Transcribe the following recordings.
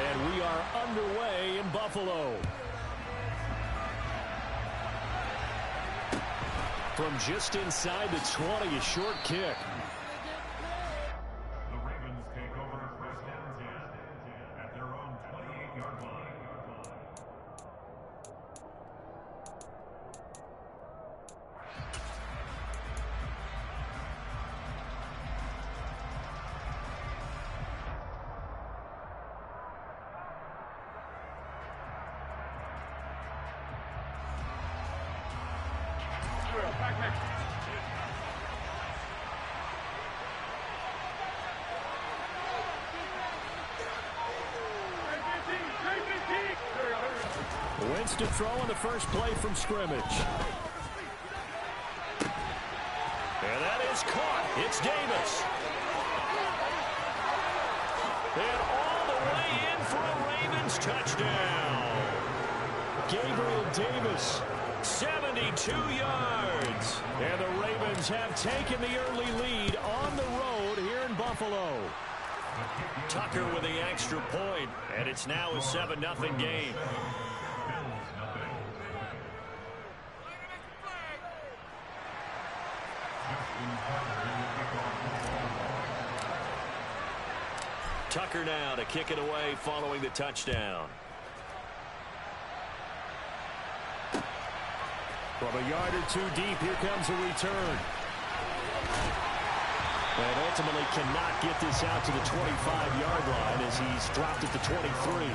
And we are underway in Buffalo. From just inside the 20, a short kick. The Ravens take over first down 10 at their own 28-yard line. Winston throwing the first play from scrimmage. And that is caught. It's Davis. And all the way in for a Ravens touchdown. Gabriel Davis, 72 yards. And the Ravens have taken the early lead on the road here in Buffalo. Tucker with the extra point, and it's now a 7-0 game. Tucker now to kick it away following the touchdown. From a yard or two deep, here comes a return. And ultimately cannot get this out to the 25-yard line as he's dropped at the 23.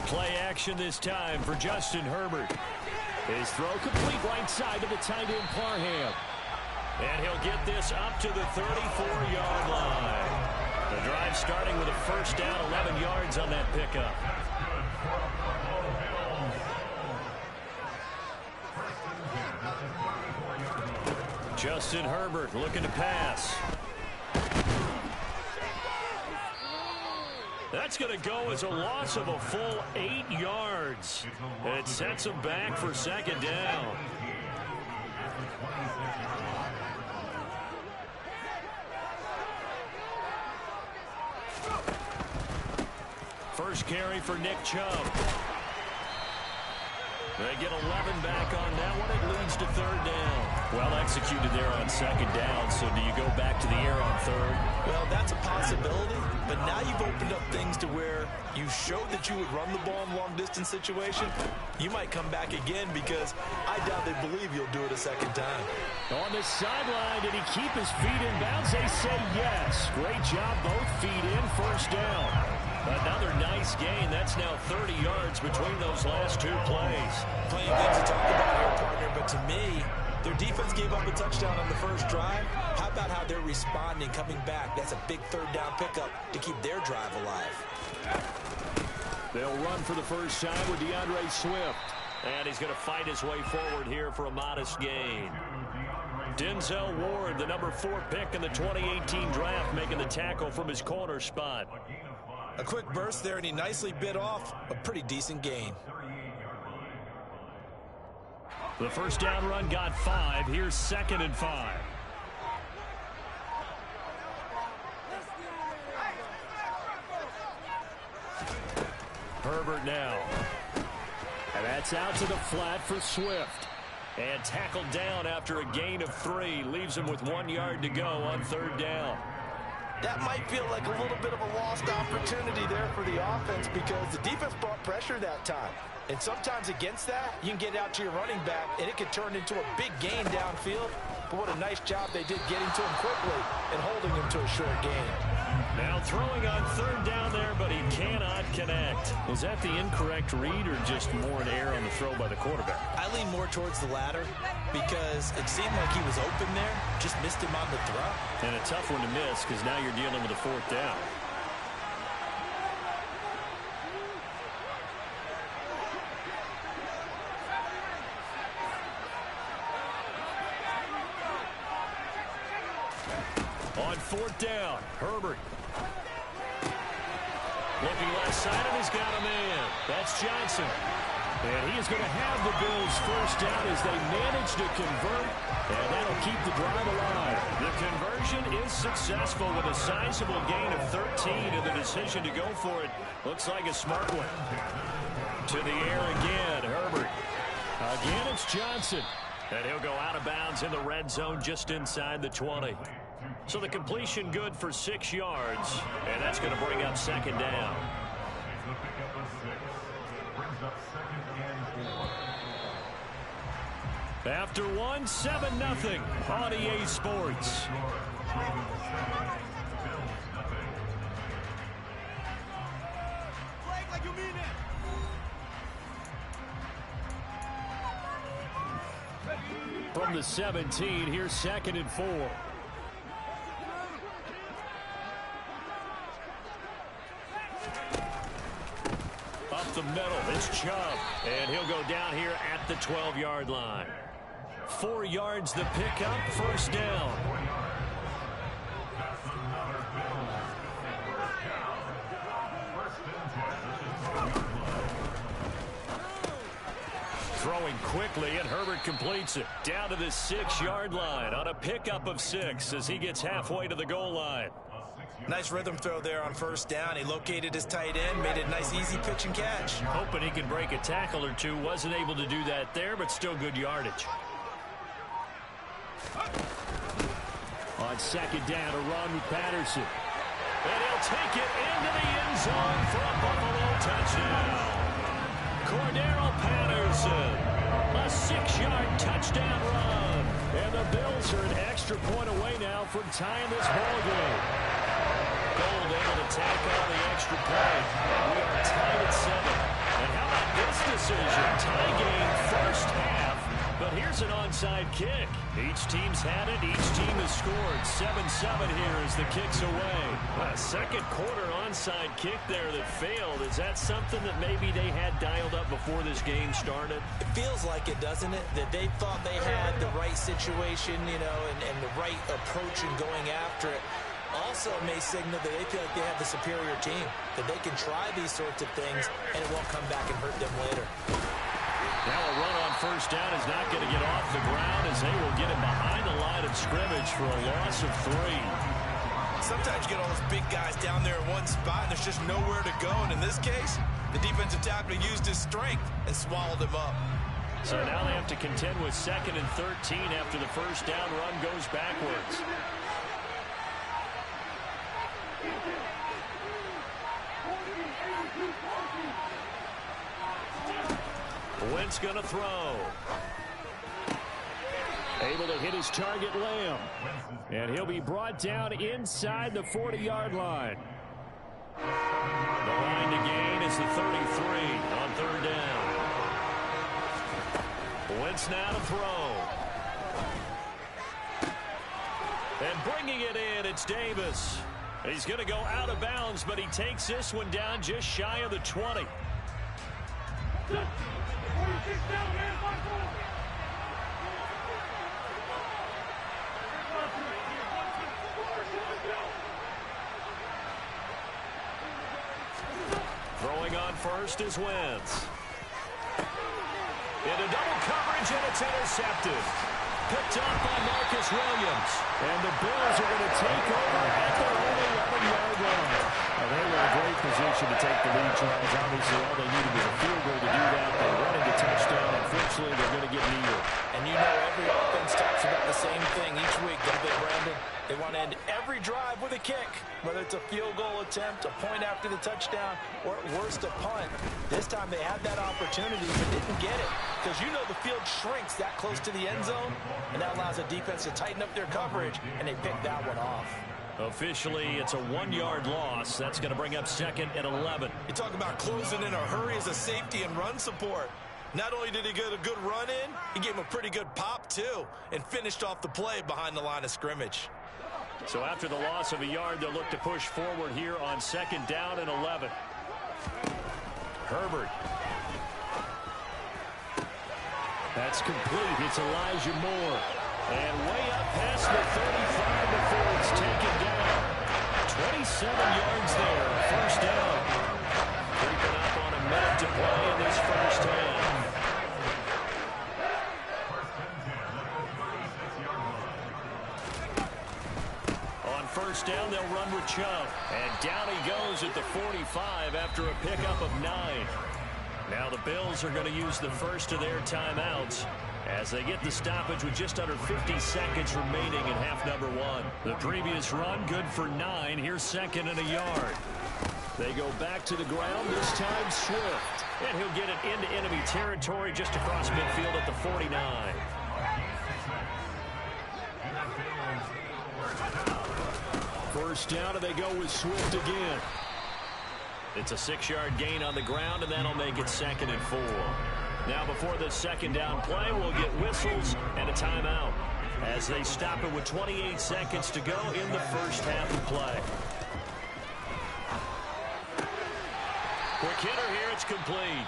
Play action this time for Justin Herbert. His throw complete right side to the tight end Parham. And he'll get this up to the 34-yard line. The drive starting with a first down, 11 yards on that pickup. Justin Herbert looking to pass. That's going to go as a loss of a full 8 yards. And it sets him back for second down. First carry for Nick Chubb. They get 11 back on that one. It leads to third down. Well executed there on second down. So do you go back to the air on third? Well, that's a possibility. But now you've opened up things to where you showed that you would run the ball in long-distance situation. You might come back again because I doubt they believe you'll do it a second time. On the sideline, did he keep his feet in bounds? They say yes. Great job, both feet in, first down. Another nice gain. That's now 30 yards between those last two plays. Plenty of things to talk about here, partner, but to me, their defense gave up a touchdown on the first drive. How about how they're responding, coming back? That's a big third down pickup to keep their drive alive. They'll run for the first time with DeAndre Swift. And he's going to fight his way forward here for a modest gain. Denzel Ward, the number 4 pick in the 2018 draft, making the tackle from his corner spot. A quick burst there, and he nicely bit off a pretty decent gain. The first down run got 5. Here's 2nd and 5. Herbert now. And that's out to the flat for Swift. And tackled down after a gain of 3. Leaves him with 1 yard to go on third down. That might feel like a little bit of a lost opportunity there for the offense because the defense brought pressure that time. And sometimes against that, you can get out to your running back, and it could turn into a big gain downfield. But what a nice job they did getting to him quickly and holding him to a short gain. Now throwing on third down there, but he cannot connect. Was that the incorrect read or just more an error on the throw by the quarterback? I lean more towards the latter because it seemed like he was open there, just missed him on the throw. And a tough one to miss because now you're dealing with a fourth down. On 4th down. Herbert. Looking left side, and he's got a man. That's Johnson. And he is going to have the Bills' first down as they manage to convert, and that'll keep the drive alive. The conversion is successful with a sizable gain of 13, and the decision to go for it looks like a smart one. To the air again, Herbert. Again, it's Johnson. And he'll go out of bounds in the red zone just inside the 20. So the completion good for 6 yards, and that's going to bring up 2nd down. After 1, 7-0 on EA Sports. From the 17, here's 2nd and 4. Up the middle, it's Chubb. And he'll go down here at the 12-yard line. 4 yards the pickup, 1st down. Throwing quickly, and Herbert completes it. Down to the 6-yard line on a pickup of 6 as he gets halfway to the goal line. Nice rhythm throw there on 1st down. He located his tight end, made it a nice easy pitch and catch. Hoping he can break a tackle or two. Wasn't able to do that there, but still good yardage. On 2nd down, a run with Patterson. And he'll take it into the end zone for a Buffalo touchdown. Cordero Patterson, a 6-yard touchdown run. And the Bills are an extra point away now from tying this ball game. Gold able to tack on the extra point. We are tied at 7. And how about this decision? Tie game, 1st half. But here's an onside kick. Each team's had it. Each team has scored. 7-7 here as the kick's away. A 2nd quarter onside kick there that failed. Is that something that maybe they had dialed up before this game started? It feels like it, doesn't it? That they thought they had the right situation, you know, and the right approach in going after it. Also may signal that they feel like they have the superior team, that they can try these sorts of things, and it won't come back and hurt them later. Now a run on 1st down is not going to get off the ground as they will get him behind the line of scrimmage for a loss of 3. Sometimes you get all those big guys down there in one spot, and there's just nowhere to go. And in this case, the defensive tackle used his strength and swallowed him up. So now they have to contend with 2nd and 13 after the 1st down run goes backwards. Wentz going to throw. Able to hit his target, Lamb. And he'll be brought down inside the 40-yard line. The line to gain is the 33 on 3rd down. Wentz now to throw. And bringing it in, it's Davis. He's going to go out of bounds, but he takes this one down just shy of the 20. Throwing on 1st is Wentz. Into double coverage, and it's intercepted. Picked up by Marcus Williams. And the Bills are going to take over at their own 11-yard line. Well, they were in a great position to take the lead, Charles. Obviously, all they needed was a field goal to do that. They're running the touchdown. Unfortunately, they're going to get neither. And you know every offense talks about the same thing each week, don't they, Brandon? They want to end every drive with a kick, whether it's a field goal attempt, a point after the touchdown, or at worst a punt. This time they had that opportunity but didn't get it because you know the field shrinks that close to the end zone, and that allows the defense to tighten up their coverage, and they picked that one off. Officially, it's a 1-yard loss. That's going to bring up 2nd and 11. You talk about closing in a hurry as a safety and run support. Not only did he get a good run in, he gave him a pretty good pop, too, and finished off the play behind the line of scrimmage. So after the loss of a yard, they'll look to push forward here on 2nd down and 11. Herbert. That's complete. It's Elijah Moore. And way up past the 35 before it's taken down. 27 yards there, first down. Creeping up on a minute to play in this first half. On first down, they'll run with Chubb. And down he goes at the 45 after a pickup of 9. Now the Bills are going to use the first of their timeouts as they get the stoppage with just under 50 seconds remaining in half number 1. The previous run, good for 9. Here's second and a yard. They go back to the ground, this time Swift. And he'll get it into enemy territory just across midfield at the 49. First down, and they go with Swift again. It's a 6-yard gain on the ground, and that'll make it second and 4. Now before the second down play, we'll get whistles and a timeout as they stop it with 28 seconds to go in the first half of play. Quick hitter here, it's complete.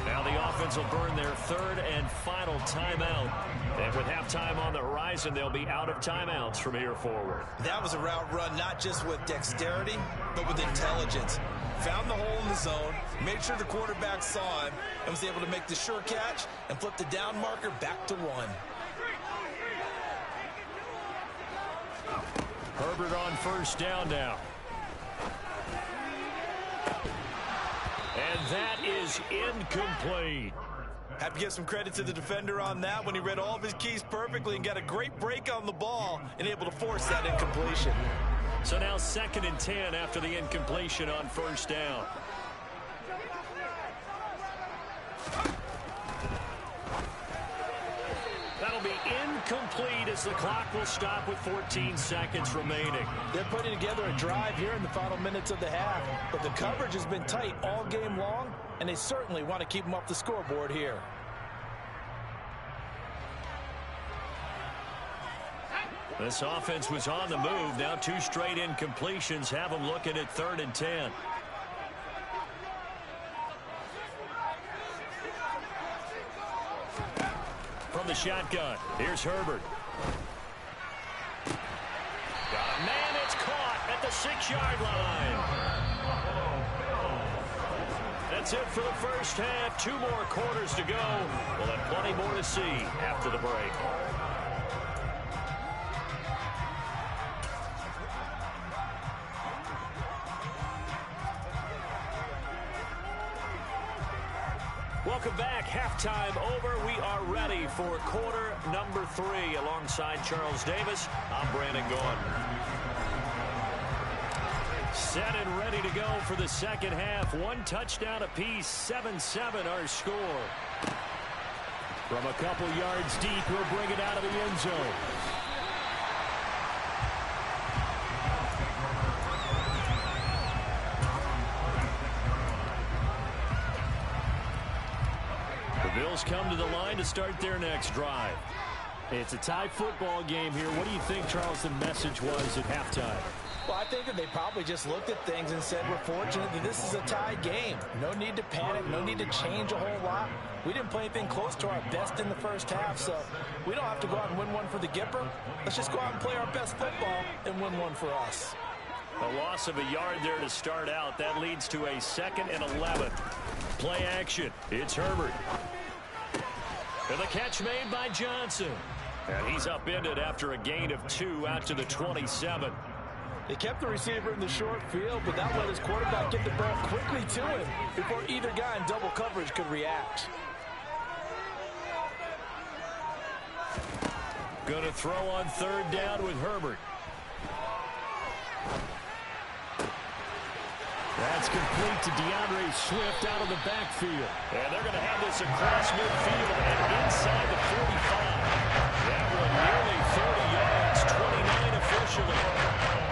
Now the offense will burn their third and final timeout. And with halftime on the horizon, they'll be out of timeouts from here forward. That was a route run not just with dexterity, but with intelligence. Found the hole in the zone, made sure the quarterback saw him, and was able to make the sure catch and flip the down marker back to 1. Herbert on first down now. And that is incomplete. Have to give some credit to the defender on that when he read all of his keys perfectly and got a great break on the ball and able to force that incompletion. So now second and 10 after the incompletion on first down. That'll be incomplete as the clock will stop with 14 seconds remaining. They're putting together a drive here in the final minutes of the half, but the coverage has been tight all game long, and they certainly want to keep them up the scoreboard here. This offense was on the move. Now 2 straight incompletions have them looking at third and 10. From the shotgun, here's Herbert. Got a man, it's caught at the 6-yard line. That's it for the first half. 2 more quarters to go. We'll have plenty more to see after the break. Welcome back. Halftime over. We are ready for quarter number 3. Alongside Charles Davis, I'm Brandon Gaudin. Set and ready to go for the second half. 1 touchdown apiece. 7-7 our score. From a couple yards deep, we'll bring it out of the end zone. Bills come to the line to start their next drive. It's a tie football game here. What do you think, Charles, the message was at halftime? Well, I think that they probably just looked at things and said, we're fortunate that this is a tie game. No need to panic, no need to change a whole lot. We didn't play anything close to our best in the first half, so we don't have to go out and win one for the Gipper. Let's just go out and play our best football and win one for us. A loss of a yard there to start out. That leads to a 2nd and 11. Play action. It's Herbert. And the catch made by Johnson. And he's upended after a gain of 2 out to the 27. They kept the receiver in the short field, but that let his quarterback get the ball quickly to him before either guy in double coverage could react. Going to throw on third down with Herbert. That's complete to DeAndre Swift out of the backfield. And they're going to have this across midfield and inside the 45. That one nearly 30 yards, 29 officially.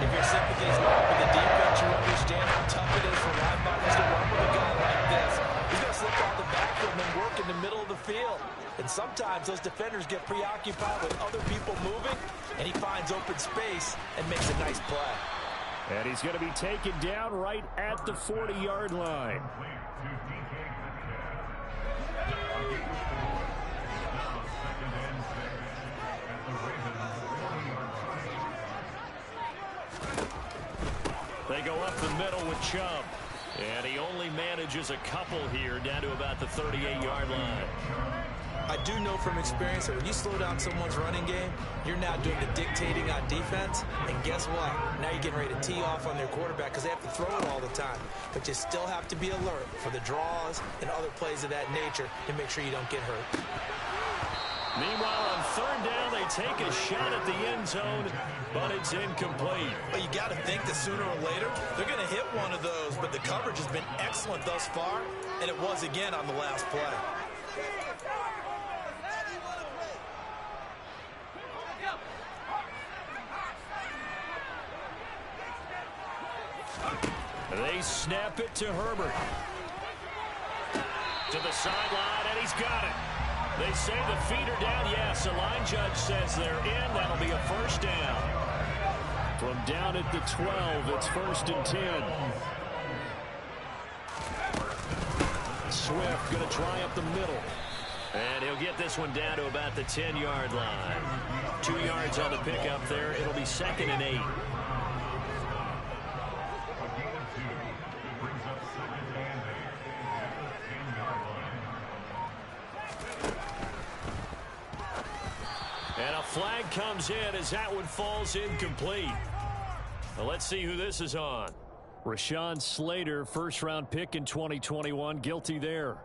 If your sympathies lie with the defense, you understand how tough it is for linebackers to run with a guy like this. He's going to slip out the backfield and work in the middle of the field. And sometimes those defenders get preoccupied with other people moving, and he finds open space and makes a nice play. And he's going to be taken down right at the 40-yard line. They go up the middle with Chubb. And he only manages a couple here, down to about the 38-yard line. I do know from experience that when you slow down someone's running game, you're now doing the dictating on defense. And guess what? Now you're getting ready to tee off on their quarterback because they have to throw it all the time. But you still have to be alert for the draws and other plays of that nature to make sure you don't get hurt. Meanwhile, on third down, they take a shot at the end zone, but it's incomplete. But you got to think that sooner or later, they're going to hit one of those. But the coverage has been excellent thus far, and it was again on the last play. They snap it to Herbert. To the sideline, and he's got it. They say the feet are down. Yes, the line judge says they're in. That'll be a first down. From down at the 12, it's 1st and 10. Swift going to try up the middle. And he'll get this one down to about the 10-yard line. 2 yards on the pickup there. It'll be 2nd and 8. And a flag comes in as that one falls incomplete. Well, let's see who this is on. Rashawn Slater, first-round pick in 2021, guilty there.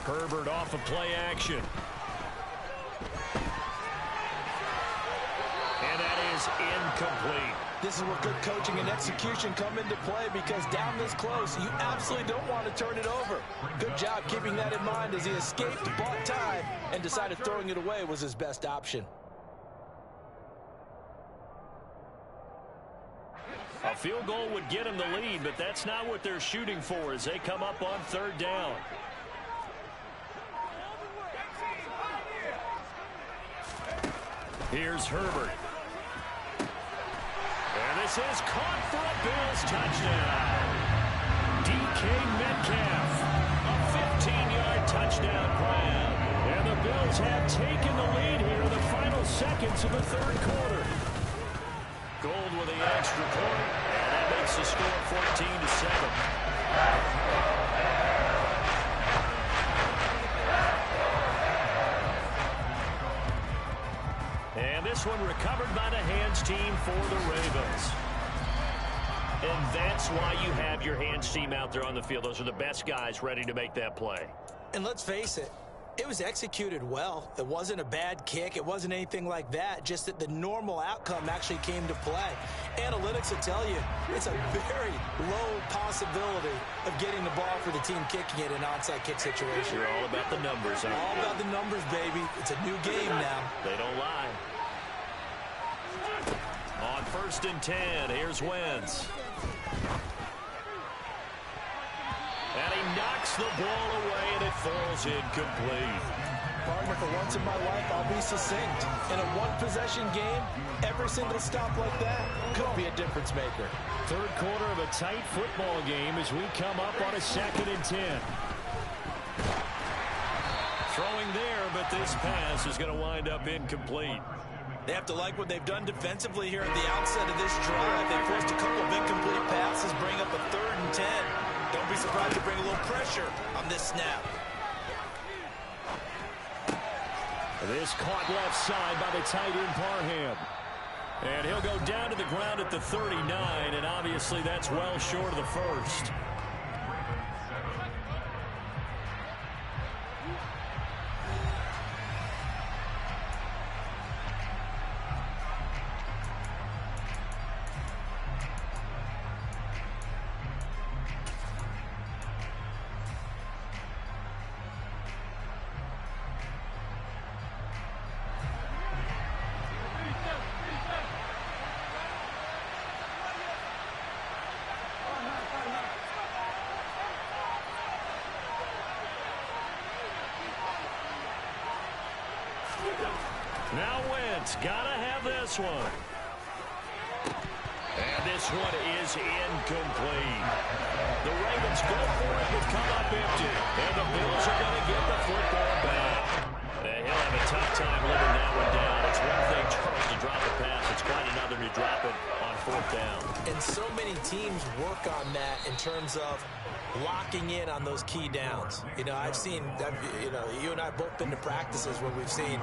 Herbert off of play action. And that is incomplete. This is where good coaching and execution come into play because down this close, you absolutely don't want to turn it over. Good job keeping that in mind as he escaped, bought time, and decided throwing it away was his best option. A field goal would get him the lead, but that's not what they're shooting for as they come up on third down. Here's Herbert. And this is caught for a Bills touchdown. DK Metcalf, a 15-yard touchdown grab. And the Bills have taken the lead here in the final seconds of the third quarter. Gold with the extra point, and that makes the score 14-7. And this one recovered by the hands team for the Ravens. And that's why you have your hands team out there on the field. Those are the best guys ready to make that play. And let's face it, it was executed well. It wasn't a bad kick. It wasn't anything like that. Just that the normal outcome actually came to play. Analytics will tell you it's a very low possibility of getting the ball for the team kicking it in an onside kick situation. You're all about the numbers, huh? All about the numbers, baby. It's a new game now. They don't lie. On 1st and 10, here's Wentz. And he knocks the ball away, and it falls incomplete. Partner, for once in my life, I'll be succinct. In a one-possession game, every single stop like that could be a difference maker. Third quarter of a tight football game as we come up on a 2nd and 10. Throwing there, but this pass is going to wind up incomplete. They have to like what they've done defensively here at the outset of this drive. They forced a couple of incomplete passes, bring up a 3rd and 10. Don't be surprised to bring a little pressure on this snap. This caught left side by the tight end Parham. And he'll go down to the ground at the 39, and obviously that's well short of the first. defense. Gotta have this one. And this one is incomplete. The Ravens go for it but come up empty. And the Bills are going to get the football back. And he'll have a tough time living that one down. It's one thing, Charles, to drop a pass. It's quite another to drop it on fourth down. And so many teams work on that in terms of locking in on those key downs. You know, you and I have both been to practices where we've seen,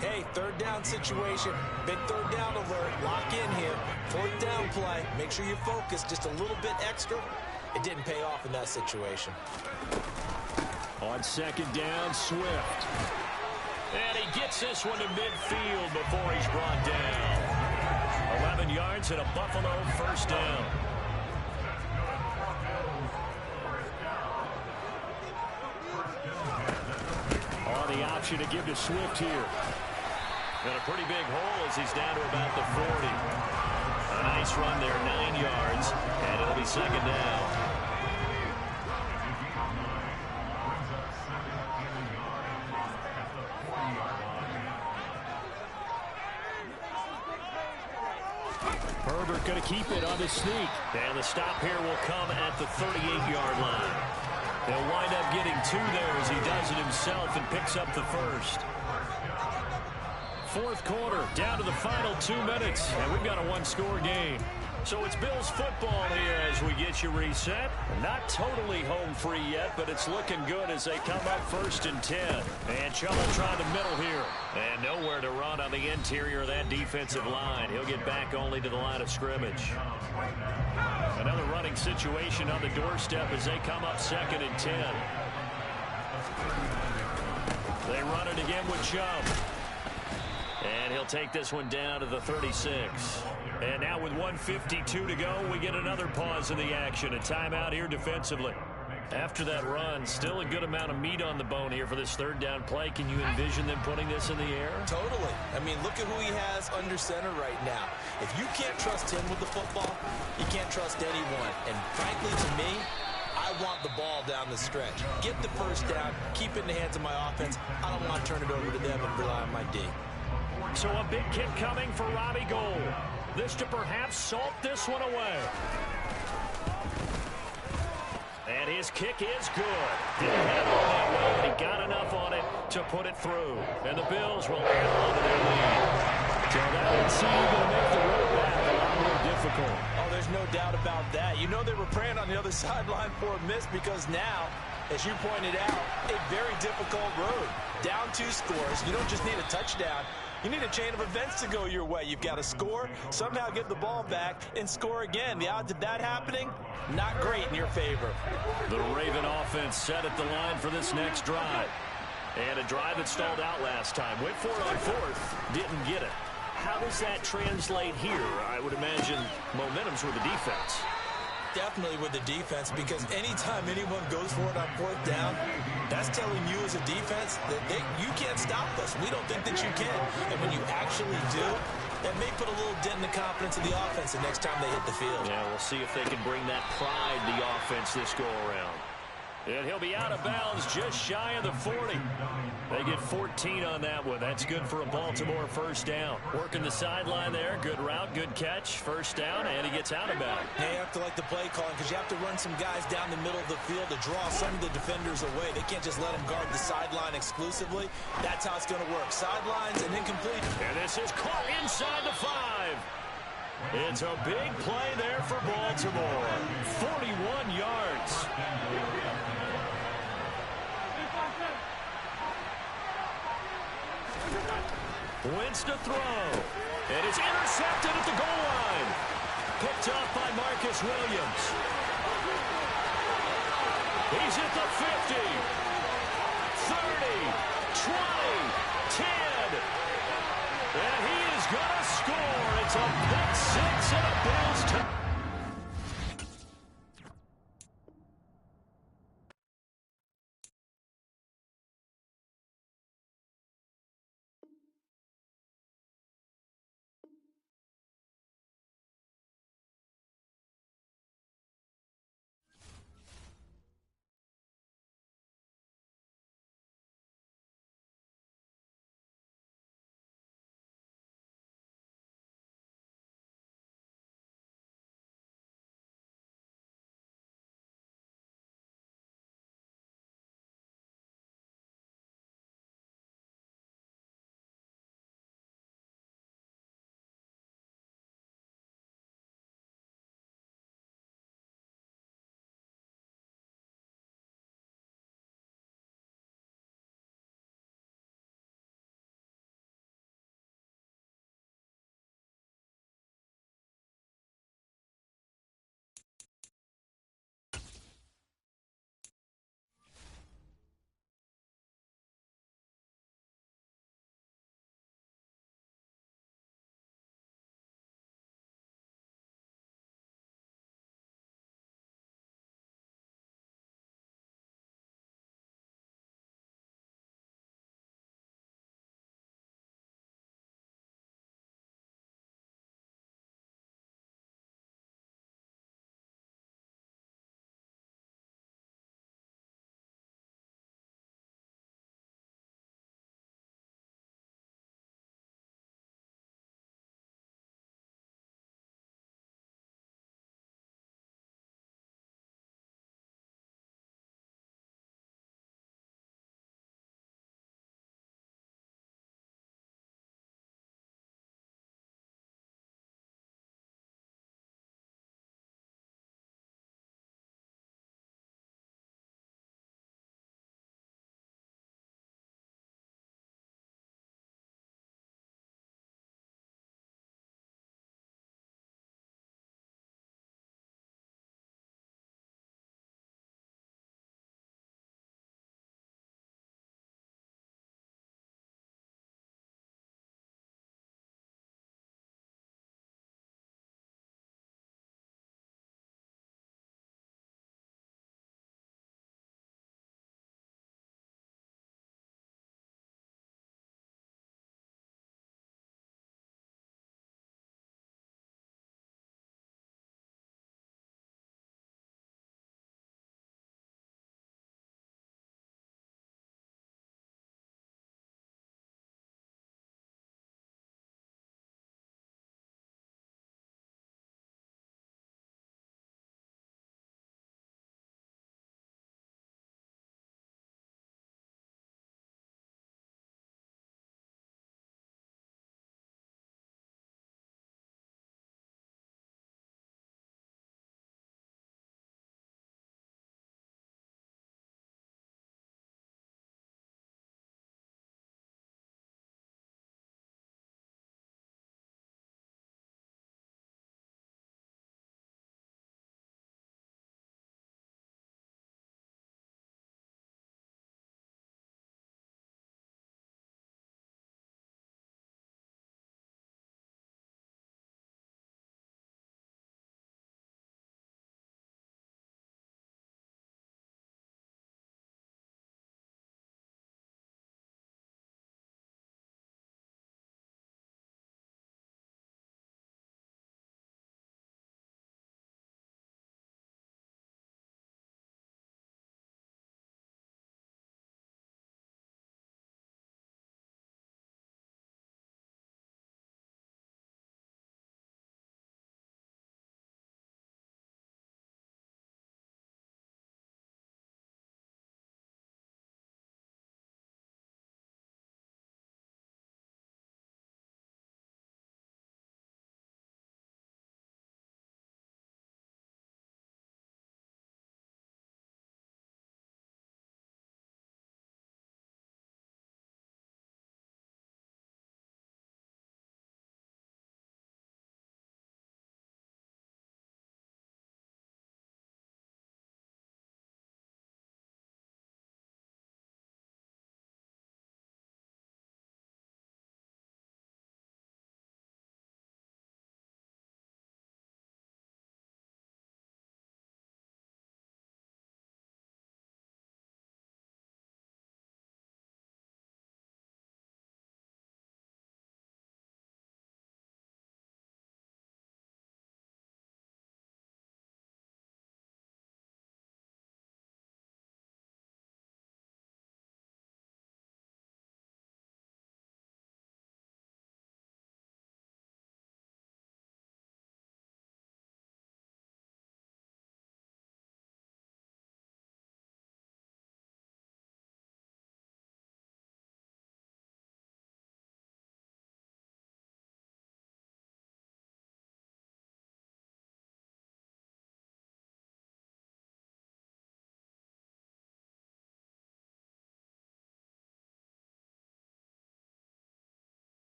hey, third down situation, big third down alert, lock in here, fourth down play, make sure you're focused just a little bit extra. It didn't pay off in that situation. On second down, Swift. And he gets this one to midfield before he's brought down. 11 yards and a Buffalo first down. On the option to give to Swift here. And a pretty big hole as he's down to about the 40. A nice run there, 9 yards, and it'll be second down. Herbert going to keep it on the sneak. And the stop here will come at the 38-yard line. He'll wind up getting 2 there as he does it himself and picks up the first. Fourth quarter, down to the final 2 minutes, and we've got a one-score game. So it's Bills football here as we get you reset. Not totally home free yet, but it's looking good as they come up first and 10. And trouble trying the middle here. And nowhere to run on the interior of that defensive line. He'll get back only to the line of scrimmage. Another running situation on the doorstep as they come up second and 10. They run it again with Chubb. And he'll take this one down to the 36. And now with 1:52 to go, we get another pause in the action. A timeout here defensively. After that run, still a good amount of meat on the bone here for this third down play. Can you envision them putting this in the air? Totally. I mean, look at who he has under center right now. If you can't trust him with the football, you can't trust anyone. And frankly, to me, I want the ball down the stretch. Get the first down, keep it in the hands of my offense. I don't want to turn it over to them and rely on my D. So a big kick coming for Robbie Gould. This to perhaps salt this one away. And his kick is good. Didn't hit it all that well, but he got enough on it to put it through. And the Bills will add on to their lead. So that would seem to make the road back a lot more difficult. Oh, there's no doubt about that. You know they were praying on the other sideline for a miss because now, as you pointed out, a very difficult road. Down 2 scores. You don't just need a touchdown. You need a chain of events to go your way. You've got to score, somehow get the ball back, and score again. The odds of that happening, not great in your favor. The Raven offense set at the line for this next drive. And a drive that stalled out last time. Went for it on fourth, didn't get it. How does that translate here? I would imagine momentum's with the defense. Definitely with the defense, because anytime anyone goes for it on fourth down, that's telling you as a defense that you can't stop us. We don't think that you can. And when you actually do, that may put a little dent in the confidence of the offense the next time they hit the field. Yeah, we'll see if they can bring that pride to the offense this go-around. And he'll be out of bounds just shy of the 40. They get 14 on that one. That's good for a Baltimore first down. Working the sideline there. Good route, good catch. First down, and he gets out of bounds. Yeah, you have to like the play calling because you have to run some guys down the middle of the field to draw some of the defenders away. They can't just let them guard the sideline exclusively. That's how it's going to work. Sidelines and incomplete. And this is caught inside the 5. It's a big play there for Baltimore. 41 yards. Wentz to throw. And it's intercepted at the goal line. Picked up by Marcus Williams. He's at the 50. 30. 20. 10. And he is going to score. It's a pick six and a Bills touchdown.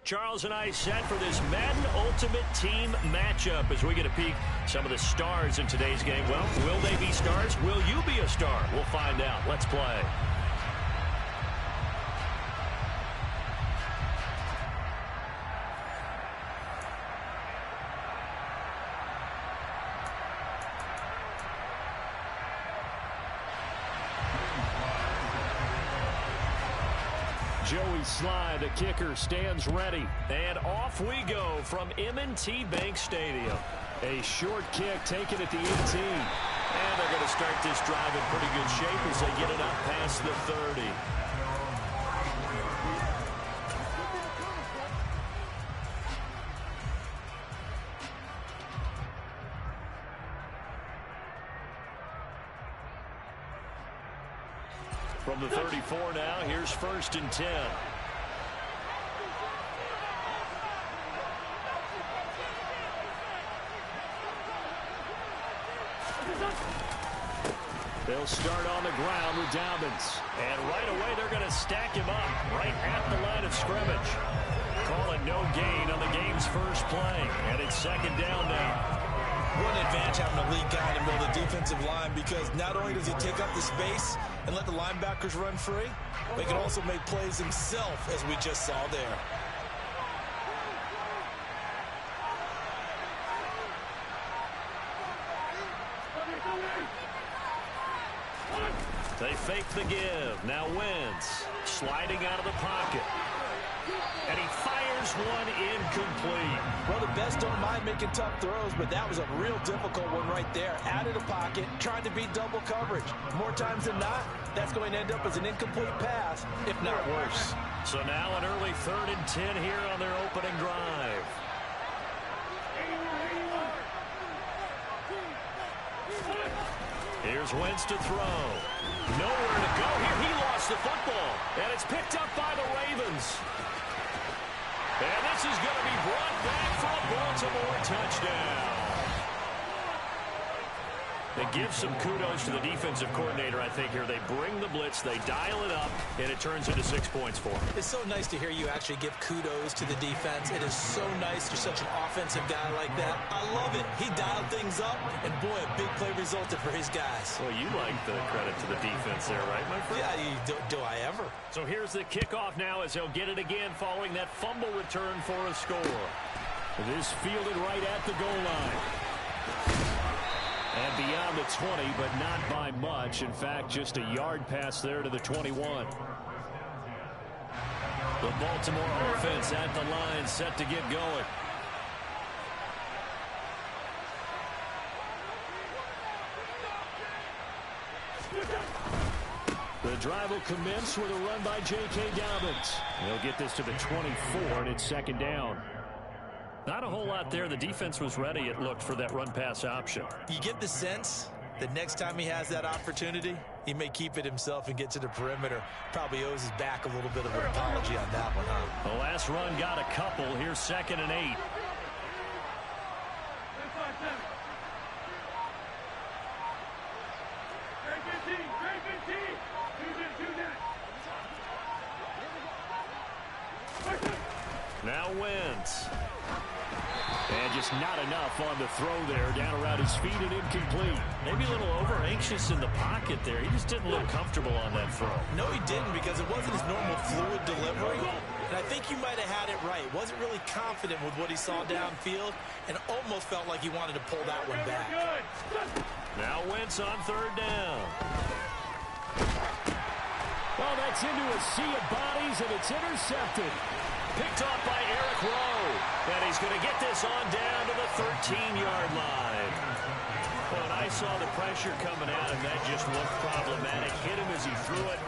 Charles and I set for this Madden Ultimate Team matchup as we get a peek some of the stars in today's game. Well, will they be stars? Will you be a star? We'll find out. Let's play. Joey Sly, the kicker, stands ready. And off we go from M&T Bank Stadium. A short kick taken at the 18. And they're going to start this drive in pretty good shape as they get it up past the 30. From the 34 now, here's 1st and 10. They'll start on the ground with Dobbins. And right away, they're going to stack him up right at the line of scrimmage. Call it no gain on the game's first play. And it's 2nd down now. What an advantage having a lead guy in the middle of the defensive line, because not only does he take up the space and let the linebackers run free, but he can also make plays himself, as we just saw there. They fake the give. Now Wentz sliding out of the pocket. And he fires one incomplete. Well, the best don't mind making tough throws, but that was a real difficult one right there. Out of the pocket, trying to beat double coverage. More times than not, that's going to end up as an incomplete pass, if not worse. So now an early 3rd and 10 here on their opening drive. Here's Wentz to throw. Nowhere to go here. He lost the football. And it's picked up by the Ravens. And this is going to be brought back for a Baltimore touchdown. They give some kudos to the defensive coordinator, I think, here. They bring the blitz, they dial it up, and it turns into 6 points for them. It's so nice to hear you actually give kudos to the defense. It is so nice. You're such an offensive guy like that. I love it. He dialed things up, and boy, a big play resulted for his guys. Well, you like the credit to the defense there, right, my friend? Yeah, do I ever. So here's the kickoff now as they'll get it again following that fumble return for a score. This fielded right at the goal line. And beyond the 20, but not by much. In fact, just a yard pass there to the 21. The Baltimore offense at the line, set to get going. The drive will commence with a run by J.K. Dobbins. They'll get this to the 24, and it's 2nd down. Not a whole lot there. The defense was ready, it looked, for that run-pass option. You get the sense that next time he has that opportunity, he may keep it himself and get to the perimeter. Probably owes his back a little bit of an apology on that one, huh? The last run got a couple. Here's 2nd and 8. Now Wentz. And just not enough on the throw there. Down around his feet and incomplete. Maybe a little over-anxious in the pocket there. He just didn't look comfortable on that throw. No, he didn't, because it wasn't his normal fluid delivery. And I think you might have had it right. Wasn't really confident with what he saw downfield and almost felt like he wanted to pull that one back. Now Wentz on 3rd down. Well, that's into a sea of bodies, and it's intercepted. Picked off by Eric Rowe. And he's going to get this on down to the 13-yard line. Well, and I saw the pressure coming at him. That just looked problematic. Hit him as he threw it,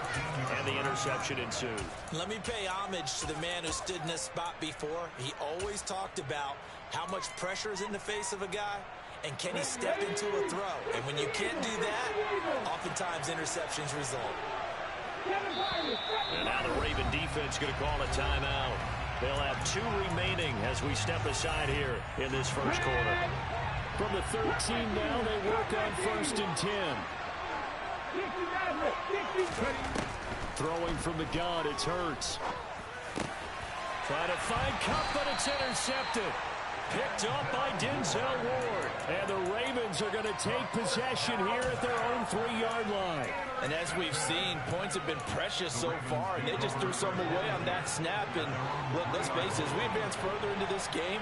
and the interception ensued. Let me pay homage to the man who stood in this spot before. He always talked about how much pressure is in the face of a guy, and can he step into a throw. And when you can't do that, oftentimes interceptions result. And now the Raven defense going to call a timeout. They'll have 2 remaining as we step aside here in this first quarter. From the 13 now, they work on 1st and 10. Throwing from the gun, it's Hurts. Trying to find Kupp, but it's intercepted. Picked up by Denzel Ward. And the Ravens are going to take possession here at their own 3-yard line. And as we've seen, points have been precious so far, and they just threw some away on that snap. And look, let's face it, as we advance further into this game,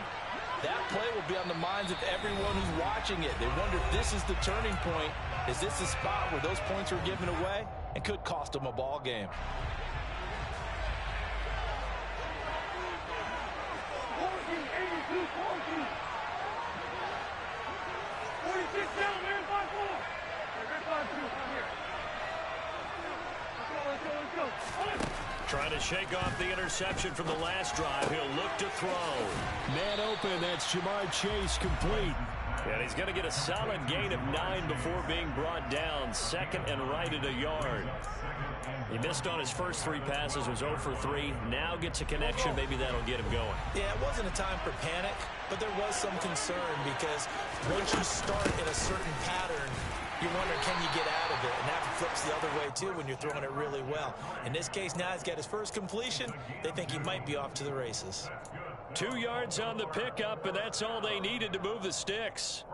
that play will be on the minds of everyone who's watching it. They wonder if this is the turning point. Is this the spot where those points were given away and could cost them a ball game? Trying to shake off the interception from the last drive. He'll look to throw. Man open, that's Jamar Chase complete. And he's going to get a solid gain of 9 before being brought down. Second and right at a yard. He missed on his first 3 passes, was 0 for 3. Now gets a connection. Maybe that'll get him going. Yeah, it wasn't a time for panic, but there was some concern because once you start in a certain pattern, you wonder, can you get out of it? And that flips the other way, too, when you're throwing it really well. In this case, now he's got his first completion. They think he might be off to the races. 2 yards on the pickup, and that's all they needed to move the sticks.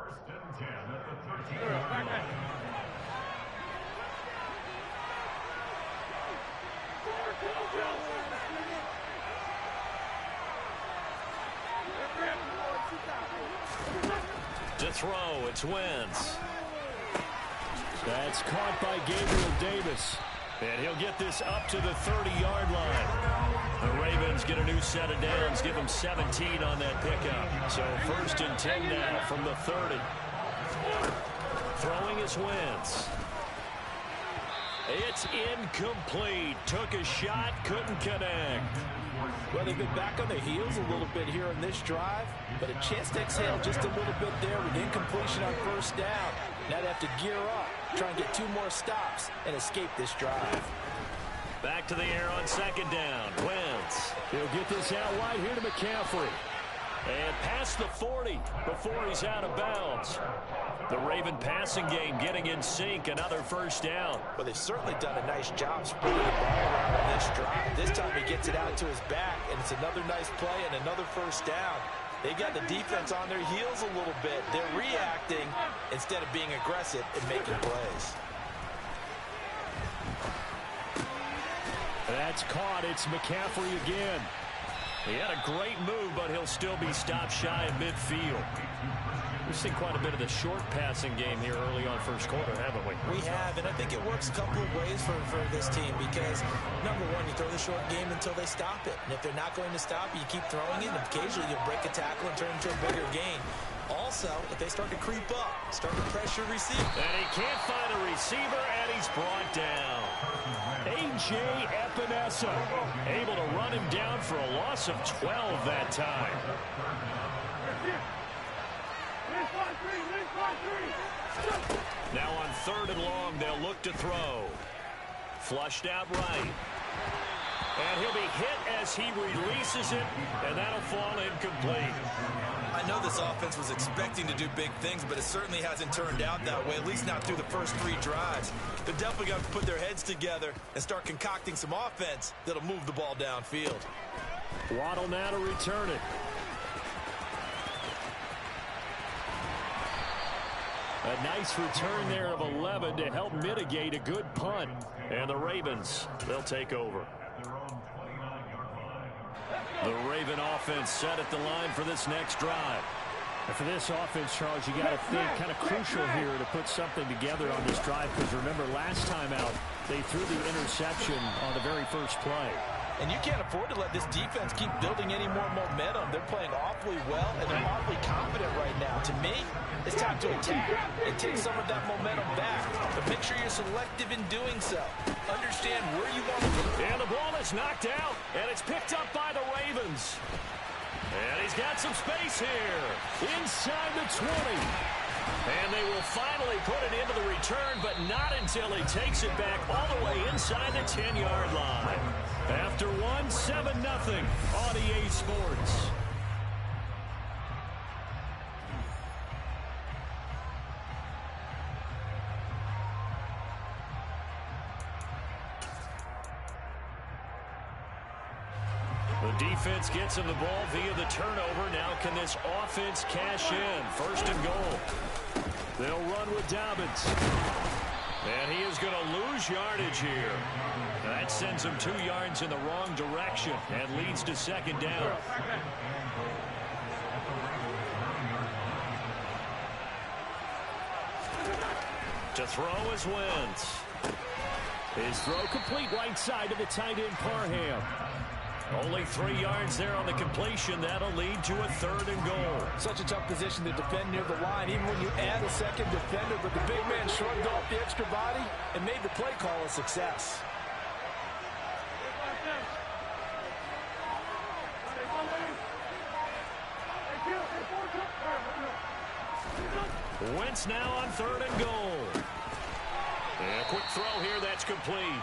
To throw, it's Wentz. That's caught by Gabriel Davis. And he'll get this up to the 30-yard line. The Ravens get a new set of downs, give them 17 on that pickup. So 1st and 10 now from the 30. Throwing is Wentz. It's incomplete. Took a shot, couldn't connect. Well, they've been back on their heels a little bit here in this drive, but a chance to exhale just a little bit there with incompletion on 1st down. Now they have to gear up, try and get 2 more stops and escape this drive. Back to the air on 2nd down. Wentz. He'll get this out wide here to McCaffrey. And past the 40 before he's out of bounds. The Raven passing game getting in sync. Another 1st down. Well, they've certainly done a nice job spreading the ball around on this drive. This time he gets it out to his back, and it's another nice play and another 1st down. They got the defense on their heels a little bit. They're reacting instead of being aggressive and making plays. That's caught. It's McCaffrey again. He had a great move, but he'll still be stopped shy of midfield. We've seen quite a bit of the short passing game here early on 1st quarter, haven't we? We have, and I think it works a couple of ways for this team because, number one, you throw the short game until they stop it. And if they're not going to stop it, you keep throwing it, and occasionally you'll break a tackle and turn it into a bigger gain. Also, if they start to creep up, start to pressure receiver. And he can't find a receiver, and he's brought down. A.J. Epinesa able to run him down for a loss of 12 that time. Now on 3rd and long, they'll look to throw. Flushed out right. And he'll be hit as he releases it, and that'll fall incomplete. I know this offense was expecting to do big things, but it certainly hasn't turned out that way, at least not through the first 3 drives. They're definitely going to put their heads together and start concocting some offense that'll move the ball downfield. Waddle now to return it. A nice return there of 11 to help mitigate a good punt. And the Ravens, they'll take over. The Raven offense set at the line for this next drive. And for this offense, Charles, you got to think kind of crucial here to put something together on this drive, because remember, last time out, they threw the interception on the very first play. And you can't afford to let this defense keep building any more momentum. They're playing awfully well, and they're awfully confident right now. To me, it's time to attack and take some of that momentum back. But make sure you're selective in doing so. Understand where you want to go. And the ball is knocked out, and it's picked up by the Ravens. And he's got some space here. Inside the 20. And they will finally put it into the return, but not until he takes it back all the way inside the 10-yard line. After 7-0 on EA Sports. The defense gets him the ball via the turnover. Now can this offense cash in? First and goal. They'll run with Dobbins. And he is going to lose yardage here. That sends him 2 yards in the wrong direction and leads to second down. To throw is Wentz. His throw complete right side to the tight end Parham. Only 3 yards there on the completion. That'll lead to a third and goal. Such a tough position to defend near the line, even when you add a second defender. But the big man shrugged off the extra body and made the play call a success. Wentz now on third and goal. And a quick throw here, that's complete.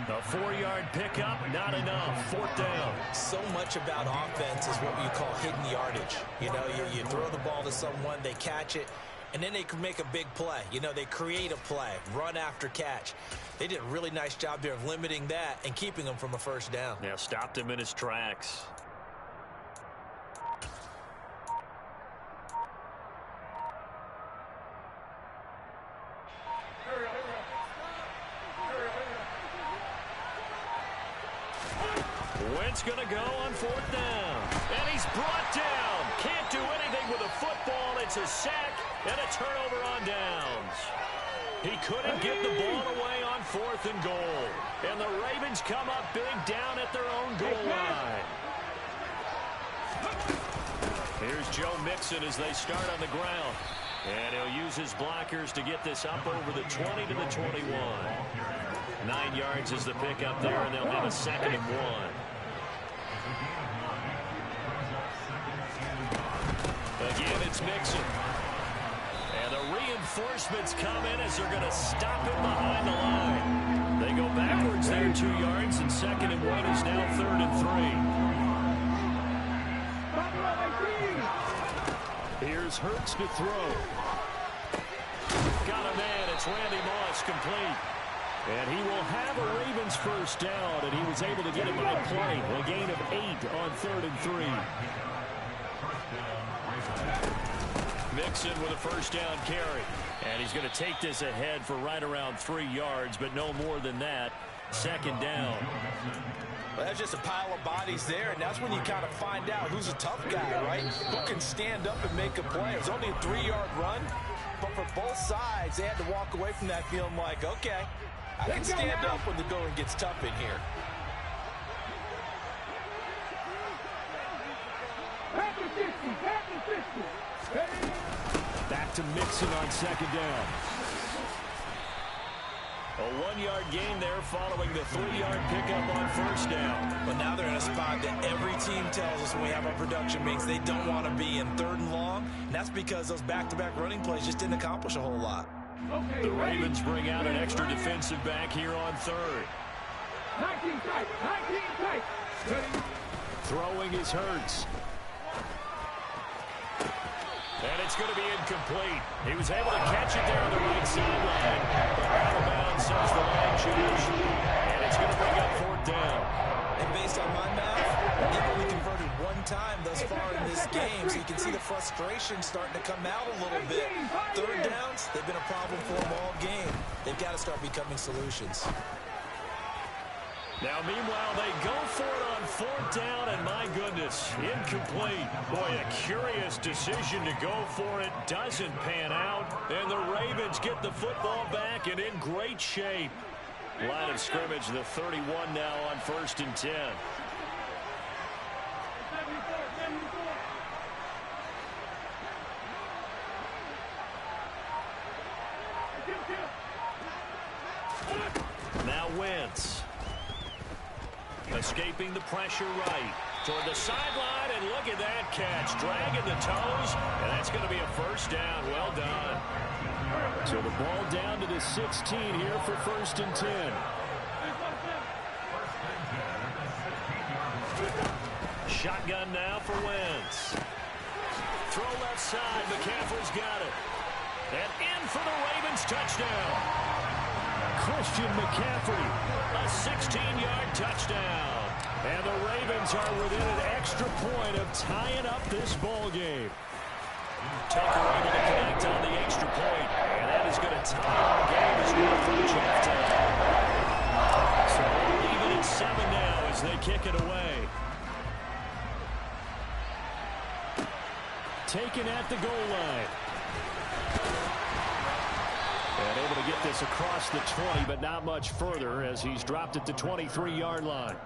A 4-yard pickup, not enough. Fourth down. So much about offense is what you call hidden yardage. You know, you throw the ball to someone, they catch it, and then they can make a big play. You know, they create a play, run after catch. They did a really nice job there of limiting that and keeping him from a first down. Now stopped him in his tracks. Wentz going to go on fourth down. And he's brought down. Can't do anything with a football. It's a sack and a turnover on downs. He couldn't get the ball away on fourth and goal. And the Ravens come up big down at their own goal line. Here's Joe Mixon as they start on the ground. And he'll use his blockers to get this up over the 20 to the 21. 9 yards is the pickup there, and they'll have a second and 1. Again, it's Mixon. And the reinforcements come in as they're going to stop him behind the line. They go backwards there 2 yards, and second and 1 is now third and 3. Here's Hurts to throw. Got a man. It's Randy Moss, complete. And he will have a Ravens first down, and he was able to get it by play. A gain of 8 on third and 3. Mixon with a first down carry. And he's going to take this ahead for right around 3 yards, but no more than that. Second down. Well, that's just a pile of bodies there, and that's when you kind of find out who's a tough guy, right? Who can stand up and make a play. It was only a 3-yard run, but for both sides, they had to walk away from that feeling like, okay, I can stand up when the going gets tough in here. Back to Mixon on second down. A 1-yard gain there following the 3-yard pickup on first down. But now they're in a spot that every team tells us when we have our production meetings they don't want to be in, third and long. And that's because those back-to-back running plays just didn't accomplish a whole lot. The Ravens bring out an extra defensive back here on third. 19 tight. Throwing is Hurts. And it's going to be incomplete. He was able to catch it there on the right sideline. But out of bounds, says the line judge. And it's going to bring up fourth down. And based on my math, they've only converted 1 time thus far in this game, so you can see the frustration starting to come out a little bit. Third downs, they've been a problem for them all game. They've got to start becoming solutions. Now, meanwhile, they go for it on fourth down, and my goodness, incomplete. Boy, a curious decision to go for it. Doesn't pan out, and the Ravens get the football back and in great shape. Line of scrimmage, the 31 now on first and 10. Now Wentz. Escaping the pressure right. Toward the sideline, and look at that catch. Dragging the toes, and that's going to be a first down. Well done. So the ball down to the 16 here for first and 10. Shotgun now for Wentz. Throw left side. McCaffrey's got it. And in for the Ravens touchdown. Christian McCaffrey, a 16-yard touchdown. And the Ravens are within an extra point of tying up this ball game. Tucker able to connect on the extra point, and that is going to tie the game as we approach halftime. So we're even at 7 now as they kick it away. Taken at the goal line. And able to get this across the 20, but not much further as he's dropped it to 23-yard line.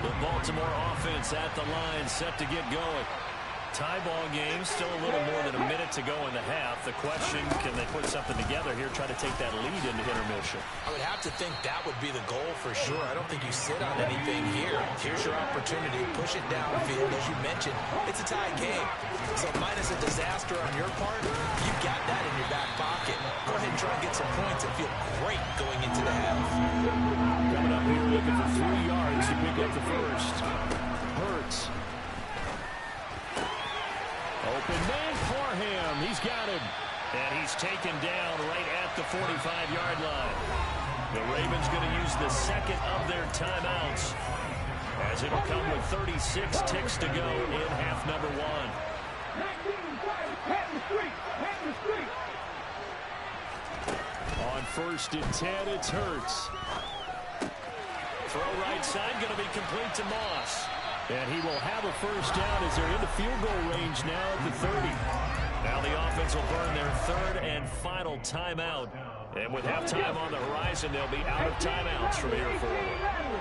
The Baltimore offense at the line, set to get going. Tie ball game, still a little more than a minute to go in the half. The question, can they put something together here, try to take that lead into intermission? I would have to think that would be the goal for sure. I don't think you sit on anything here. Here's your opportunity. Push it downfield. As you mentioned, it's a tie game. So minus a disaster on your part, you've got that in your back pocket. Go ahead and try and get some points and feel great going into the half. Coming up here looking for 3 yards to pick up the first. Hurts. Open man, Parham. He's got him. And he's taken down right at the 45-yard line. The Ravens going to use the second of their timeouts, as it'll come with 36 ticks to go in half number 1. On 1st and 10, it's Hurts. Throw right side, going to be complete to Moss. And he will have a first down as they're into field goal range now at the 30. Now the offense will burn their 3rd and final timeout. And with halftime on the horizon, they'll be out of timeouts from here forward.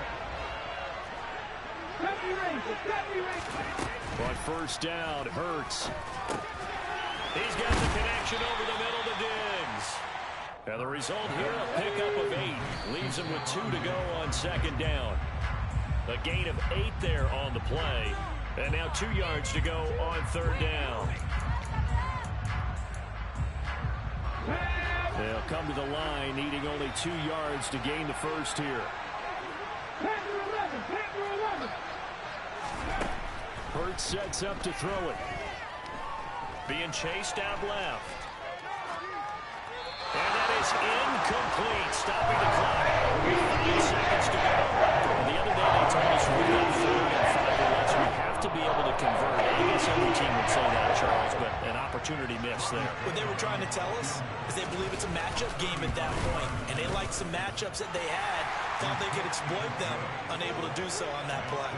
On 1st down, Hurts. He's got the connection over the middle to Diggs. And the result here, a pickup of 8. Leaves him with 2 to go on 2nd down. A gain of 8 there on the play. And now 2 yards to go on 3rd down. They'll come to the line, needing only 2 yards to gain the first here. Hurts sets up to throw it. Being chased out left. And that is incomplete, stopping the clock with 5 seconds to go. The other day they told us we've got 3rd and 5 or less. We have to be able to convert. I guess every team would say that, Charles, but an opportunity miss there. What they were trying to tell us is they believe it's a matchup game at that point, and they liked some matchups that they had, thought they could exploit them, unable to do so on that play.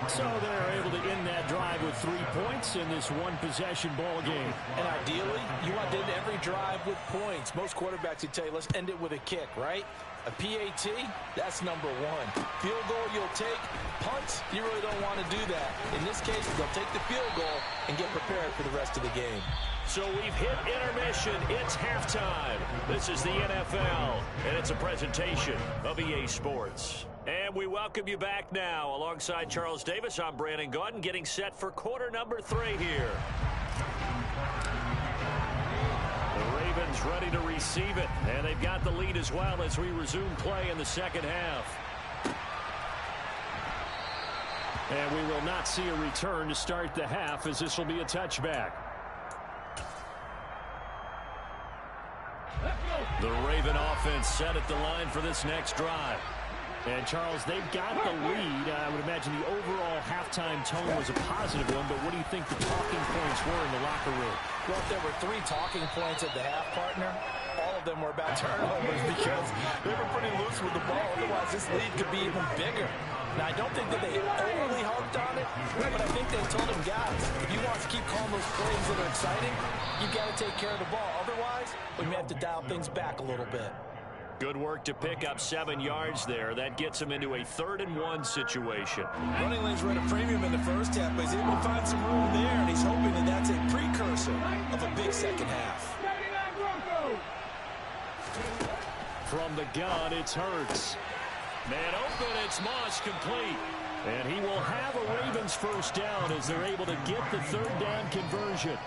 So they're able to end that drive with 3 points in this one-possession ball game. And ideally, you want to end every drive with points. Most quarterbacks would tell you, let's end it with a kick, right? A PAT, that's number 1. Field goal you'll take. Punts, you really don't want to do that. In this case, they'll take the field goal and get prepared for the rest of the game. So we've hit intermission. It's halftime. This is the NFL, and it's a presentation of EA Sports. And we welcome you back now. Alongside Charles Davis, I'm Brandon Gaudin, getting set for quarter number 3 here. The Ravens ready to receive it, and they've got the lead as well as we resume play in the second half. And we will not see a return to start the half, as this will be a touchback. The Raven offense set at the line for this next drive. And, Charles, they've got the lead. I would imagine the overall halftime tone was a positive one, but what do you think the talking points were in the locker room? Well, if there were 3 talking points at the half, partner, all of them were about turnovers because they were pretty loose with the ball. Otherwise, this lead could be even bigger. Now, I don't think that they overly harped on it, but I think they told him, guys, if you want to keep calling those plays that are exciting, you've got to take care of the ball. Otherwise, we may have to dial things back a little bit. Good work to pick up 7 yards there. That gets him into a 3rd and 1 situation. Running lanes were at a premium in the first half, but he's able to find some room there, and he's hoping that that's a precursor of a big second half. From the gun, it's Hurts. Man open, it's Moss, complete. And he will have a Ravens first down as they're able to get the 3rd down conversion.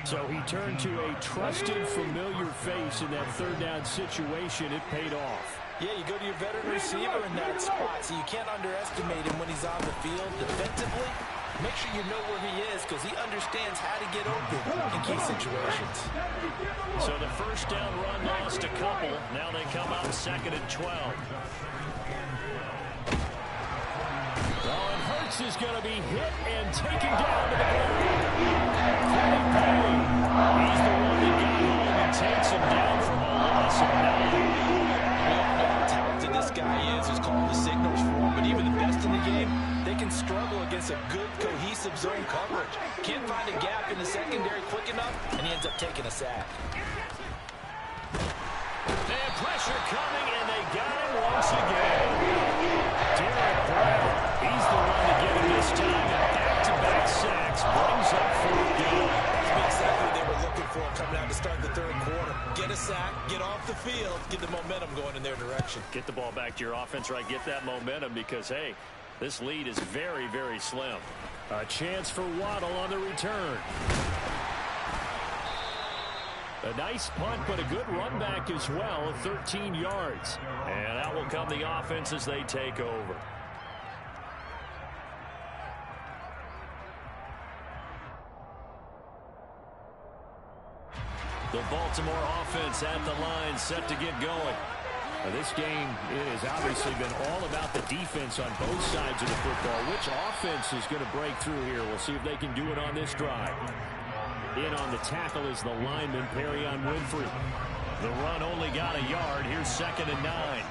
So he turned to a trusted, familiar face in that 3rd down situation. It paid off. Yeah, you go to your veteran receiver in that spot, so you can't underestimate him when he's on the field defensively. Make sure you know where he is because he understands how to get open in key situations. So the first down run lost a couple. Now they come up 2nd and 12. Oh, and Hurts is going to be hit and taken down to the ground. Kenny Payne, he's the one that got home and takes him down from a loss of 9. We all know how talented this guy is, who's calling the signals for him, but even the best in the game, they can struggle against a good, cohesive zone coverage. Can't find a gap in the secondary quick enough, and he ends up taking a sack. And pressure coming, and they got him once again. Derek Brown, he's the one to get him this time, and back-to-back sacks brings up 4th down. That's exactly what they were looking for coming out to start the 3rd quarter. Get a sack, get off the field, get the momentum going in their direction. Get the ball back to your offense, right? Get that momentum because, hey, this lead is very, very slim. A chance for Waddle on the return. A nice punt, but a good run back as well, 13 yards. And out will come the offense as they take over. The Baltimore offense at the line, set to get going. This game has obviously been all about the defense on both sides of the football. Which offense is going to break through here? We'll see if they can do it on this drive. In on the tackle is the lineman, Perrion Winfrey. The run only got a yard. Here's 2nd and 9.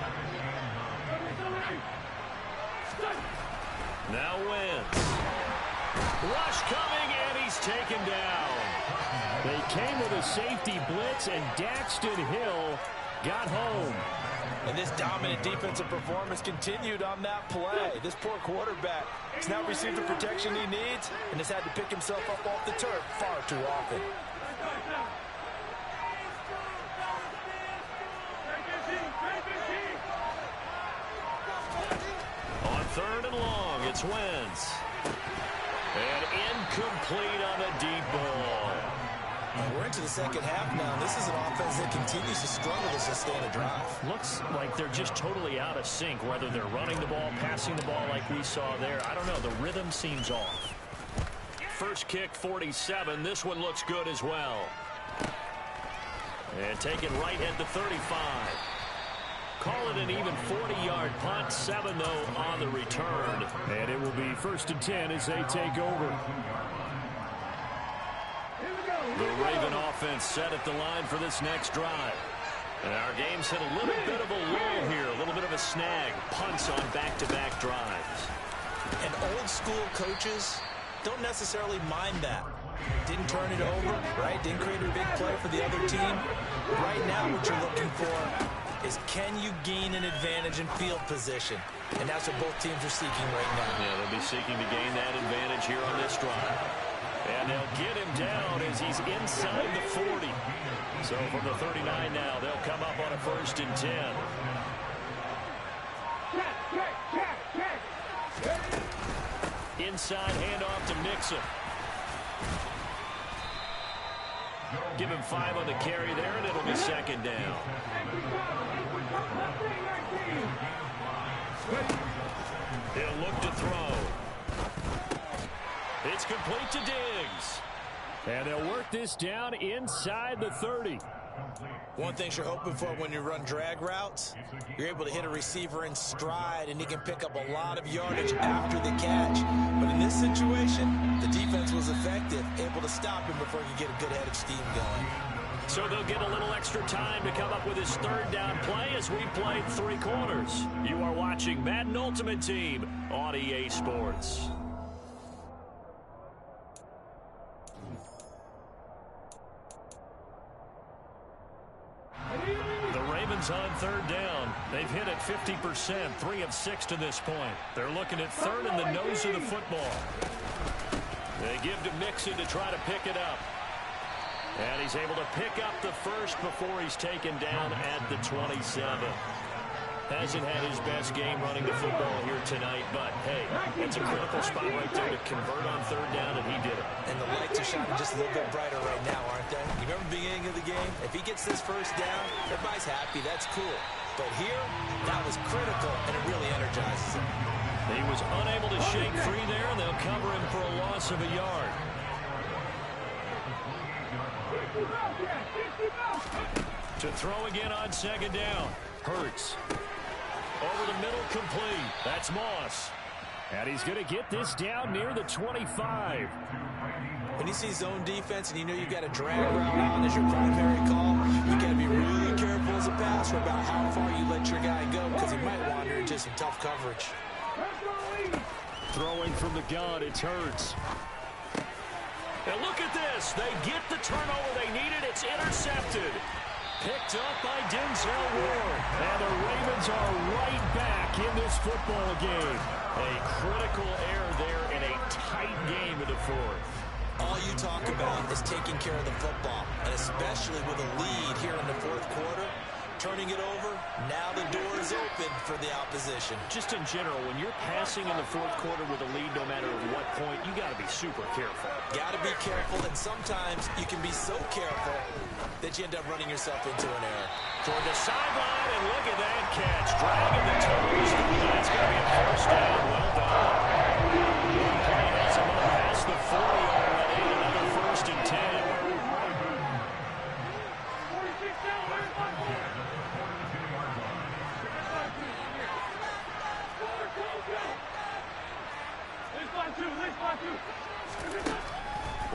Now Wentz. Rush coming, and he's taken down. They came with a safety blitz, and Daxton Hill got home. And this dominant defensive performance continued on that play. This poor quarterback has now received the protection he needs and has had to pick himself up off the turf far too often. On 3rd and long, it's Wentz. And incomplete on a deep ball. We're into the 2nd half now. This is an offense that continues to struggle to sustain a drive. Looks like they're just totally out of sync, whether they're running the ball, passing the ball like we saw there. I don't know. The rhythm seems off. First kick, 47. This one looks good as well. And take it right at the 35. Call it an even 40-yard punt. 7, though, on the return. And it will be 1st and 10 as they take over. The Raven offense set at the line for this next drive. And our game's hit a little bit of a lull here, a little bit of a snag. Punts on back-to-back drives. And old-school coaches don't necessarily mind that. Didn't turn it over, right? Didn't create a big play for the other team. Right now what you're looking for is can you gain an advantage in field position? And that's what both teams are seeking right now. Yeah, they'll be seeking to gain that advantage here on this drive. And they'll get him down as he's inside the 40. So from the 39 now, they'll come up on a 1st and 10. Inside handoff to Mixon. Give him 5 on the carry there, and it'll be 2nd down. He'll look to throw. It's complete to Diggs. And they'll work this down inside the 30. One thing you're hoping for when you run drag routes, you're able to hit a receiver in stride, and he can pick up a lot of yardage after the catch. But in this situation, the defense was effective, able to stop him before he could get a good head of steam going. So they'll get a little extra time to come up with his 3rd down play as we played 3 quarters. You are watching Madden Ultimate Team on EA Sports. The Ravens on 3rd down. They've hit it 50%, 3 of 6 to this point. They're looking at 3rd in the nose of the football. They give to Mixon to try to pick it up. And he's able to pick up the first before he's taken down at the 27. Hasn't had his best game running the football here tonight, but hey, it's a critical spot right there to convert on 3rd down, and he did it. And the lights are shining just a little bit brighter right now, aren't they? You remember the beginning of the game? If he gets this 1st down, everybody's happy. That's cool. But here, that was critical, and it really energizes him. He was unable to shake free there, and they'll cover him for a loss of a yard. To throw again on second down. Hurts. Over the middle, complete. That's Moss. And he's going to get this down near the 25. When you see zone defense and you know you got a drag route on as your primary call, you got to be really careful as a passer about how far you let your guy go because he might wander into some tough coverage. Throwing from the gun, it's Hurts. And look at this. They get the turnover they needed. It's intercepted. Picked up by Denzel Ward. And the Ravens are right back in this football game. A critical error there in a tight game in the fourth. All you talk about is taking care of the football, and especially with a lead here in the fourth quarter. Turning it over, now the door is open for the opposition. Just in general, when you're passing in the fourth quarter with a lead, no matter at what point, you got to be super careful. Got to be careful, and sometimes you can be so careful that you end up running yourself into an error. Toward the sideline, and look at that catch. Dragging the toes. That's going to be a first down. Well done. One play has him up past the 40 already. Another 1st and 10.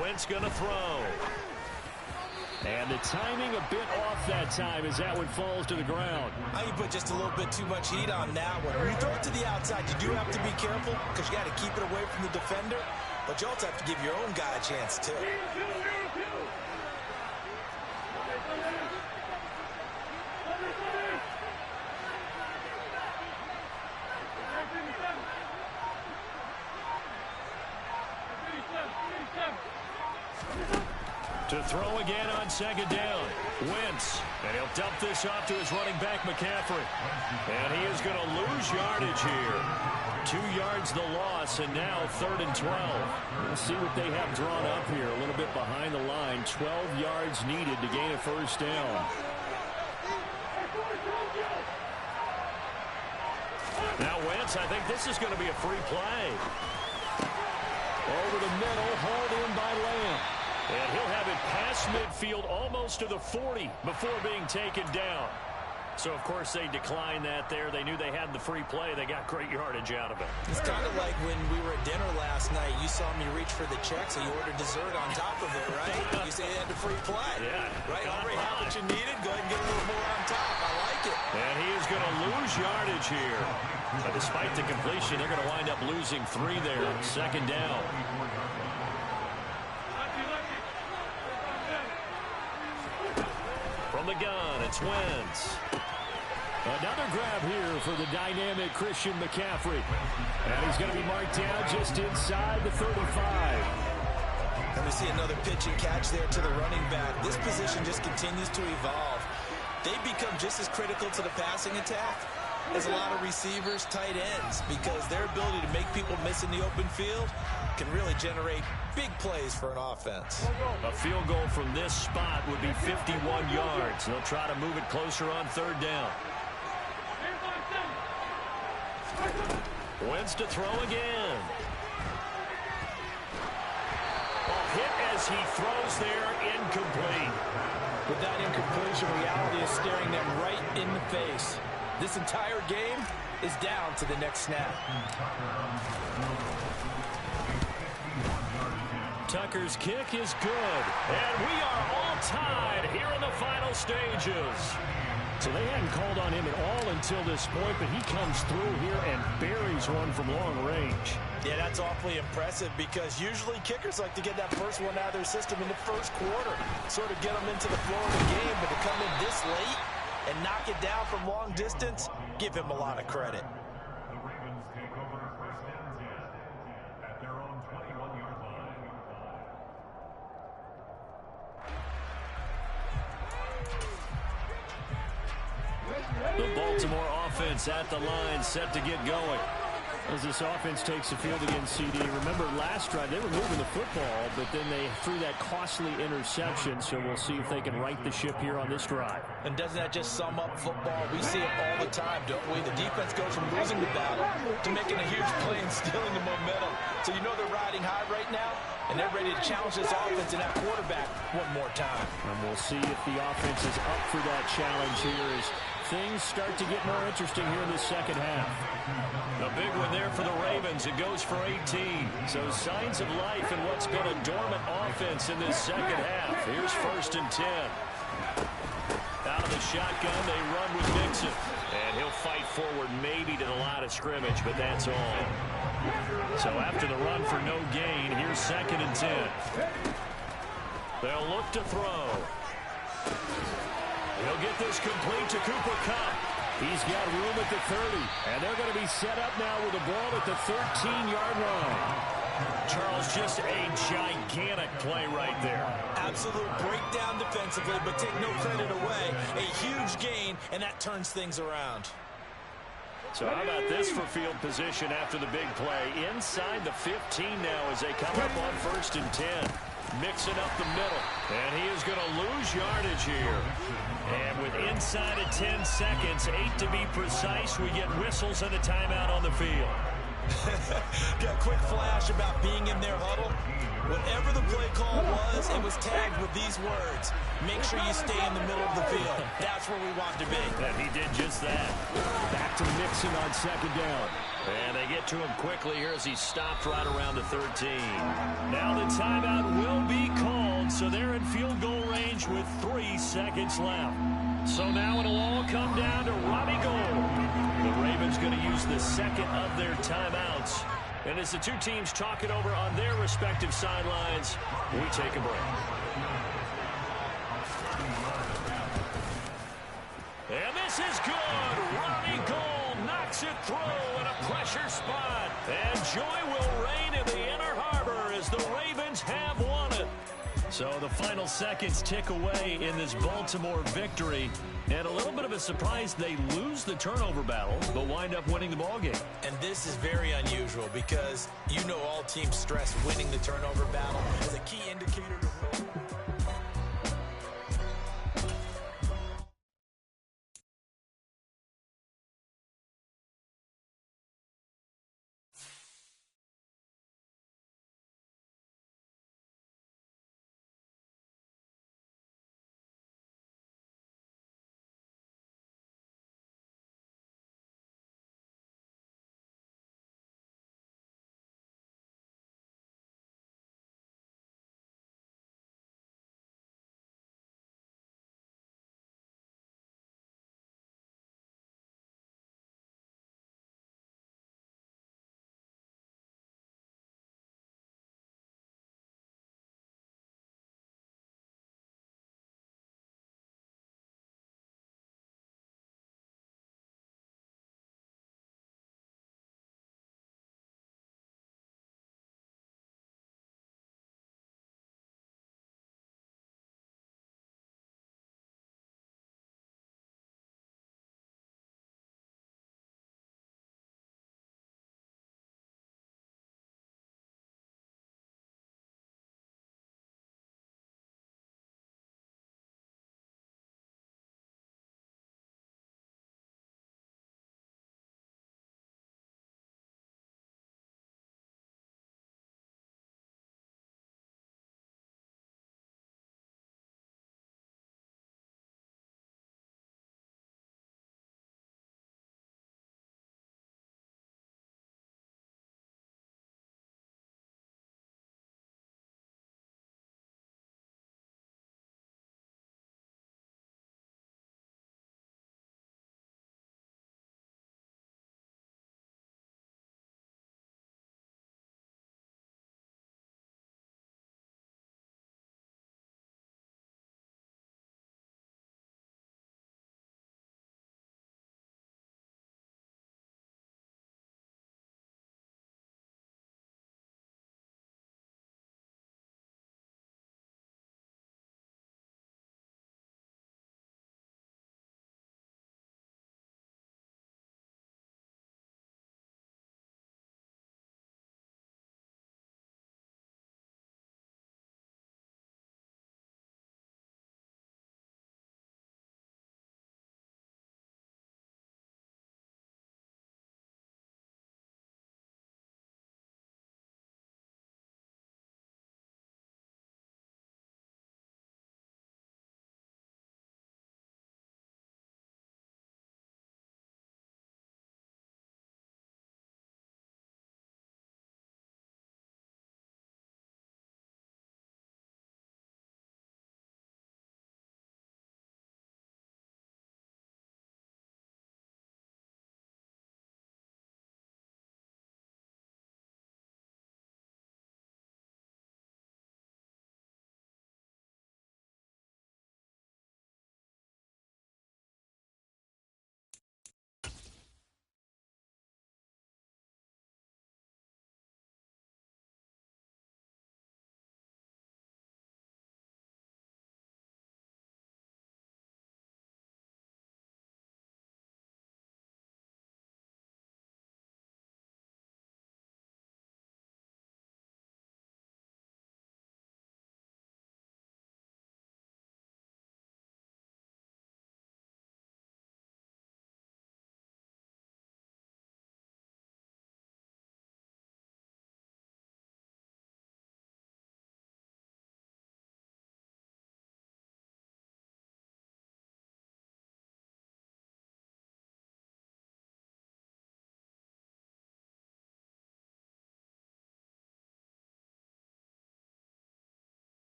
Wentz going to throw. And the timing a bit off that time as that one falls to the ground. I think you put just a little bit too much heat on that one. When you throw it to the outside, you do have to be careful because you got to keep it away from the defender. But you also have to give your own guy a chance, too. To throw again on second down. Wentz. And he'll dump this off to his running back, McCaffrey. And he is going to lose yardage here. 2 yards the loss, and now 3rd and 12. We'll see what they have drawn up here. A little bit behind the line. 12 yards needed to gain a first down. Now Wentz, I think this is going to be a free play. Over the middle, hauled in by Lamb. And he'll have it past midfield almost to the 40 before being taken down. So, of course, they declined that there. They knew they had the free play. They got great yardage out of it. It's kind of like when we were at dinner last night. You saw me reach for the check, so you ordered dessert on top of it, right? You say you had the free play. Yeah. Right? Already had what you needed. Go ahead and get a little more on top. I like it. And he is going to lose yardage here. But despite the completion, they're going to wind up losing 3 there. 2nd down. From the gun, it's Wentz. Another grab here for the dynamic Christian McCaffrey. And he's going to be marked down just inside the 35. And we see another pitch and catch there to the running back. This position just continues to evolve. They become just as critical to the passing attack as a lot of receivers, tight ends, because their ability to make people miss in the open field can really generate big plays for an offense. A field goal from this spot would be 51 yards. They'll try to move it closer on 3rd down. Wentz to throw again. A hit as he throws there, incomplete. With that incompletion, reality is staring them right in the face. This entire game is down to the next snap. Tucker's kick is good. And we are all tied here in the final stages. So they hadn't called on him at all until this point, but he comes through here and buries one from long range. Yeah, that's awfully impressive because usually kickers like to get that first one out of their system in the first quarter, sort of get them into the flow of the game, but to come in this late and knock it down from long distance, give him a lot of credit. The Ravens take over 1st and 10 at their own 21-yard line. The Baltimore offense at the line, set to get going. As this offense takes the field against CD, remember last drive they were moving the football, but then they threw that costly interception, so we'll see if they can right the ship here on this drive. And doesn't that just sum up football? We see it all the time, don't we? The defense goes from losing the battle to making a huge play and stealing the momentum. So you know they're riding high right now, and they're ready to challenge this offense and that quarterback one more time. And we'll see if the offense is up for that challenge here as things start to get more interesting here in the second half. A big one there for the Ravens. It goes for 18. So signs of life in what's been a dormant offense in this second half. Here's 1st and 10. Out of the shotgun, they run with Mixon. And he'll fight forward maybe to the line of scrimmage, but that's all. So after the run for no gain, here's 2nd and 10. They'll look to throw. He'll get this complete to Cooper Kupp. He's got room at the 30, and they're going to be set up now with the ball at the 13-yard line. Charles, just a gigantic play right there. Absolute breakdown defensively, but take no credit away. A huge gain, and that turns things around. So how about this for field position after the big play? Inside the 15 now as they come up on 1st and 10. Mixing up the middle, and he is going to lose yardage here. And with inside of 10 seconds, 8 to be precise, we get whistles and a timeout on the field. Got a quick flash about being in their huddle. Whatever the play call was, it was tagged with these words. Make sure you stay in the middle of the field. That's where we want to be. And he did just that. Back to Mixon on 2nd down. And they get to him quickly here as he stopped right around the 13. Now the timeout will be called, so they're in field goal range with 3 seconds left. So now it'll all come down to Robbie Gould. The Ravens going to use the 2nd of their timeouts. And as the two teams talk it over on their respective sidelines, we take a break. And this is good. Robbie Gould knocks it through in a pressure spot. And joy will reign in the Inner Harbor as the Ravens have won it. So the final seconds tick away in this Baltimore victory. And a little bit of a surprise, they lose the turnover battle, but wind up winning the ballgame. And this is very unusual because you know all teams stress winning the turnover battle as a key indicator to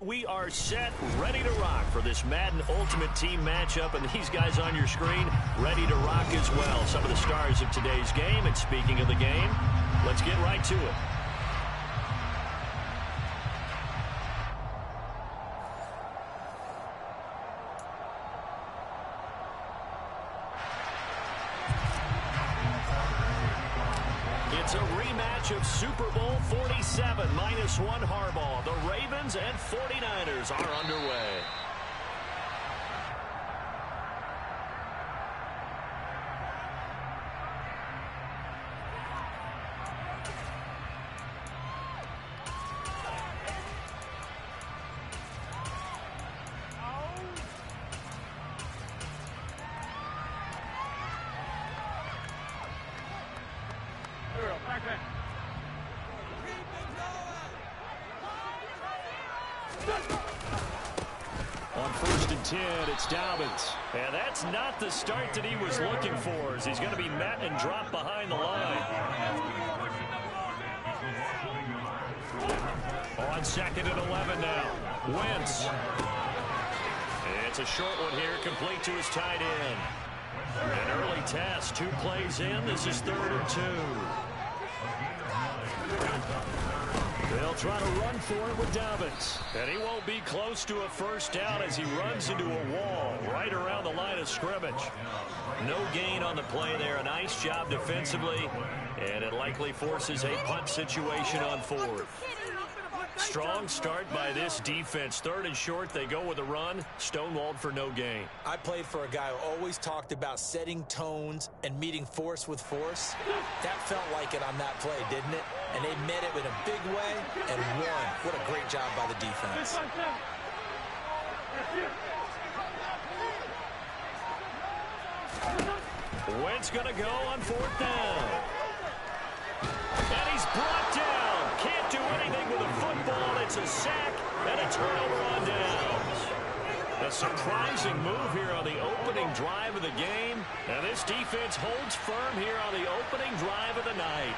We are set, ready to rock for this Madden Ultimate Team matchup, and these guys on your screen ready to rock as well. Some of the stars of today's game, and speaking of the game, let's get right to it. It's a rematch of Super Bowl 47, -1 Harbaugh. The Ravens and 49ers are underway. On 1st and 10, it's Dobbins. And that's not the start that he was looking for, as he's going to be met and dropped behind the line. On 2nd and 11 now. Wentz. It's a short one here, complete to his tight end. An early test, 2 plays in. This is 3rd and 2. They'll try to run for it with Dobbins. And he won't be close to a first down as he runs into a wall right around the line of scrimmage. No gain on the play there. A nice job defensively. And it likely forces a punt situation on 4th. Strong start by this defense. 3rd and short, they go with a run. Stonewalled for no gain. I played for a guy who always talked about setting tones and meeting force with force. That felt like it on that play, didn't it? And they met it in a big way and won. What a great job by the defense. Wentz going to go on 4th down. And he's brought down. Can't do anything with a football. It's a sack and a turnover on downs. A surprising move here on the opening drive of the game. And this defense holds firm here on the opening drive of the night.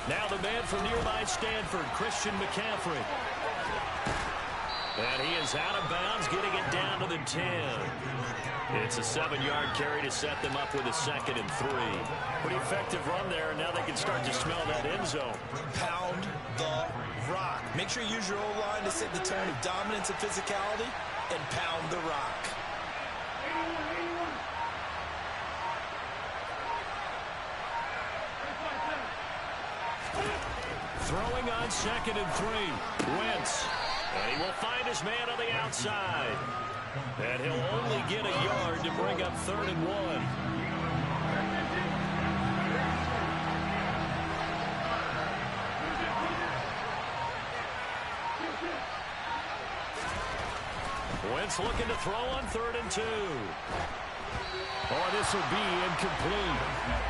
Now the man from nearby Stanford, Christian McCaffrey. And he is out of bounds, getting it down to the 10. It's a 7-yard carry to set them up with a 2nd and 3. Pretty effective run there, and now they can start to smell that end zone. Pound the rock. Make sure you use your O-line to set the tone of dominance and physicality, and pound the rock. Throwing on 2nd and 3. Wentz. And he will find his man on the outside. And he'll only get a yard to bring up 3rd and 1. Wentz looking to throw on 3rd and 2. Oh, this will be incomplete.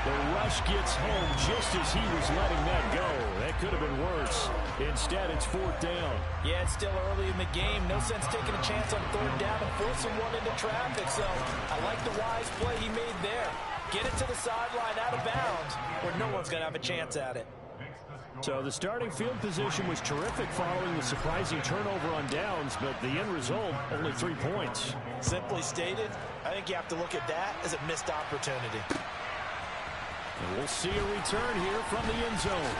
The rush gets home just as he was letting that go. That could have been worse. Instead, it's 4th down. Yeah, it's still early in the game. No sense taking a chance on 3rd down and forcing one into traffic. So I like the wise play he made there. Get it to the sideline out of bounds where no one's going to have a chance at it. So the starting field position was terrific following the surprising turnover on downs, but the end result, only 3 points. Simply stated, I think you have to look at that as a missed opportunity. And we'll see a return here from the end zone.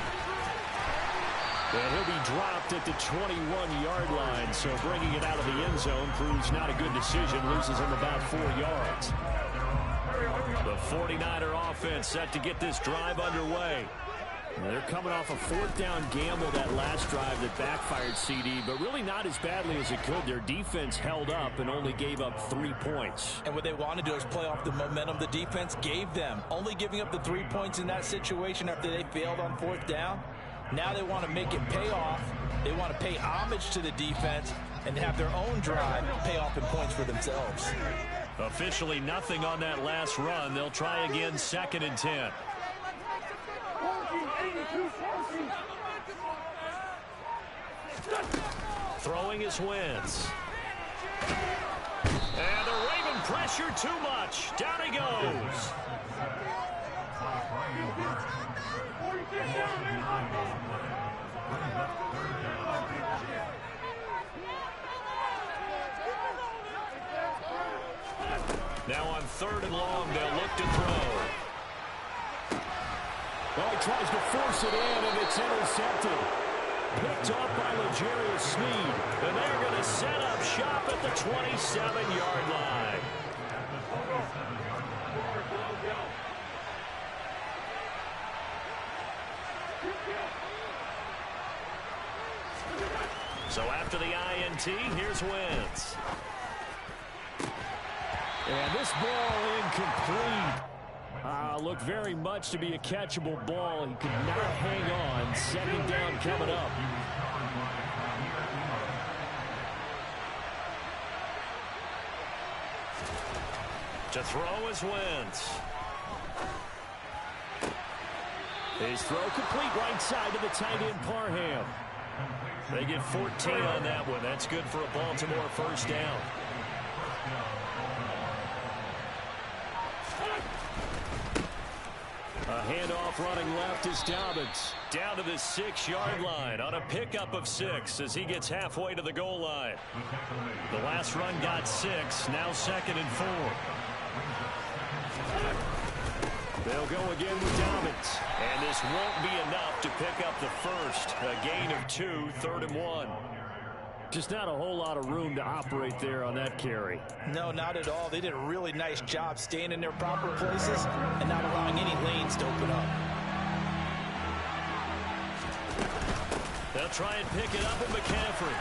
And he'll be dropped at the 21-yard line, so bringing it out of the end zone proves not a good decision, loses him about 4 yards. The 49er offense set to get this drive underway. They're coming off a 4th down gamble that last drive that backfired, CD, but really not as badly as it could. Their defense held up and only gave up 3 points. And what they want to do is play off the momentum the defense gave them. Only giving up the 3 points in that situation after they failed on 4th down. Now they want to make it pay off. They want to pay homage to the defense and have their own drive pay off in points for themselves. Officially nothing on that last run. They'll try again 2nd and 10. Throwing is Wentz. And the Raven pressure too much. Down he goes. Now on 3rd and long, they'll look to throw. Well, he tries to force it in, and it's intercepted. Picked off by L'Jarius Sneed. And they're going to set up shop at the 27-yard line. So after the INT, here's Wentz. And this ball incomplete. Looked very much to be a catchable ball. He could not hang on. 2nd down coming up. To throw is Wentz. His throw complete right side to the tight end Parham. They get 14 on that one. That's good for a Baltimore 1st down. A handoff running left is Dobbins. Down to the 6-yard line on a pickup of 6 as he gets halfway to the goal line. The last run got 6. Now 2nd and 4. They'll go again with Dobbins. And this won't be enough to pick up the first. A gain of 2, 3rd and 1. Just not a whole lot of room to operate there on that carry. No, not at all. They did a really nice job staying in their proper places and not allowing any lanes to open up. They'll try and pick it up with McCaffrey.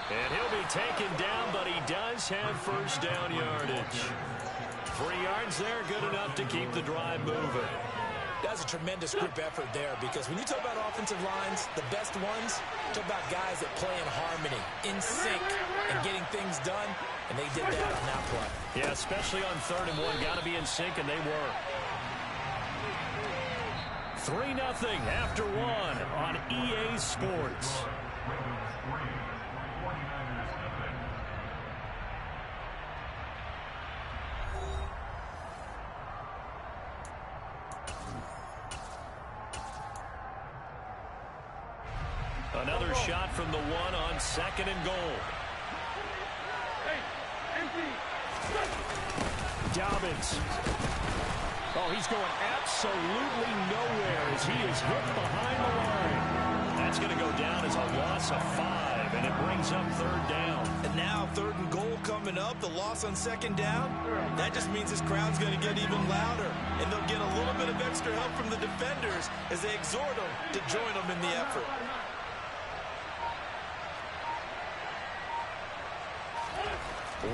And he'll be taken down, but he does have 1st down yardage. 3 yards there, good enough to keep the drive moving. That's a tremendous group effort there, because when you talk about offensive lines, the best ones, talk about guys that play in harmony, in sync, and getting things done, and they did that on that play. Yeah, especially on 3rd and 1. Got to be in sync, and they were. 3-0 after 1 on EA Sports. Another shot from the 1 on 2nd and goal. Dobbins. Oh, he's going absolutely nowhere as he is hit behind the line. That's going to go down as a loss of 5, and it brings up 3rd down. And now 3rd and goal coming up, the loss on 2nd down. That just means this crowd's going to get even louder, and they'll get a little bit of extra help from the defenders as they exhort them to join them in the effort.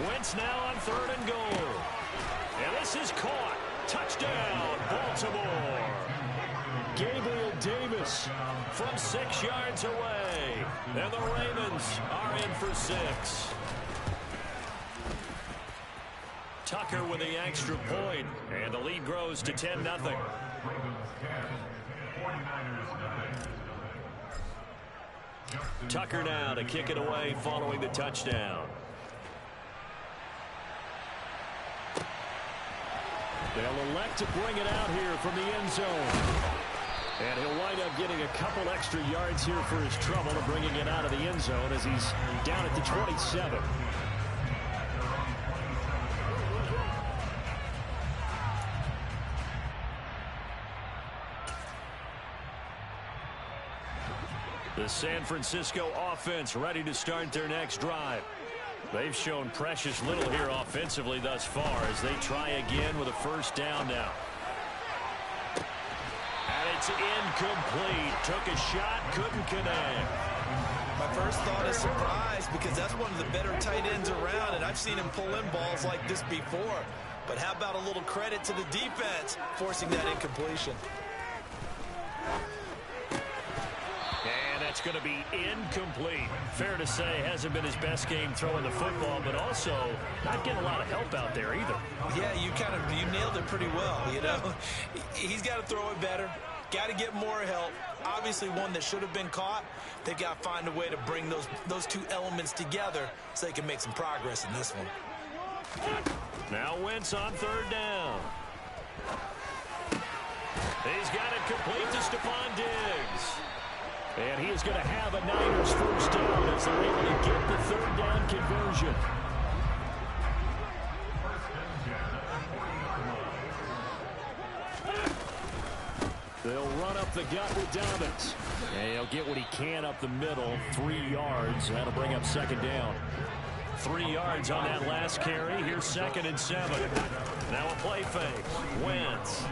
Wentz now on 3rd and goal. And this is caught. Touchdown, Baltimore. Gabriel Davis from 6 yards away. And the Ravens are in for 6. Tucker with the extra point. And the lead grows to 10-0. Tucker now to kick it away following the touchdown. They'll elect to bring it out here from the end zone. And he'll wind up getting a couple extra yards here for his trouble of bringing it out of the end zone as he's down at the 27. The San Francisco offense ready to start their next drive. They've shown precious little here offensively thus far as they try again with a 1st down now. And it's incomplete. Took a shot, couldn't connect. My first thought is surprise, because that's one of the better tight ends around, and I've seen him pull in balls like this before. But how about a little credit to the defense forcing that incompletion? It's going to be incomplete. Fair to say, hasn't been his best game throwing the football, but also not getting a lot of help out there either. Yeah, you nailed it pretty well, you know. He's got to throw it better. Got to get more help. Obviously one that should have been caught. They've got to find a way to bring those two elements together so they can make some progress in this one. Now Wentz on 3rd down. He's got it complete to Stephon Diggs. And he is going to have a Niners first down as they're able to get the third down conversion. They'll run up the gut with Dobbins. And he'll get what he can up the middle, 3 yards. That'll bring up second down. 3 yards on that last carry. Here's 2nd and 7. Now a play fake. Wentz.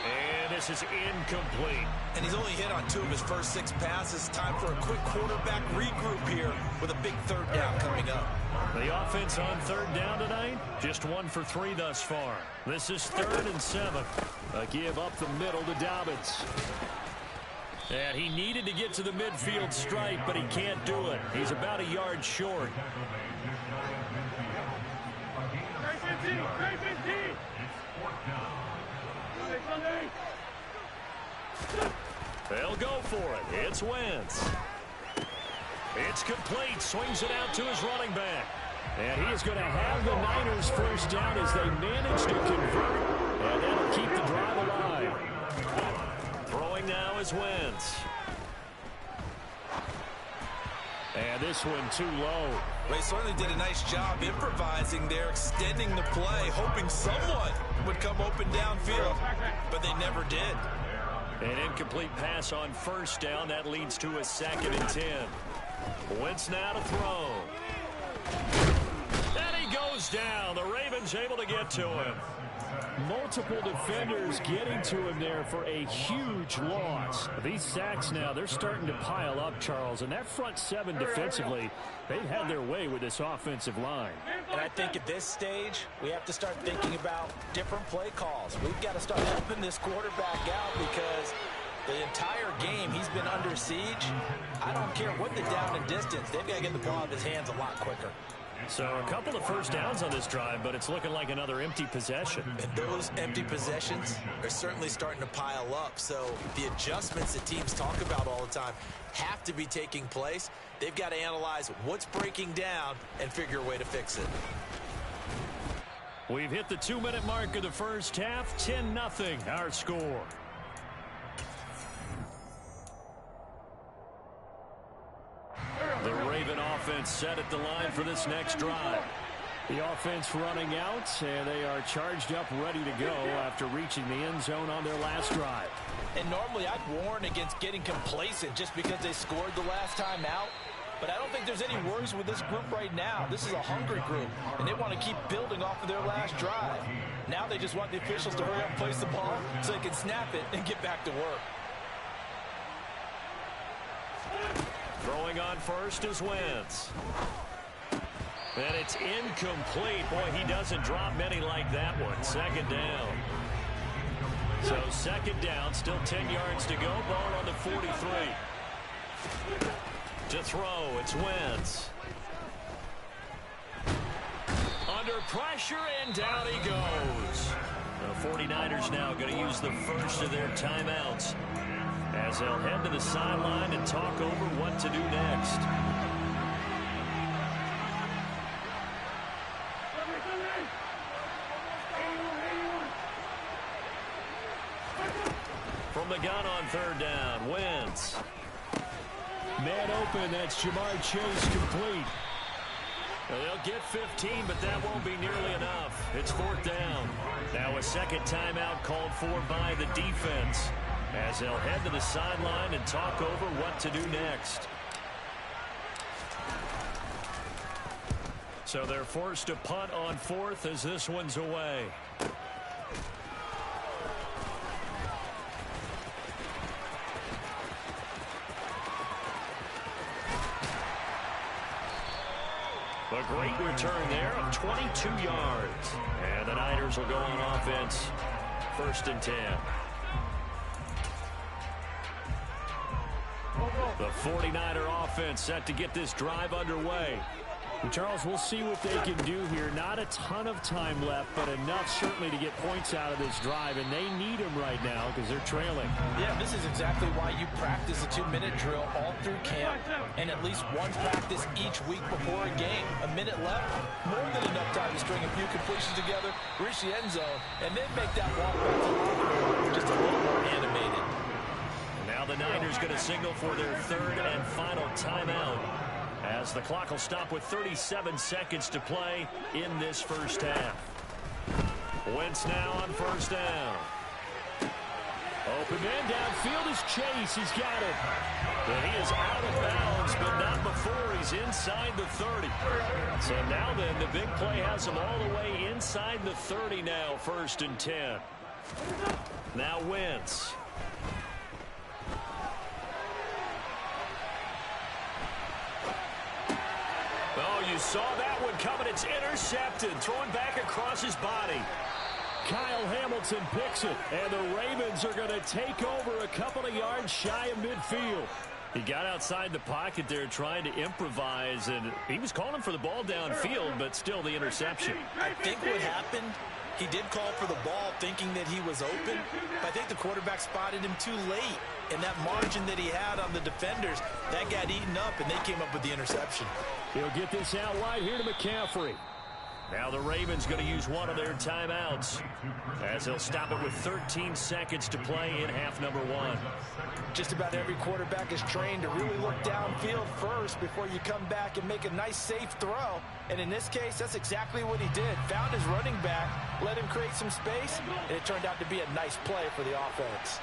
And this is incomplete. And he's only hit on 2 of his first 6 passes. Time for a quick quarterback regroup here with a big third down coming up. The offense on third down tonight, just 1 for 3 thus far. This is 3rd and 7. A give up the middle to Dobbins. And he needed to get to the midfield stripe, but he can't do it. He's about a yard short. They'll go for it. It's Wentz. It's complete. Swings it out to his running back. And he is going to have the Niners first down as they manage to convert. And that'll keep the drive alive. Throwing now is Wentz. And this one too low. They certainly did a nice job improvising there, extending the play, hoping someone would come open downfield, but they never did. An incomplete pass on first down. That leads to a 2nd and 10. Wentz now to throw. And he goes down. The Ravens able to get to him. Multiple defenders getting to him there for a huge loss. These sacks now, they're starting to pile up, Charles. And that front 7 defensively, they've had their way with this offensive line. And I think at this stage, we have to start thinking about different play calls. We've got to start helping this quarterback out because the entire game he's been under siege. I don't care what the down and distance. They've got to get the ball out of his hands a lot quicker. So a couple of first downs on this drive, but it's looking like another empty possession. And those empty possessions are certainly starting to pile up. So the adjustments that teams talk about all the time have to be taking place. They've got to analyze what's breaking down and figure a way to fix it. We've hit the 2-minute mark of the first half. 10-0 our score. The Raven offense set at the line for this next drive. The offense running out, and they are charged up, ready to go after reaching the end zone on their last drive. And normally I'd warn against getting complacent just because they scored the last time out. But I don't think there's any worries with this group right now. This is a hungry group, and they want to keep building off of their last drive. Now they just want the officials to hurry up and place the ball so they can snap it and get back to work. Throwing on first is Wentz. And it's incomplete. Boy, he doesn't drop many like that one. 2nd down. So 2nd down, still 10 yards to go. Ball on the 43. To throw, it's Wentz. Under pressure, and down he goes. The 49ers now going to use the first of their timeouts as they'll head to the sideline and talk over what to do next. From the gun on 3rd down, Wentz. Man open, that's Jamar Chase complete. They'll get 15, but that won't be nearly enough. It's 4th down. Now a 2nd timeout called for by the defense as they'll head to the sideline and talk over what to do next. So they're forced to punt on 4th as this one's away. A great return there of 22 yards. And the Niners will go on offense. 1st and 10. The 49er offense set to get this drive underway. Charles, we'll see what they can do here. Not a ton of time left, but enough certainly to get points out of this drive, and they need them right now because they're trailing. Yeah, this is exactly why you practice a 2-minute drill all through camp and at least one practice each week before a game. A minute left, more than enough time to string a few completions together, reach the end zone, and then make that walk back to the locker room just a little more animated. Now the Niners going to signal for their third and final timeout, as the clock will stop with 37 seconds to play in this first half. Wentz now on first down. Open man downfield is Chase. He's got it. And he is out of bounds, but not before he's inside the 30. So now then, the big play has him all the way inside the 30 now, 1st and 10. Now Wentz. Oh, you saw that one coming. It's intercepted. Throwing back across his body. Kyle Hamilton picks it, and the Ravens are going to take over a couple of yards shy of midfield. He got outside the pocket there trying to improvise, and he was calling for the ball downfield, but still the interception. I think what happened, he did call for the ball thinking that he was open, but I think the quarterback spotted him too late. And that margin that he had on the defenders, that got eaten up, and they came up with the interception. He'll get this out wide here to McCaffrey. Now the Ravens going to use one of their timeouts, as they'll stop it with 13 seconds to play in half number 1. Just about every quarterback is trained to really look downfield first before you come back and make a nice, safe throw. And in this case, that's exactly what he did. Found his running back, let him create some space, and it turned out to be a nice play for the offense.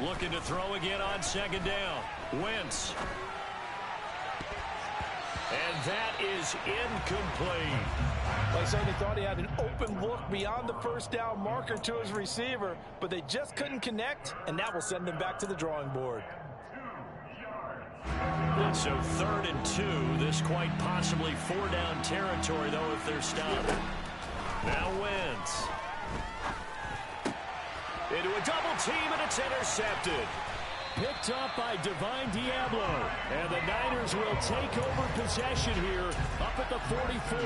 Looking to throw again on 2nd down. Wentz. And that is incomplete. They certainly thought he had an open look beyond the first down marker to his receiver, but they just couldn't connect, and that will send them back to the drawing board. So 3rd and 2. This quite possibly 4-down territory, though, if they're stopped. Now Wentz. Into a double team, and it's intercepted. Picked up by Divine Diablo. And the Niners will take over possession here up at the 44.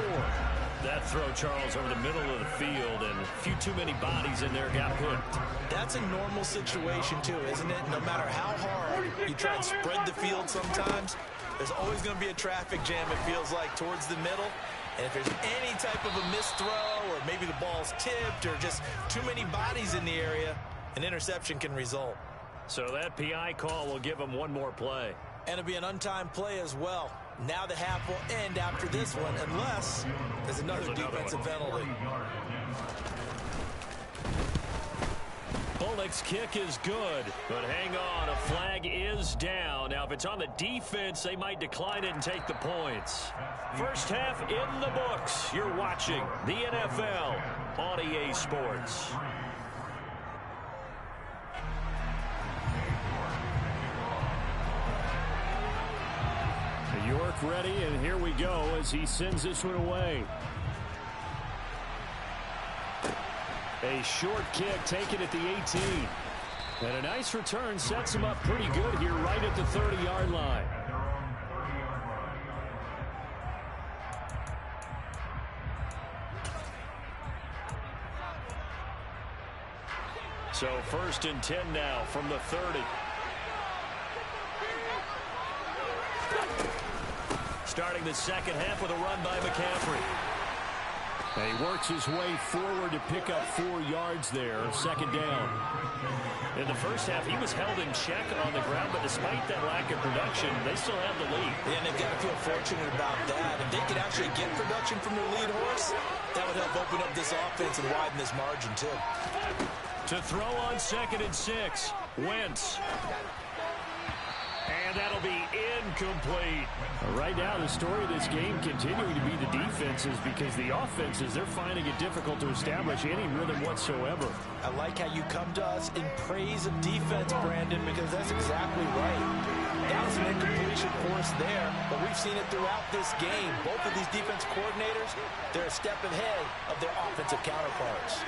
That throw, Charles, over the middle of the field, and a few too many bodies in there got picked. That's a normal situation, too, isn't it? No matter how hard you try and spread the field sometimes, there's always going to be a traffic jam, it feels like, towards the middle. And if there's any type of a missed throw, or maybe the ball's tipped, or just too many bodies in the area, an interception can result. So that PI call will give them one more play. And it'll be an untimed play as well. Now the half will end after this one, unless there's another defensive penalty. Bullock's kick is good, but hang on, a flag is down. Now, if it's on the defense, they might decline it and take the points. First half in the books. You're watching the NFL on EA Sports. York ready, and here we go as he sends this one away. A short kick taken at the 18. And a nice return sets him up pretty good here right at the 30-yard line. So 1st and 10 now from the 30. Starting the second half with a run by McCaffrey. And he works his way forward to pick up 4 yards there, 2nd down. In the first half, he was held in check on the ground, but despite that lack of production, they still have the lead. Yeah, and they've got to feel fortunate about that. If they could actually get production from their lead horse, that would help open up this offense and widen this margin, too. To throw on 2nd and 6, Wentz. And that'll be incomplete. Right now, the story of this game continuing to be the defenses, because the offenses, they're finding it difficult to establish any rhythm whatsoever. I like how you come to us in praise of defense, Brandon, because that's exactly right. That was an incompletion course there, but we've seen it throughout this game. Both of these defense coordinators, they're a step ahead of their offensive counterparts.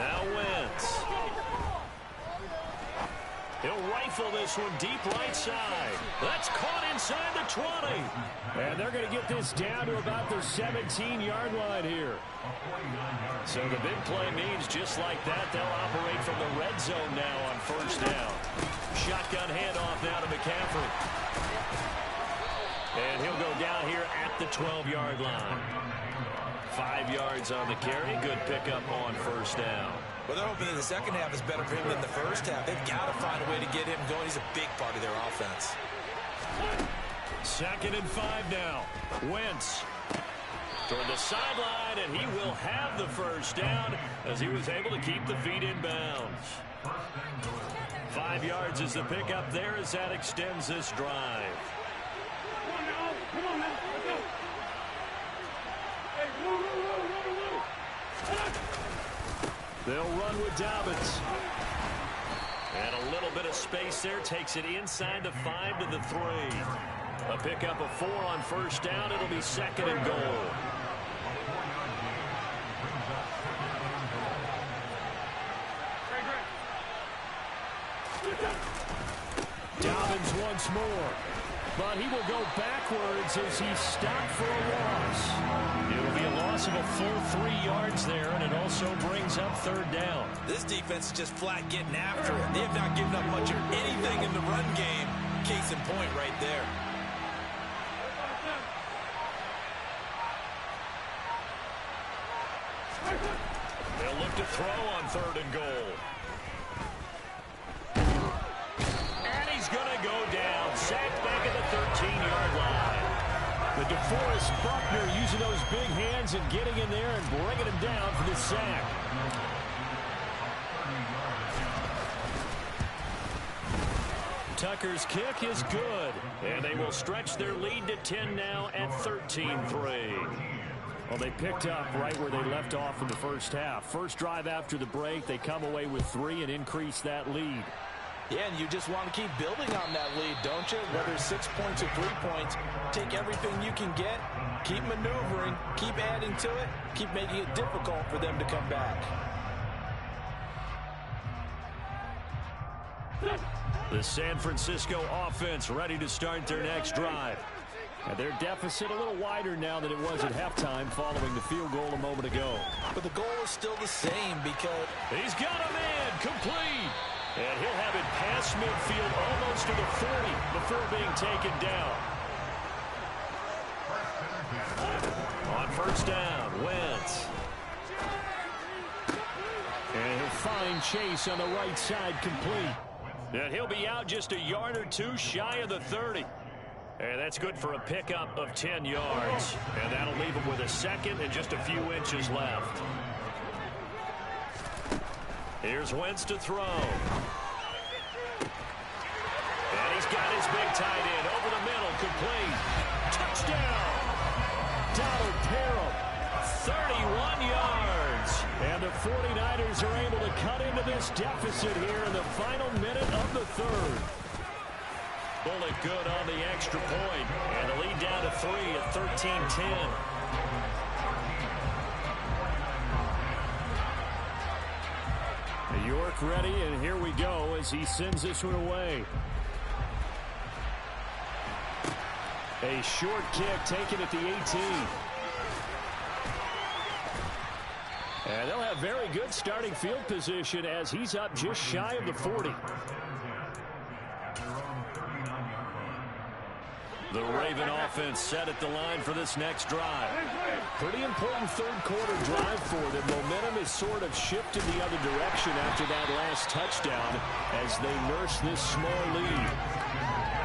Now Wentz. He'll rifle this one deep right side. That's caught inside the 20. And they're going to get this down to about the 17-yard line here. So the big play means just like that, they'll operate from the red zone now on first down. Shotgun handoff now to McCaffrey. And he'll go down here at the 12-yard line. 5 yards on the carry. Good pickup on first down. Well, they're hoping that the second half is better for him than the first half. They've got to find a way to get him going. He's a big part of their offense. 2nd and 5 now. Wentz toward the sideline, and he will have the first down as he was able to keep the feet in bounds. 5 yards is the pickup there as that extends this drive. Come on, man. Let's go. Hey, move. They'll run with Dobbins. And a little bit of space there takes it inside the 5 to the 3. A pickup of 4 on first down. It'll be 2nd and goal. Dobbins once more. But he will go backwards as he's stopped for a loss. It'll be a loss of a full 3 yards there, and it also brings up 3rd down. This defense is just flat getting after it. They have not given up much of anything in the run game. Case in point right there. They'll look to throw on 3rd and goal. And he's going to go down. Sacked back at the 13-yard line. The DeForest Buckner using those big hands and getting in there and bringing him down for the sack. Tucker's kick is good. And they will stretch their lead to 10 now at 13-3. Well, they picked up right where they left off in the first half. First drive after the break, they come away with 3 and increase that lead. Yeah, and you just want to keep building on that lead, don't you? Whether it's 6 points or 3 points, take everything you can get, keep maneuvering, keep adding to it, keep making it difficult for them to come back. The San Francisco offense ready to start their next drive. And their deficit a little wider now than it was at halftime following the field goal a moment ago. But the goal is still the same because he's got a man complete. And he'll have it past midfield almost to the 40 before being taken down. On first down, Wentz. And he'll find Chase on the right side complete. And he'll be out just a yard or 2 shy of the 30. And that's good for a pickup of 10 yards. And that'll leave him with a 2nd and just a few inches left. Here's Wentz to throw. And he's got his big tight end over the middle, complete. Touchdown! Donald Parham, 31 yards. And the 49ers are able to cut into this deficit here in the final minute of the 3rd. Bullet good on the extra point. And the lead down to 3 at 13-10. York ready, and here we go as he sends this one away. A short kick taken at the 18. And they'll have very good starting field position as he's up just shy of the 40. The Raven offense set at the line for this next drive. Pretty important 3rd quarter drive for them. Momentum has sort of shifted the other direction after that last touchdown as they nurse this small lead.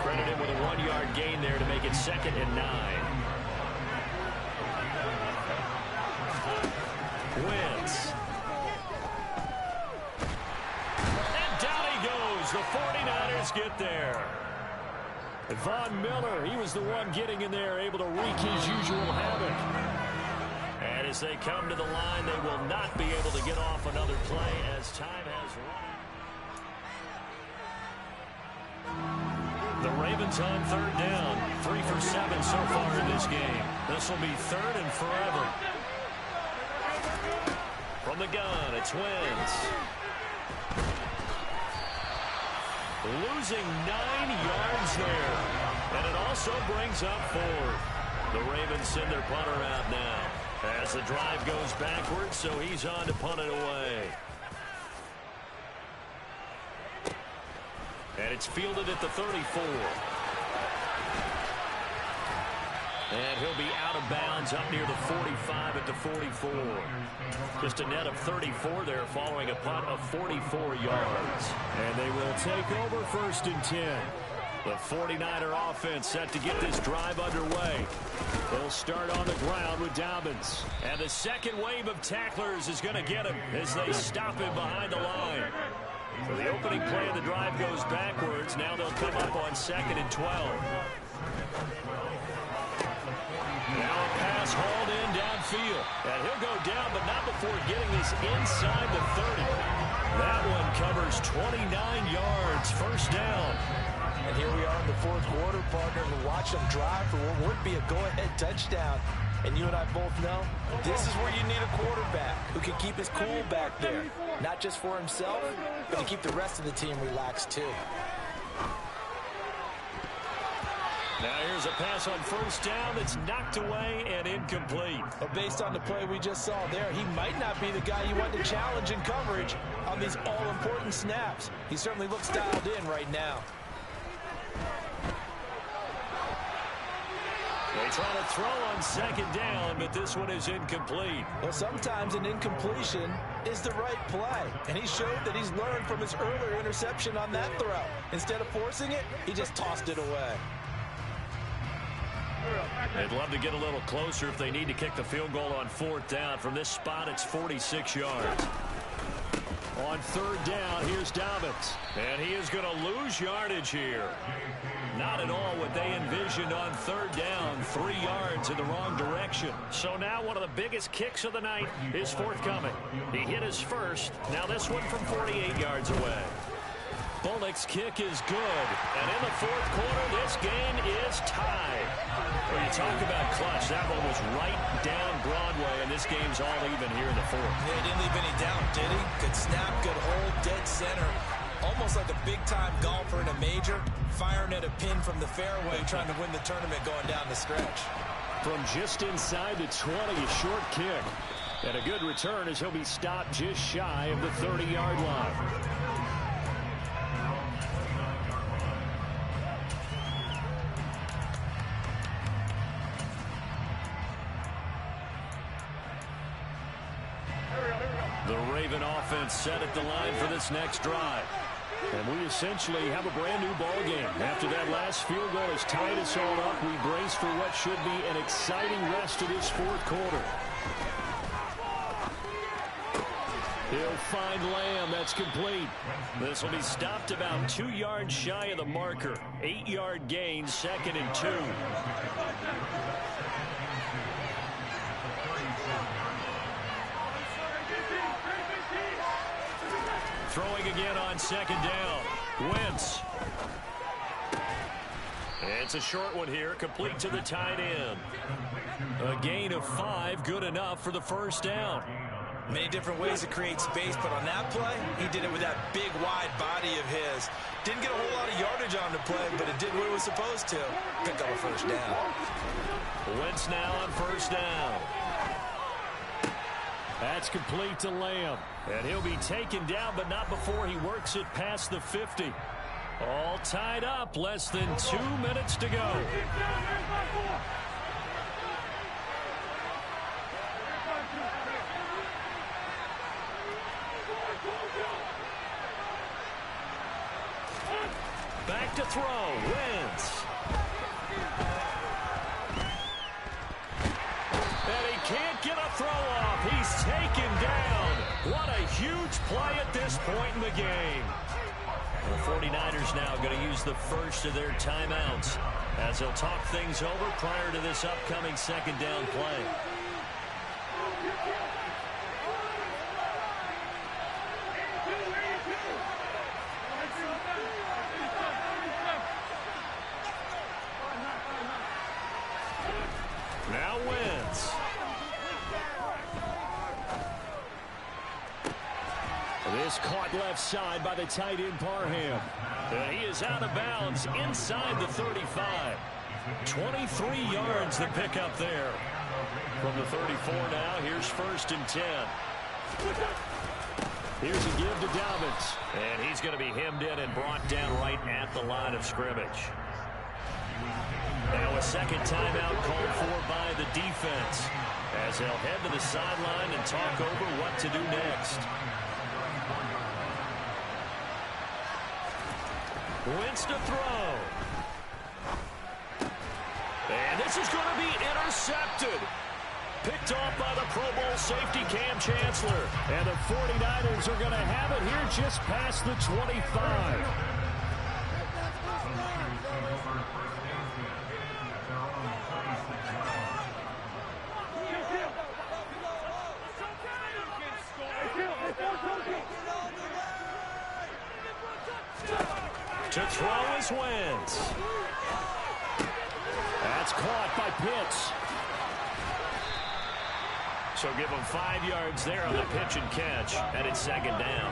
Credit him with a 1-yard gain there to make it 2nd and 9. Wentz. And down he goes. The 49ers get there. Von Miller, he was the one getting in there, able to wreak his usual havoc. And as they come to the line, they will not be able to get off another play as time has run. The Ravens on 3rd down. 3 for 7 so far in this game. This will be 3rd and forever. From the gun, it's Wentz. losing 9 yards there. And it also brings up 4th. The Ravens send their punter out now as the drive goes backwards, so he's on to punt it away. And it's fielded at the 34. And he'll be out of bounds up near the 45 at the 44. Just a net of 34 there following a punt of 44 yards. And they will take over 1st and 10. The 49er offense set to get this drive underway. They'll start on the ground with Dobbins. And the second wave of tacklers is going to get him as they stop him behind the line. So the opening play of the drive goes backwards. Now they'll come up on 2nd and 12. Now a pass hauled in downfield. And he'll go down, but not before getting this inside the 30. That one covers 29 yards. 1st down. And here we are in the 4th quarter, partner, and watch them drive for what would be a go-ahead touchdown. And you and I both know this is where you need a quarterback who can keep his cool back there. Not just for himself, but to keep the rest of the team relaxed too. Now here's a pass on 1st down that's knocked away and incomplete. But based on the play we just saw there, he might not be the guy you want to challenge in coverage on these all-important snaps. He certainly looks dialed in right now. They try to throw on 2nd down, but this one is incomplete. Well, sometimes an incompletion is the right play, and he showed that he's learned from his earlier interception on that throw. Instead of forcing it, he just tossed it away. They'd love to get a little closer if they need to kick the field goal on 4th down. From this spot, it's 46 yards. On 3rd down, here's Dobbins. And he is going to lose yardage here. Not at all what they envisioned on 3rd down. 3 yards in the wrong direction. So now one of the biggest kicks of the night is forthcoming. He hit his first. Now this one from 48 yards away. Bullock's kick is good. And in the 4th quarter, this game is tied. When you talk about clutch, that one was right down Broadway, and this game's all even here in the 4th. Yeah, he didn't leave any doubt, did he? Good snap, good hold, dead center. Almost like a big-time golfer in a major, firing at a pin from the fairway, trying to win the tournament going down the stretch. From just inside the 20, a short kick. And a good return as he'll be stopped just shy of the 30-yard line. The Raven offense set at the line for this next drive. And we essentially have a brand new ball game. After that last field goal has tied us all up, we brace for what should be an exciting rest of this 4th quarter. He'll find Lamb. That's complete. This will be stopped about 2 yards shy of the marker. 8-yard gain, 2nd and 2. Throwing again on 2nd down. Wentz. It's a short one here, complete to the tight end. A gain of 5, good enough for the 1st down. Many different ways to create space, but on that play, he did it with that big, wide body of his. Didn't get a whole lot of yardage on the play, but it did what it was supposed to. Pick up a 1st down. Wentz now on 1st down. That's complete to Lamb. And he'll be taken down, but not before he works it past the 50. All tied up, less than 2 minutes to go. Back to throw, Wentz. And he can't get a throw off. He's taken down. What a huge play at this point in the game. The 49ers now going to use the first of their timeouts as they'll talk things over prior to this upcoming 2nd down play. Now Wentz. This caught left side by the tight end Parham. And he is out of bounds inside the 35. 23 yards the pickup there. From the 34 now, here's 1st and 10. Here's a give to Dobbins. And he's going to be hemmed in and brought down right at the line of scrimmage. Now a second timeout called for by the defense, as they'll head to the sideline and talk over what to do next. Wentz to throw. And this is going to be intercepted. Picked off by the Pro Bowl safety Cam Chancellor. And the 49ers are going to have it here just past the 25. To throw is Wentz. That's caught by Pitts. So give him 5 yards there on the pitch and catch, and it's 2nd down.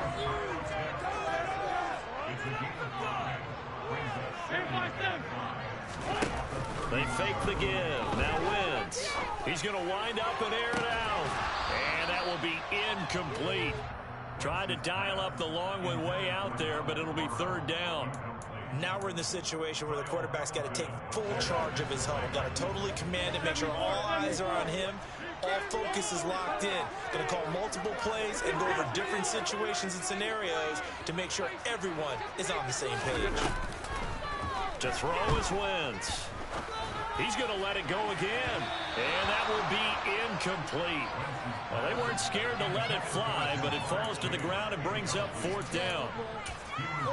They fake the give. Now Wentz. He's going to wind up and air it out. And that will be incomplete. Tried to dial up the long one way out there, but it'll be 3rd down. Now we're in the situation where the quarterback's got to take full charge of his huddle. Got to totally command it, make sure all eyes are on him. All focus is locked in. Going to call multiple plays and go over different situations and scenarios to make sure everyone is on the same page. To throw is Wentz. He's going to let it go again. And that will be incomplete. Well, they weren't scared to let it fly, but it falls to the ground and brings up 4th down.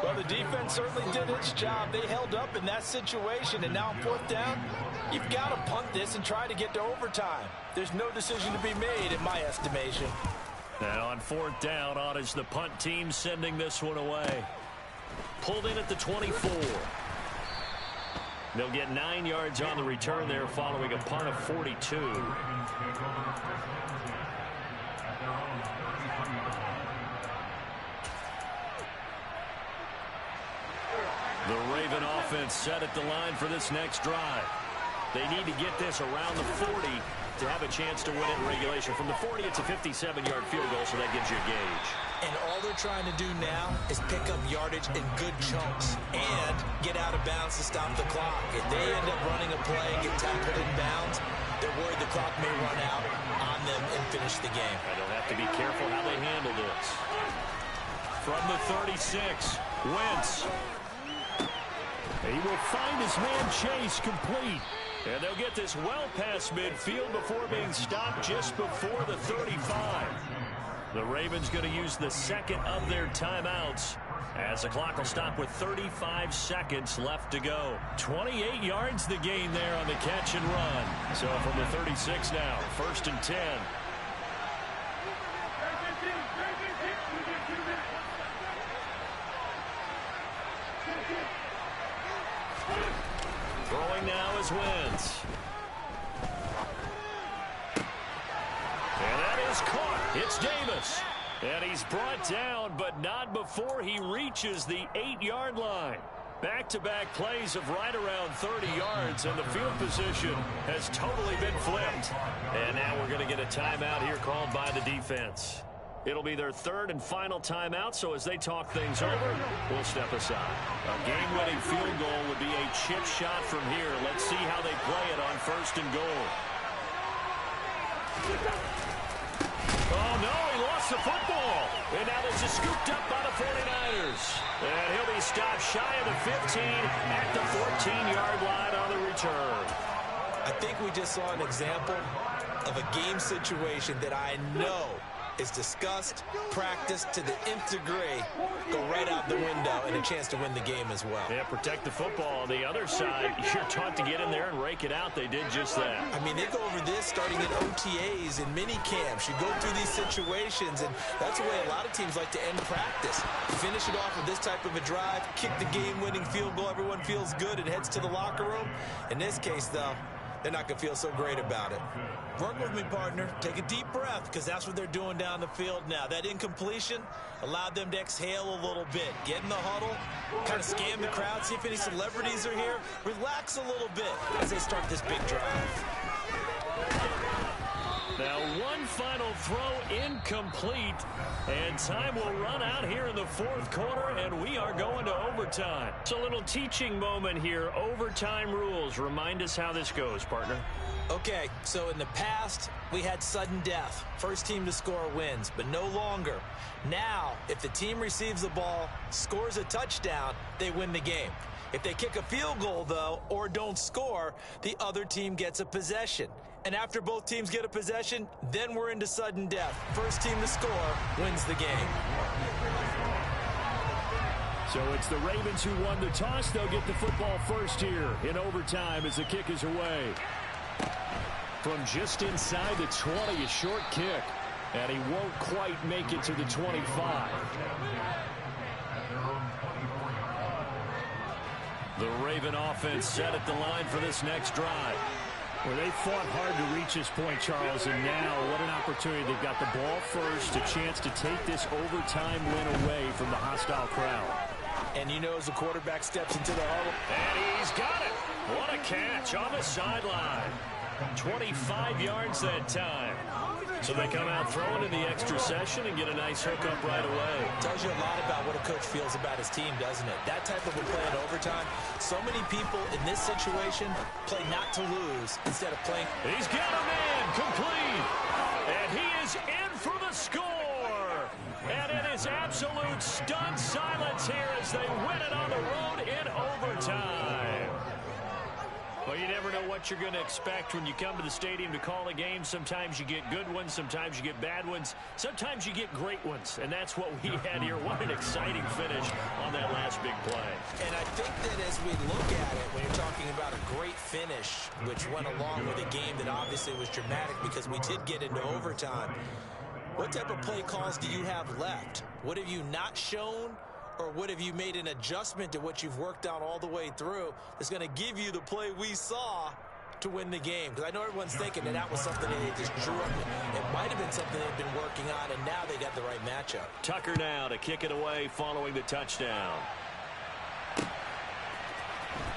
Well, the defense certainly did its job. They held up in that situation, and now 4th down, you've got to punt this and try to get to overtime. There's no decision to be made, in my estimation. Now on 4th down, on is the punt team sending this one away. Pulled in at the 24. They'll get 9 yards on the return there following a punt of 42. The Raven offense set at the line for this next drive. They need to get this around the 40 to have a chance to win it in regulation. From the 40, it's a 57-yard field goal, so that gives you a gauge. And all they're trying to do now is pick up yardage in good chunks and get out of bounds to stop the clock. If they end up running a play and get tackled in bounds, they're worried the clock may run out on them and finish the game. And they'll have to be careful how they handle this. From the 36, Wentz. He will find his man Chase complete. And they'll get this well past midfield before being stopped just before the 35. The Ravens going to use the second of their timeouts as the clock will stop with 35 seconds left to go. 28 yards the gain there on the catch and run. So from the 36 now, 1st and 10. Throwing now is Wentz. And that is caught. It's Davis. And he's brought down, but not before he reaches the 8-yard line. Back-to-back plays of right around 30 yards, and the field position has totally been flipped. And now we're going to get a timeout here called by the defense. It'll be their 3rd and final timeout, so as they talk things over, we'll step aside. A game-winning field goal would be a chip shot from here. Let's see how they play it on 1st and goal. Oh, no, he lost the football. And now this is scooped up by the 49ers. And he'll be stopped shy of the 15 at the 14-yard line on the return. I think we just saw an example of a game situation that I know is discussed, practiced to the nth degree, go right out the window, and a chance to win the game as well. Yeah, protect the football. On the other side, you're taught to get in there and rake it out. They did just that. I mean, they go over this starting in OTAs and mini camps. You go through these situations, and that's the way a lot of teams like to end practice. Finish it off with this type of a drive, kick the game-winning field goal. Everyone feels good and heads to the locker room. In this case, though, they're not going to feel so great about it. Work with me, partner. Take a deep breath, because that's what they're doing down the field now. That incompletion allowed them to exhale a little bit. Get in the huddle, kind of scan the crowd, see if any celebrities are here. Relax a little bit as they start this big drive. Now one final throw incomplete, and time will run out here in the fourth quarter, and we are going to overtime. It's a little teaching moment here. Overtime rules. Remind us how this goes, partner. Okay, so in the past, we had sudden death. First team to score wins, but no longer. Now, if the team receives the ball, scores a touchdown, they win the game. If they kick a field goal, though, or don't score, the other team gets a possession. And after both teams get a possession, then we're into sudden death. First team to score wins the game. So it's the Ravens who won the toss. They'll get the football first here in overtime as the kick is away. From just inside the 20, a short kick. And he won't quite make it to the 25. The Raven offense set at the line for this next drive. Well, they fought hard to reach this point, Charles, and now what an opportunity. They've got the ball first, a chance to take this overtime win away from the hostile crowd. And you know, as the quarterback steps into the huddle. And he's got it. What a catch on the sideline. 25 yards that time. So they come out throwing in the extra session and get a nice hookup right away. Tells you a lot about what a coach feels about his team, doesn't it? That type of a play in overtime. So many people in this situation play not to lose instead of playing. He's got a man complete. And he is in for the score. And it is absolute stunned silence here as they win it on the road in overtime. Well, you never know what you're going to expect when you come to the stadium to call a game. Sometimes you get good ones. Sometimes you get bad ones. Sometimes you get great ones. And that's what we had here. What an exciting finish on that last big play. And I think that as we look at it, when you're talking about a great finish, which went along with a game that obviously was dramatic because we did get into overtime, what type of play calls do you have left? What have you not shown? Or what have you made an adjustment to what you've worked out all the way through that's going to give you the play we saw to win the game? Because I know everyone's thinking that was something that they just drew up. It might have been something they've been working on, and now they got the right matchup. Tucker now to kick it away following the touchdown.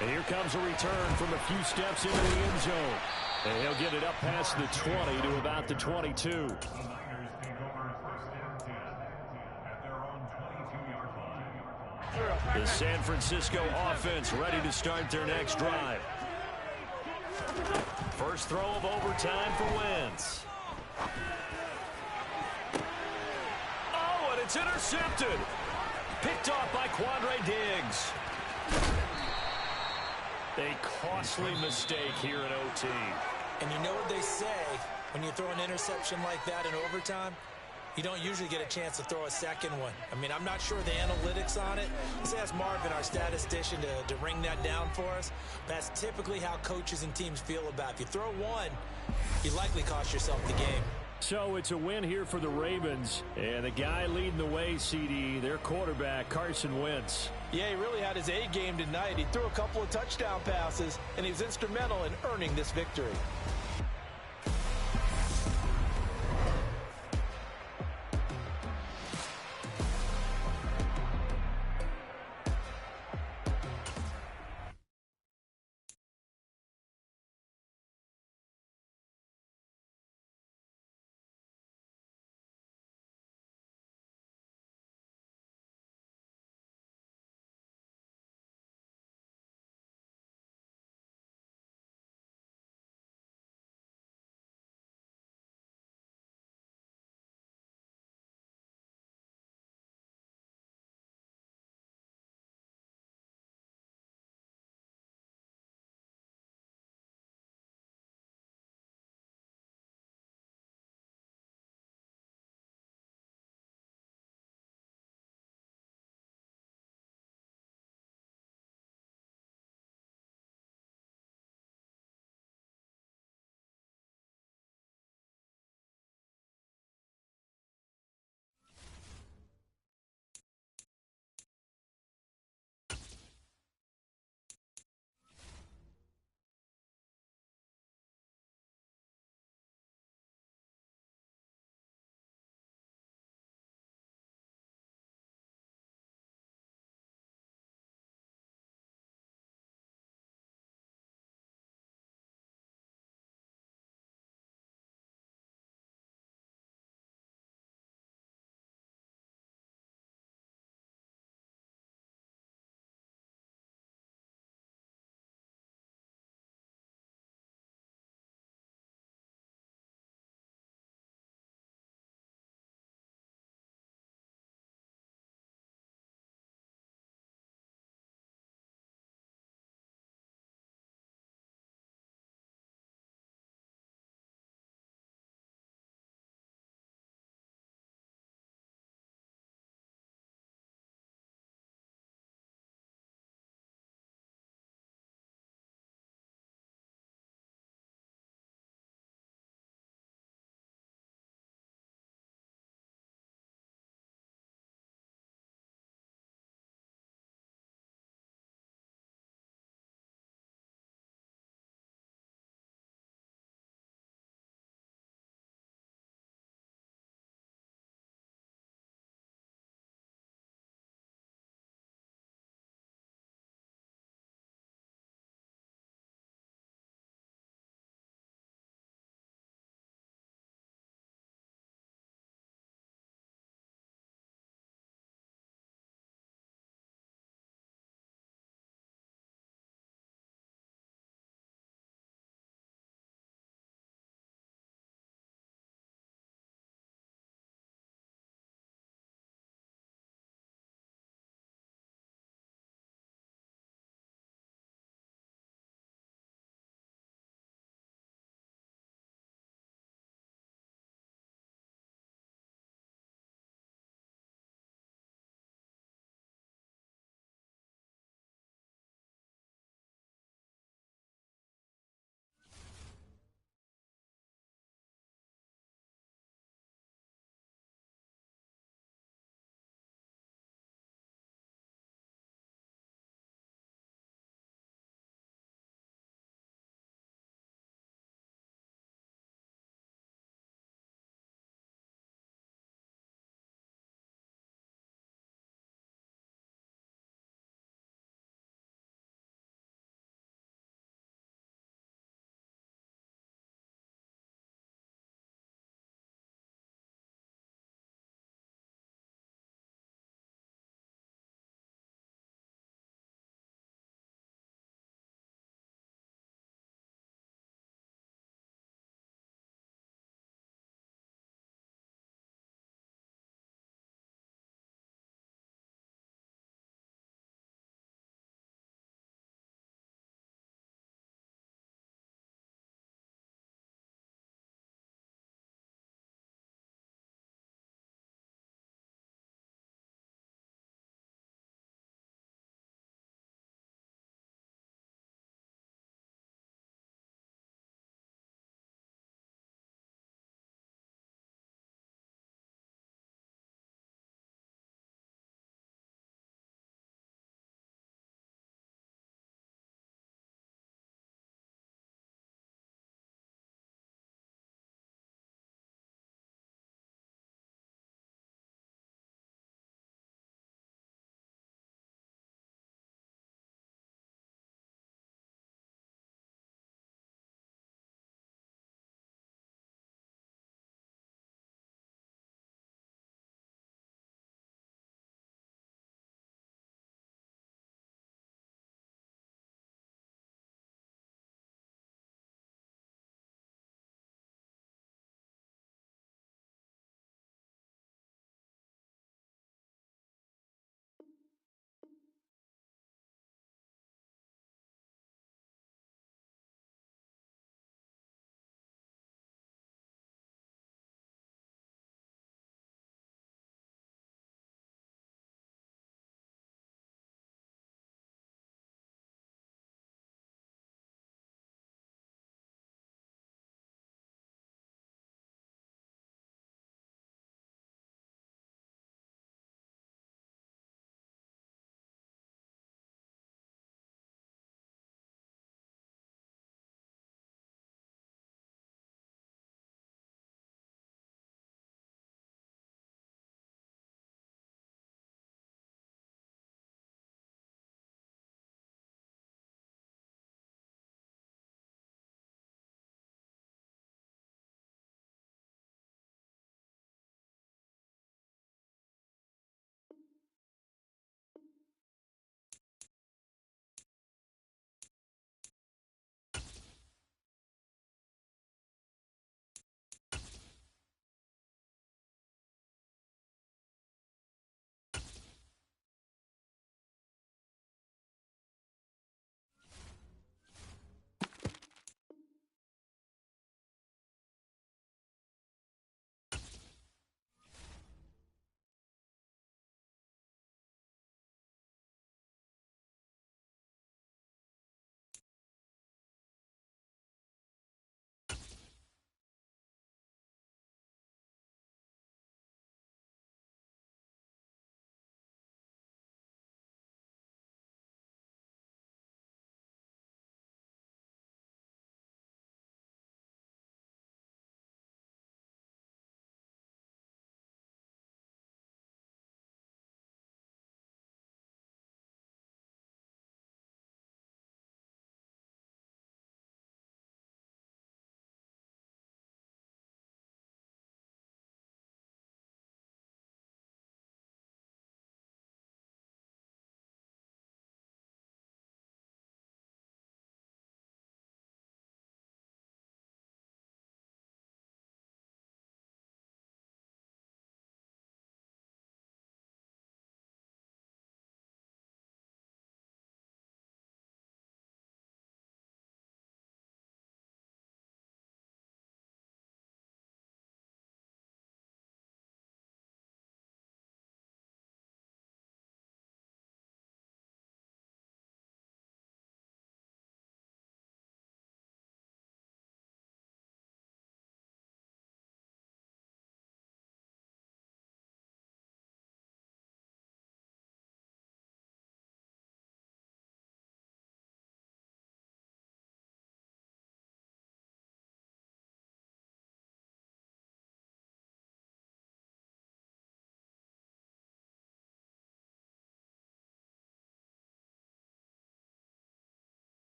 And here comes a return from a few steps into the end zone. And he'll get it up past the 20 to about the 22. The San Francisco offense ready to start their next drive. First throw of overtime for Wentz. Oh, and it's intercepted. Picked off by Quandre Diggs. A costly mistake here in OT. And you know what they say, when you throw an interception like that in overtime, you don't usually get a chance to throw a second one. I mean, I'm not sure the analytics on it. Let's ask Marvin, our statistician, to ring that down for us. That's typically how coaches and teams feel about it. If you throw one, you likely cost yourself the game. So it's a win here for the Ravens. And the guy leading the way, CD, their quarterback, Carson Wentz. Yeah, he really had his A game tonight. He threw a couple of touchdown passes, and he was instrumental in earning this victory.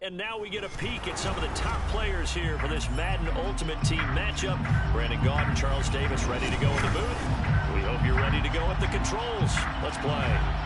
And now we get a peek at some of the top players here for this Madden Ultimate Team matchup. Brandon Gaudin and Charles Davis ready to go in the booth. We hope you're ready to go at the controls. Let's play.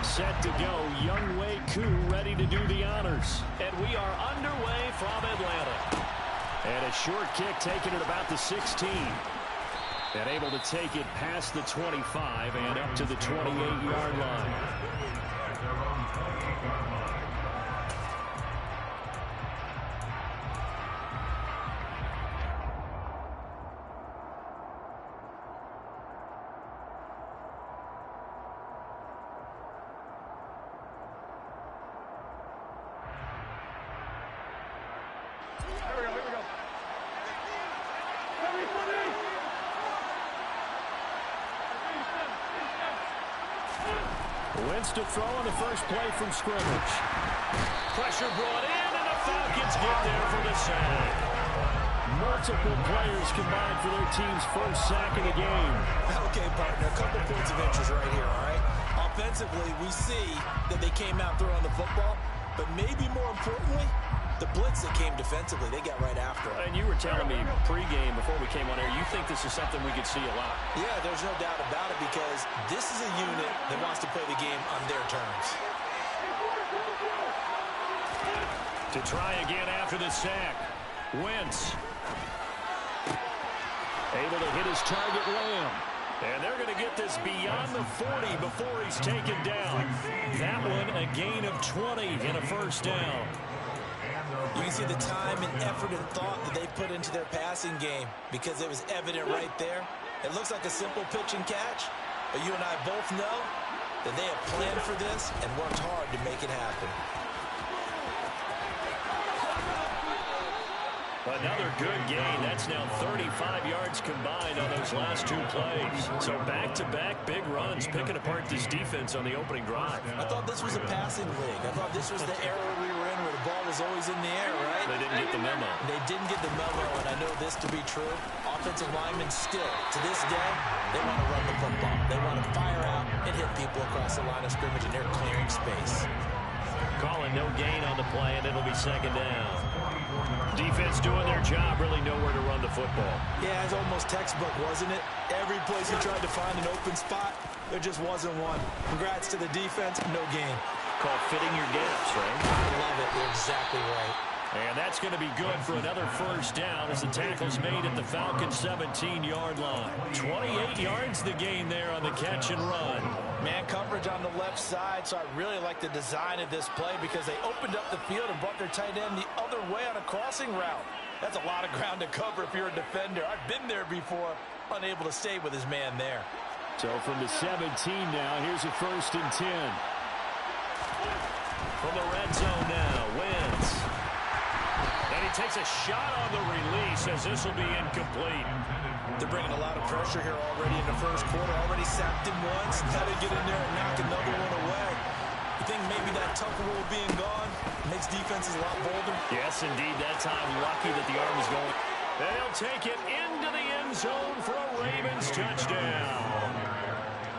Set to go, Younghoe Koo ready to do the honors. And we are underway from Atlanta. And a short kick taken at about the 16. And able to take it past the 25 and up to the 28-yard line. Wentz to throw on the first play from scrimmage. Pressure brought in, and the Falcons get there for the sack. Multiple players combined for their team's first sack of the game. Okay, partner, a couple points of interest right here, all right? Offensively, we see that they came out throwing the football, but maybe more importantly, the blitz that came defensively, they got right after it. And you were telling me pregame before we came on air, you think this is something we could see a lot. Yeah, there's no doubt about it because this is a unit that wants to play the game on their terms. To try again after the sack, Wentz. Able to hit his target, Lamb. And they're going to get this beyond the 40 before he's taken down. That one a gain of 20 and a first down. You can see the time and effort and thought that they put into their passing game because it was evident right there. It looks like a simple pitch and catch, but you and I both know that they have planned for this and worked hard to make it happen. Another good gain. That's now 35 yards combined on those last two plays. So back-to-back big runs, picking apart this defense on the opening drive. I thought this was a passing league. I thought this was the era we were in where the ball was always in the air, right? They didn't get the memo. They didn't get the memo, and I know this to be true. Offensive linemen still, to this day, they want to run the football. They want to fire out and hit people across the line of scrimmage, and they're clearing space. Calling no gain on the play, and it'll be second down. Defense doing their job, really nowhere to run the football. Yeah, it's almost textbook, wasn't it? Every place he tried to find an open spot, there just wasn't one. Congrats to the defense, no gain. Called fitting your gaps, right? I love it. You're exactly right. And that's going to be good for another first down as the tackle's made at the Falcons' 17-yard line. 28 yards the gain there on the catch and run. Man coverage on the left side, so I really like the design of this play because they opened up the field and brought their tight end the other way on a crossing route. That's a lot of ground to cover if you're a defender. I've been there before, unable to stay with his man there. So from the 17 now, here's a 1st and 10. From the red zone now, Wentz. And he takes a shot on the release as this will be incomplete. They're bringing a lot of pressure here already in the first quarter. Already sacked him once. Got to get in there and knock another one away. You think maybe that Tucker rule being gone makes defenses a lot bolder? Yes, indeed. That time, lucky that the arm is going. They'll take it into the end zone for a Ravens touchdown.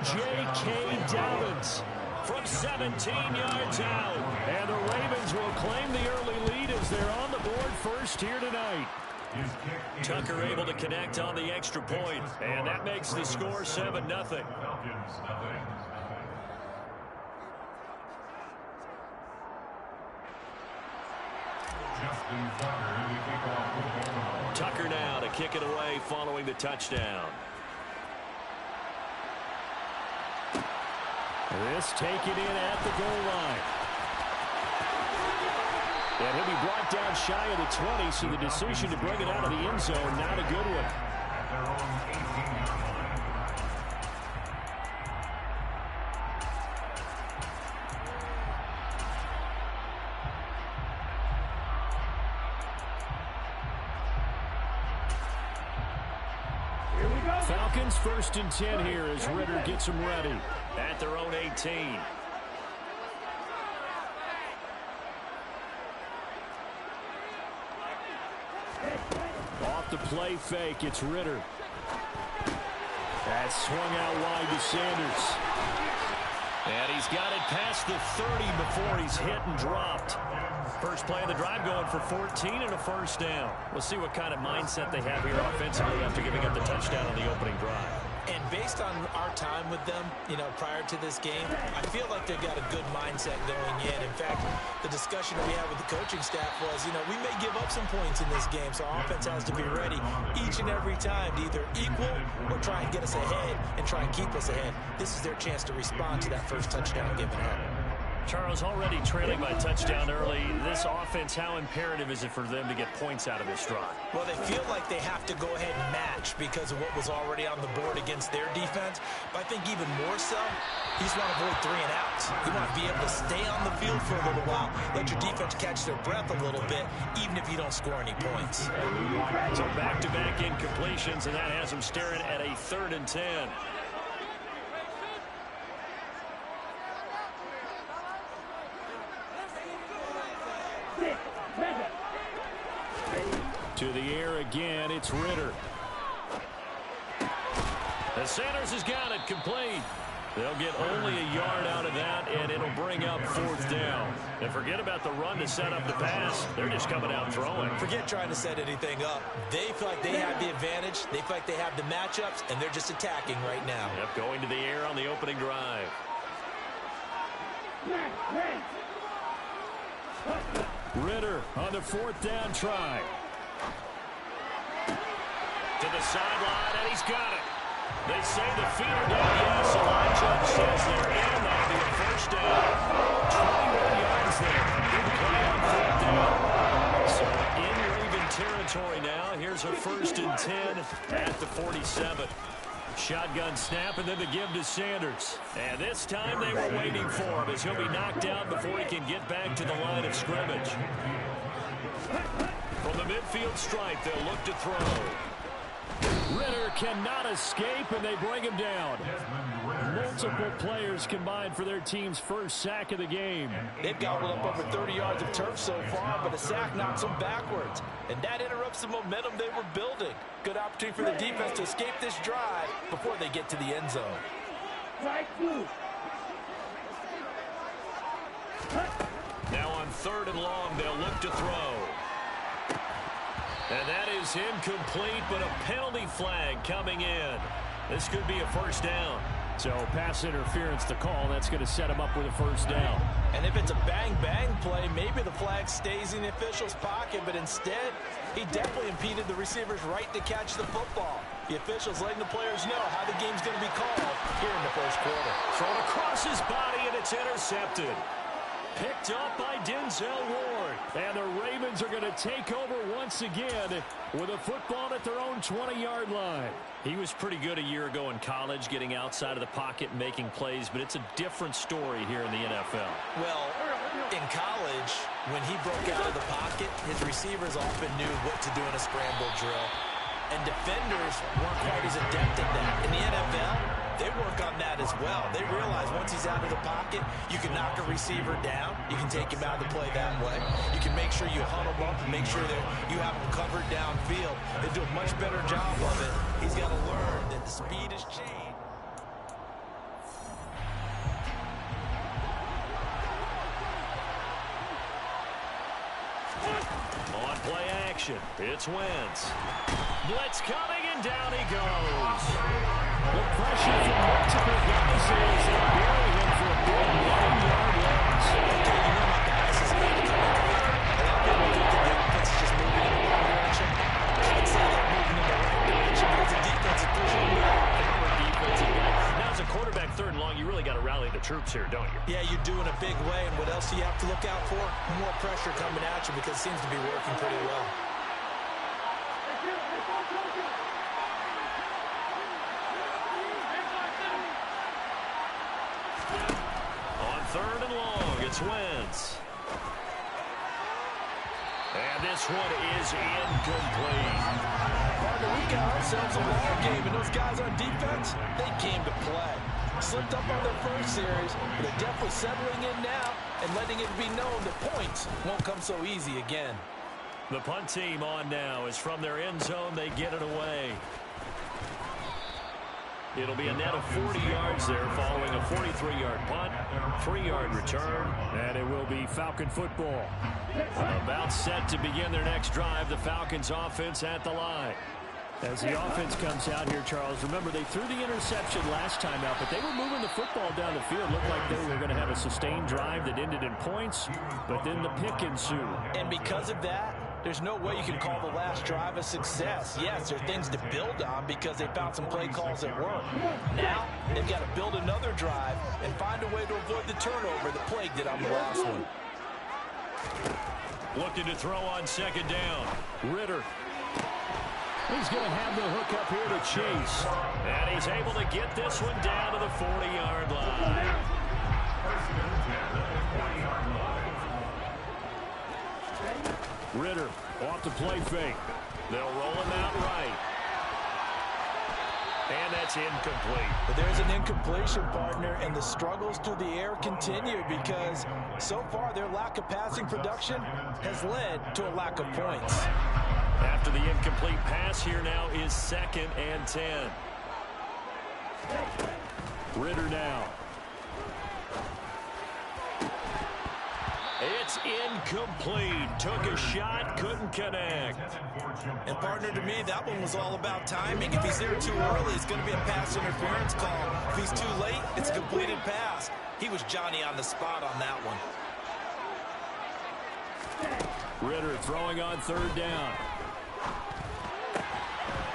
J.K. Dobbins from 17 yards out. And the Ravens will claim the early lead as they're on the board first here tonight. Tucker able to connect on the extra point, and that makes the score 7-0. Tucker now to kick it away following the touchdown. This taken in at the goal line. And he'll be brought down shy of the 20, so the decision to bring it out of the end zone, not a good one. Here we go. Falcons 1st and 10 here as Ritter gets them ready at their own 18. Off the play fake, it's Ritter. That's swung out wide to Sanders. And he's got it past the 30 before he's hit and dropped. First play of the drive going for 14 and a first down. We'll see what kind of mindset they have here offensively after giving up the touchdown on the opening drive. And based on our time with them, prior to this game, I feel like they've got a good mindset going in. In fact, the discussion that we had with the coaching staff was, we may give up some points in this game, so our offense has to be ready each and every time to either equal or try and get us ahead and try and keep us ahead. This is their chance to respond to that first touchdown given up. Charles, already trailing by touchdown early. This offense, how imperative is it for them to get points out of this drive? Well, they feel like they have to go ahead and match because of what was already on the board against their defense. But I think even more so, you just want to avoid 3 and outs. You want to be able to stay on the field for a little while, let your defense catch their breath a little bit, even if you don't score any points. So back-to-back incompletions, and that has them staring at a 3rd and 10. To the air again, it's Ritter. And Sanders has got it complete. They'll get only a yard out of that, and it'll bring up 4th down. And forget about the run to set up the pass. They're just coming out throwing. Forget trying to set anything up. They feel like they have the advantage. They feel like they have the matchups, and they're just attacking right now. Yep, going to the air on the opening drive. Ritter on the 4th down try. To the sideline, and he's got it. They say the feet are down. Yes, the line judge says they're in. That'll be a first down. 21 yards there. Big play on 4th down. So in Raven territory now. Here's a 1st and 10 at the 47. Shotgun snap, and then the give to Sanders. And this time they were waiting for him as he'll be knocked out before he can get back to the line of scrimmage. From the midfield stripe, they'll look to throw. Ritter cannot escape, and they bring him down. Multiple players combined for their team's first sack of the game. They've gobbled up over 30 yards of turf so far, but a sack knocks them backwards. And that interrupts the momentum they were building. Good opportunity for the defense to escape this drive before they get to the end zone. Now on 3rd and long, they'll look to throw. And that is incomplete, but a penalty flag coming in. This could be a first down. So pass interference to call. That's going to set him up with a first down. And if it's a bang-bang play, maybe the flag stays in the official's pocket, but instead, he definitely impeded the receiver's right to catch the football. The official's letting the players know how the game's going to be called here in the first quarter. Thrown across his body, and it's intercepted. Picked up by Denzel Ward. And the Ravens are going to take over once again with a football at their own 20-yard line. He was pretty good a year ago in college, getting outside of the pocket and making plays, but it's a different story here in the NFL. Well, in college, when he broke out of the pocket, his receivers often knew what to do in a scramble drill. And defenders weren't quite as adept at that. In the NFL, they work on that as well. They realize once he's out of the pocket, you can knock a receiver down. You can take him out of the play that way. You can make sure you huddle up and make sure that you have him covered downfield. They do a much better job of it. He's got to learn that the speed has changed. On play action, it's Wentz. Blitz coming, and down he goes. The pressure from multiple guys is they bury him for a big 9-yard loss. My guys is going to come in. A lot of people think that the offense is just moving in the wrong direction. I would say they're moving in the right direction because the defense is pushing them back. Now, as a quarterback, 3rd and long, you really got to rally the troops here, don't you? Yeah, you do in a big way. And what else do you have to look out for? More pressure coming at you because it seems to be working pretty well. On 3rd and long, it's Wentz. And this one is incomplete. Partner, we got ourselves a ball game, and those guys on defense, they came to play. Slipped up on their first series, but they're definitely settling in now and letting it be known that points won't come so easy again. The punt team on now is from their end zone. They get it away. It'll be a net of 40 yards there following a 43-yard punt, 3-yard return, and it will be Falcon football. About set to begin their next drive, the Falcons offense at the line. As the offense comes out here, Charles, remember they threw the interception last time out, but they were moving the football down the field. Looked like they were going to have a sustained drive that ended in points, but then the pick ensued. And because of that, there's no way you can call the last drive a success. Yes, there are things to build on because they found some play calls that work. Now, they've got to build another drive and find a way to avoid the turnover that plagued it on the last one. Looking to throw on second down. Ritter. He's going to have the hook up here to Chase. And he's able to get this one down to the 40-yard line. Ritter off the play fake. They'll roll him out right. And that's incomplete. But there's an incompletion, partner, and the struggles through the air continue because so far their lack of passing production has led to a lack of points. After the incomplete pass, here now is 2nd and 10. Ritter now. It's incomplete. Took a shot, couldn't connect. And partner, to me, that one was all about timing. If he's there too early, it's going to be a pass interference call. If he's too late, it's a completed pass. He was Johnny on the spot on that one. Ritter throwing on 3rd down.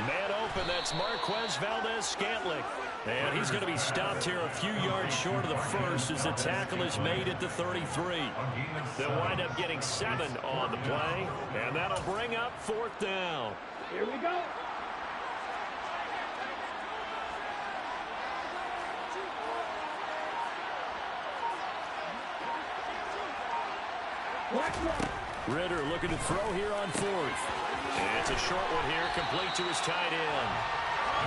Man open, that's Marquez Valdez-Scantling. And he's going to be stopped here a few yards short of the first as the tackle is made at the 33. They'll wind up getting 7 on the play, and that'll bring up 4th down. Here we go. Ritter looking to throw here on 4th. It's a short one here, complete to his tight end.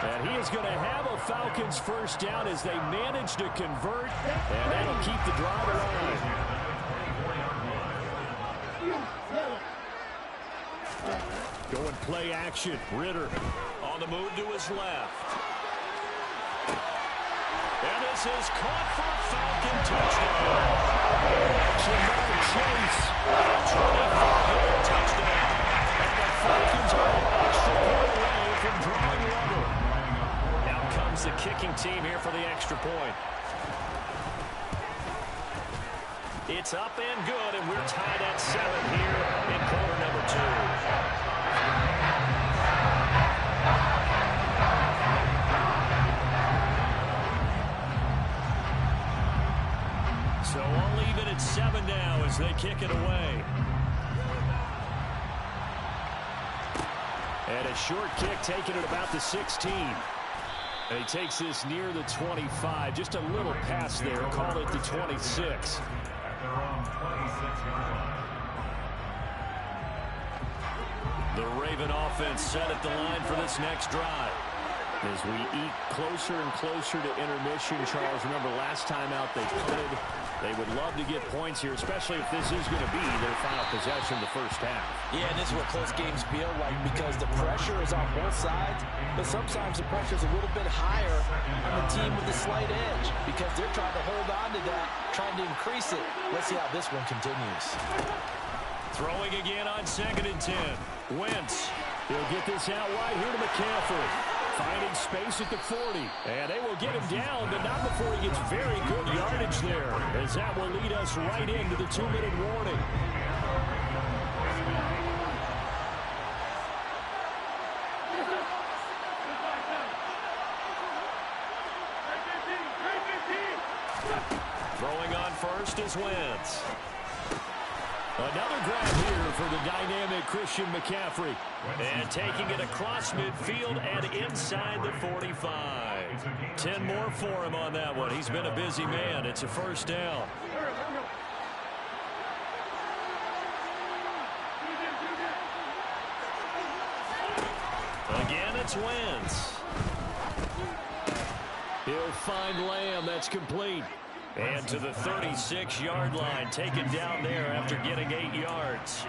And he is going to have a Falcons first down as they manage to convert, and that'll keep the drive alive. Going play action. Ritter on the move to his left. And this is caught for a Falcon touchdown. Jamar Chase, 24-yard touchdown. And the Falcons are an extra point away from drawing level. Out comes the kicking team here for the extra point. It's up and good, and we're tied at 7 here in quarter number 2. So we'll leave it at 7 now as they kick it away. And a short kick taken at about the 16. And he takes this near the 25. Just a little pass there. Call it the 26. The Raven offense set at the line for this next drive. As we eat closer and closer to intermission, Charles, remember last time out they punted. They would love to get points here, especially if this is going to be their final possession of the first half. Yeah, and this is what close games feel like because the pressure is on both sides, but sometimes the pressure is a little bit higher on the team with a slight edge because they're trying to hold on to that, trying to increase it. Let's see how this one continues. Throwing again on 2nd and 10. Wentz. He'll get this out wide here to McCaffrey. Finding space at the 40. And they will get him down, but not before he gets very good yardage there, as that will lead us right into the 2-minute warning. Throwing on first is Wentz. Another grab here for the dynamic Christian McCaffrey. And taking it across midfield and inside the 45. 10 more for him on that one. He's been a busy man. It's a first down. defense wins. He'll find Lamb. That's complete. And to the 36-yard line, taken down there after getting 8 yards.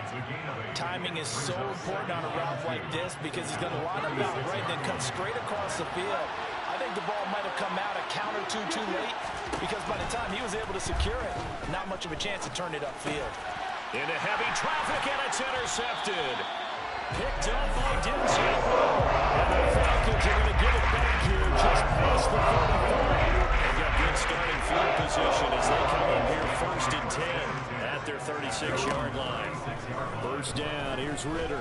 Timing is so important on a route like this because he's going to line up out right and then cut straight across the field. I think the ball might have come out a count or two too late because by the time he was able to secure it, not much of a chance to turn it upfield. Into heavy traffic, and it's intercepted. Picked up by Denzel. And the Falcons are going to give it back here just past the 45. They've got good starting field position as they come in here 1st and 10 at their 36-yard line. First down, here's Ritter.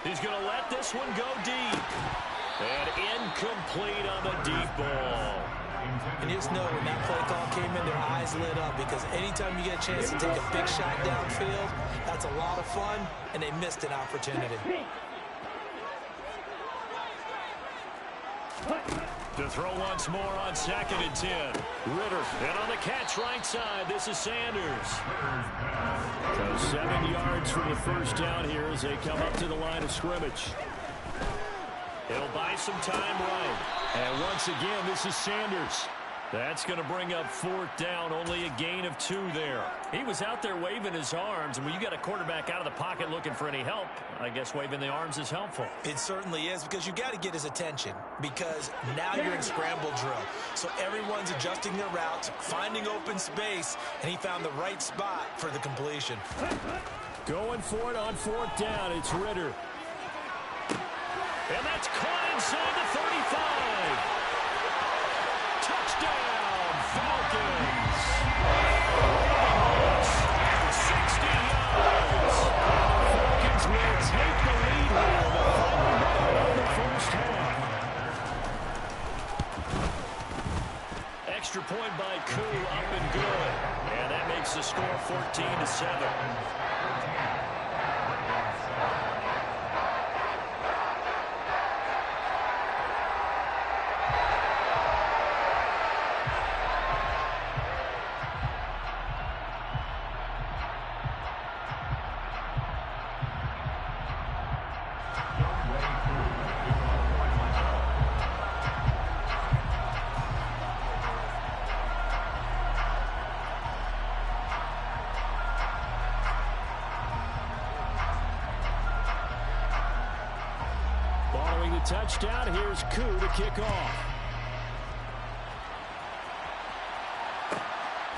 He's going to let this one go deep. And incomplete on the deep ball. And you just know when that play call came in, their eyes lit up because anytime you get a chance to take a big shot downfield, that's a lot of fun, and they missed an opportunity. To throw once more on 2nd and 10. Ritter, and on the catch right side, this is Sanders. So 7 yards from the first down here as they come up to the line of scrimmage. He'll buy some time right. And once again, this is Sanders. That's going to bring up 4th down, only a gain of 2 there. He was out there waving his arms, and when you got a quarterback out of the pocket looking for any help, I guess waving the arms is helpful. It certainly is because you got to get his attention because now you're in scramble drill. So everyone's adjusting their routes, finding open space, and he found the right spot for the completion. Going for it on 4th down, it's Ritter. And that's caught inside the 35. Touchdown, Falcons. 60 yards. Falcons will take the lead here in the final minute of the first half. Extra point by Koo, up and good. And that makes the score 14-7. Touchdown, here's Koo to kick off.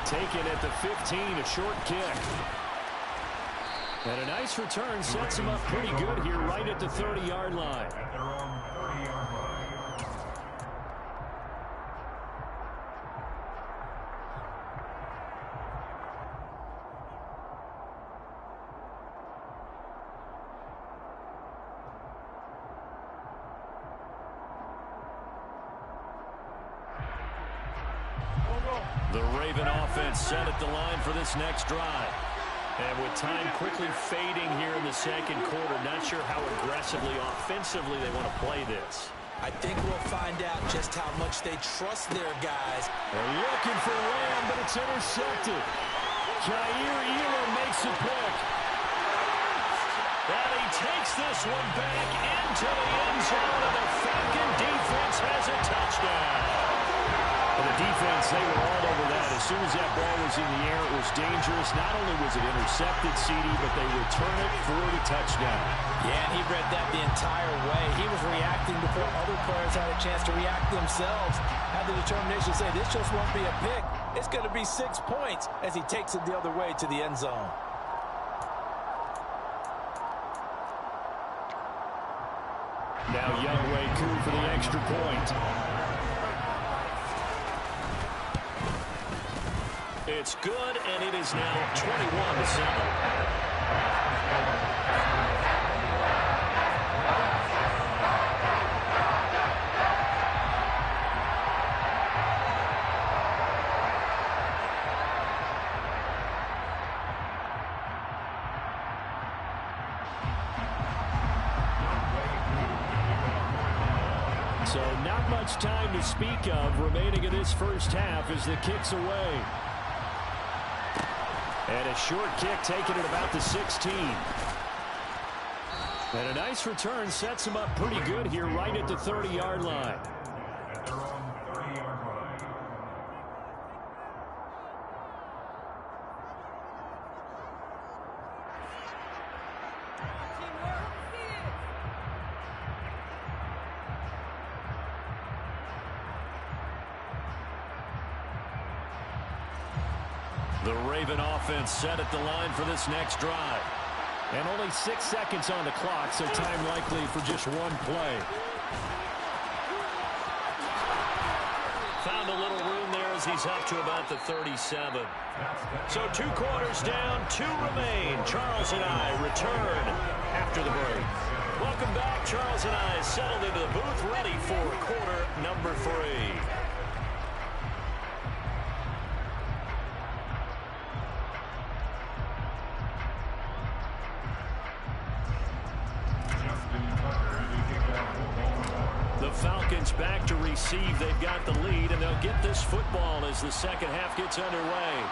Taken at the 15, a short kick. And a nice return sets him up pretty good here right at the 30-yard line. At their own 30-yard line. The Raven offense set at the line for this next drive. And with time quickly fading here in the second quarter, not sure how aggressively, offensively they want to play this. I think we'll find out just how much they trust their guys. They're looking for Lamb, but it's intercepted. Jair Elam makes a pick. And he takes this one back into the end zone, and the Falcon defense has a touchdown. And the defense, they were all over that. As soon as that ball was in the air, it was dangerous. Not only was it intercepted, CD, but they return it for the touchdown. Yeah, and he read that the entire way. He was reacting before other players had a chance to react themselves. Had the determination to say, this just won't be a pick. It's going to be 6 points as he takes it the other way to the end zone. Now Younghoe Koo for the extra point. It's good, and it is now 21-7. So not much time to speak of remaining in this first half as the kick's away. And a short kick taken at about the 16. And a nice return sets him up pretty good here right at the 30-yard line. At their own 30-yard line. The Raven offense set at the line for this next drive. And only 6 seconds on the clock, so time likely for just one play. Found a little room there as he's up to about the 37. So 2 quarters down, 2 remain. Charles and I return after the break. Welcome back. Charles and I settled into the booth, ready for quarter number 3. Falcons back to receive. They've got the lead, and they'll get this football as the second half gets underway.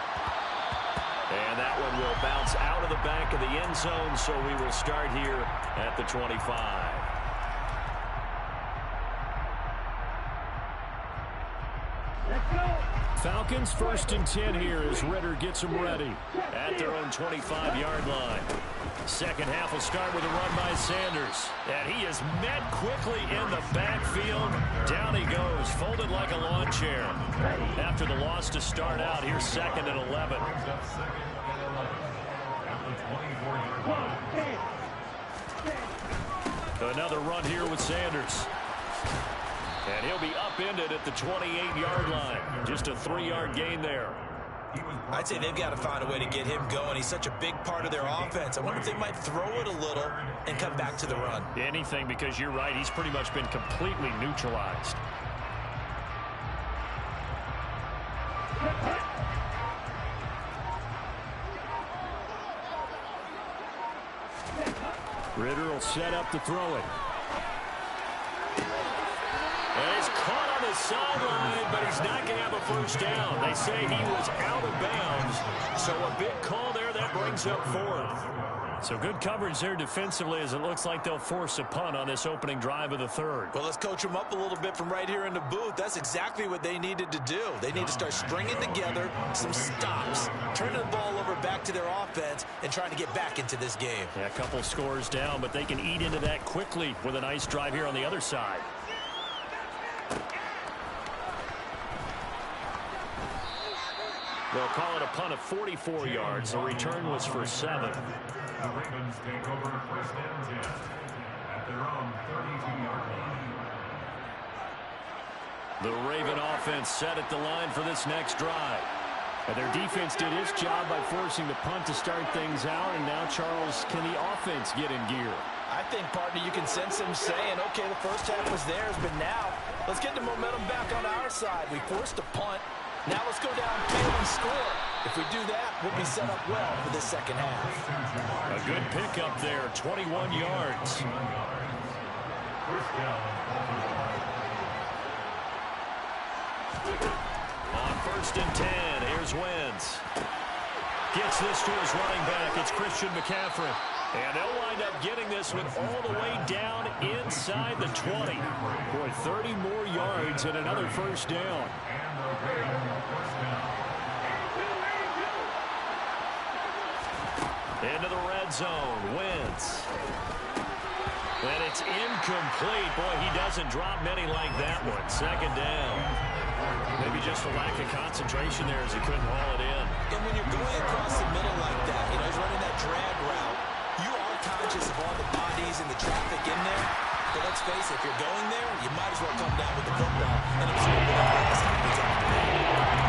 And that one will bounce out of the back of the end zone, so we will start here at the 25. Falcons 1st and 10 here as Ritter gets them ready at their own 25-yard line. Second half will start with a run by Sanders. And he is met quickly in the backfield. Down he goes, folded like a lawn chair. After the loss to start out, here's 2nd and 11. Another run here with Sanders. And he'll be upended at the 28-yard line. Just a 3-yard gain there. I'd say they've got to find a way to get him going. He's such a big part of their offense. I wonder if they might throw it a little and come back to the run. Anything, because you're right. He's pretty much been completely neutralized. Ritter will set up to throw it. And he's caught on the sideline, but he's not going to have a first down. They say he was out of bounds, so a big call there that brings up 4th. So good coverage there defensively as it looks like they'll force a punt on this opening drive of the 3rd. Well, let's coach them up a little bit from right here in the booth. That's exactly what they needed to do. They need to start stringing together some stops, turning the ball over back to their offense, and trying to get back into this game. Yeah, a couple scores down, but they can eat into that quickly with a nice drive here on the other side. They'll call it a punt of 44 yards. The return was for 7. The Ravens take over 1st and 10 at their own 32-yard line. The Raven offense set at the line for this next drive. And their defense did its job by forcing the punt to start things out. And now, Charles, can the offense get in gear? I think, partner, you can sense them saying, okay, the first half was theirs, but now let's get the momentum back on our side. We forced a punt. Now let's go downfield and score. If we do that, we'll be set up well for this second half. A good pickup there, 21 yards. On 1st and 10, here's Wentz. Gets this to his running back. It's Christian McCaffrey. And they'll wind up getting this one all the way down inside the 20. Boy, 30 more yards and another first down. Into the red zone, Wentz. And it's incomplete. Boy, he doesn't drop many like that one. 2nd down. Maybe just a lack of concentration there as he couldn't haul it in. And when you're going across the middle like that, you know, he's running that drag route, you are conscious of all the bodies and the traffic in there. But let's face it, if you're going there, you might as well come down with the football and absorb the pass happens after that.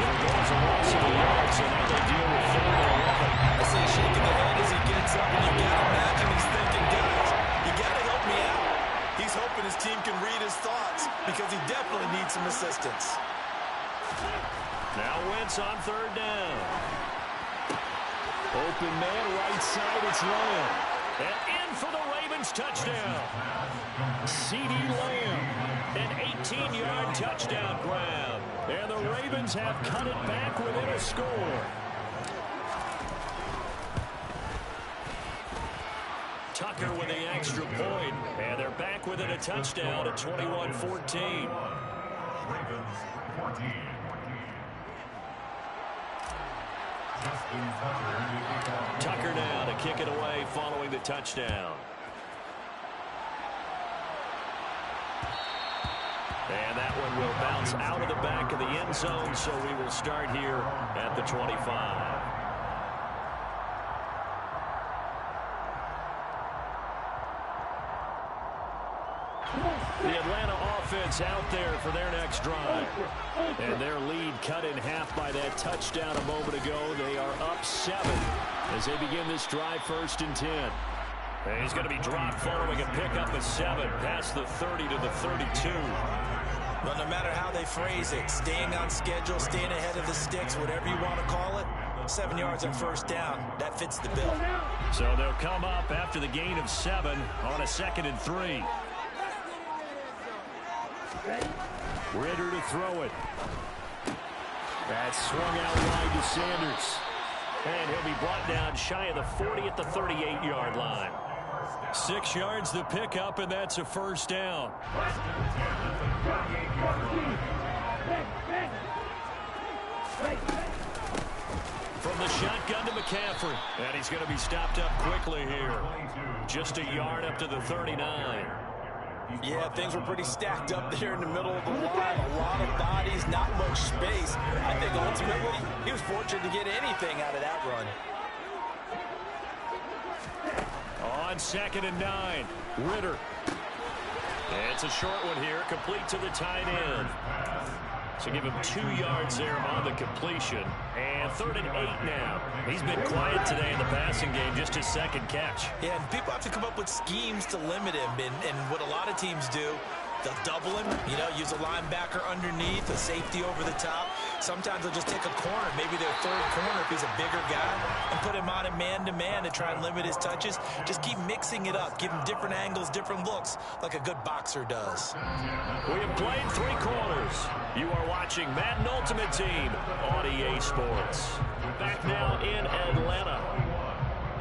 There goes a loss of the yards, so now they deal with 3rd and 11. I say shaking the head as he gets up, and you got to imagine he's thinking, guys, you got to help me out. He's hoping his team can read his thoughts because he definitely needs some assistance. Now Wentz on 3rd down. Open man, right side, it's Lamb. And in for the Ravens touchdown. CeeDee Lamb, an 18-yard touchdown grab. And the Ravens have cut it back within a score. Tucker Tucker with the extra point, and they're back within a touchdown at 21-14. Ravens 14. Justin Tucker now to kick it away following the touchdown. And that one will bounce out of the back of the end zone, so we will start here at the 25. The Atlanta offense out there for their next drive. And their lead cut in half by that touchdown a moment ago. They are up 7 as they begin this drive, 1st and 10. And he's going to be dropped following a pickup of 7 past the 30 to the 32. Well, no matter how they phrase it, staying on schedule, staying ahead of the sticks, whatever you want to call it, 7 yards on 1st down, that fits the bill. So they'll come up after the gain of 7 on a 2nd and 3. Ritter to throw it. That's swung out wide to Sanders. And he'll be brought down shy of the 40 at the 38-yard line. 6 yards the pickup, and that's a 1st down. From the shotgun to McCaffrey. And he's going to be stopped up quickly here. Just a yard up to the 39. Yeah, things were pretty stacked up there in the middle of the line. A lot of bodies, not much space. I think ultimately he was fortunate to get anything out of that run. On 2nd and 9, Ritter. It's a short one here, complete to the tight end. So give him 2 yards there on the completion. And 3rd and 8 now. He's been quiet today in the passing game, just his 2nd catch. Yeah, and people have to come up with schemes to limit him. And what a lot of teams do, they'll double him, use a linebacker underneath, a safety over the top. Sometimes they'll just take a corner, maybe their 3rd corner if he's a bigger guy, and put him on a man-to-man to try and limit his touches. Just keep mixing it up, give him different angles, different looks, like a good boxer does. We have played 3 quarters. You are watching Madden Ultimate Team on EA Sports. Back now in Atlanta.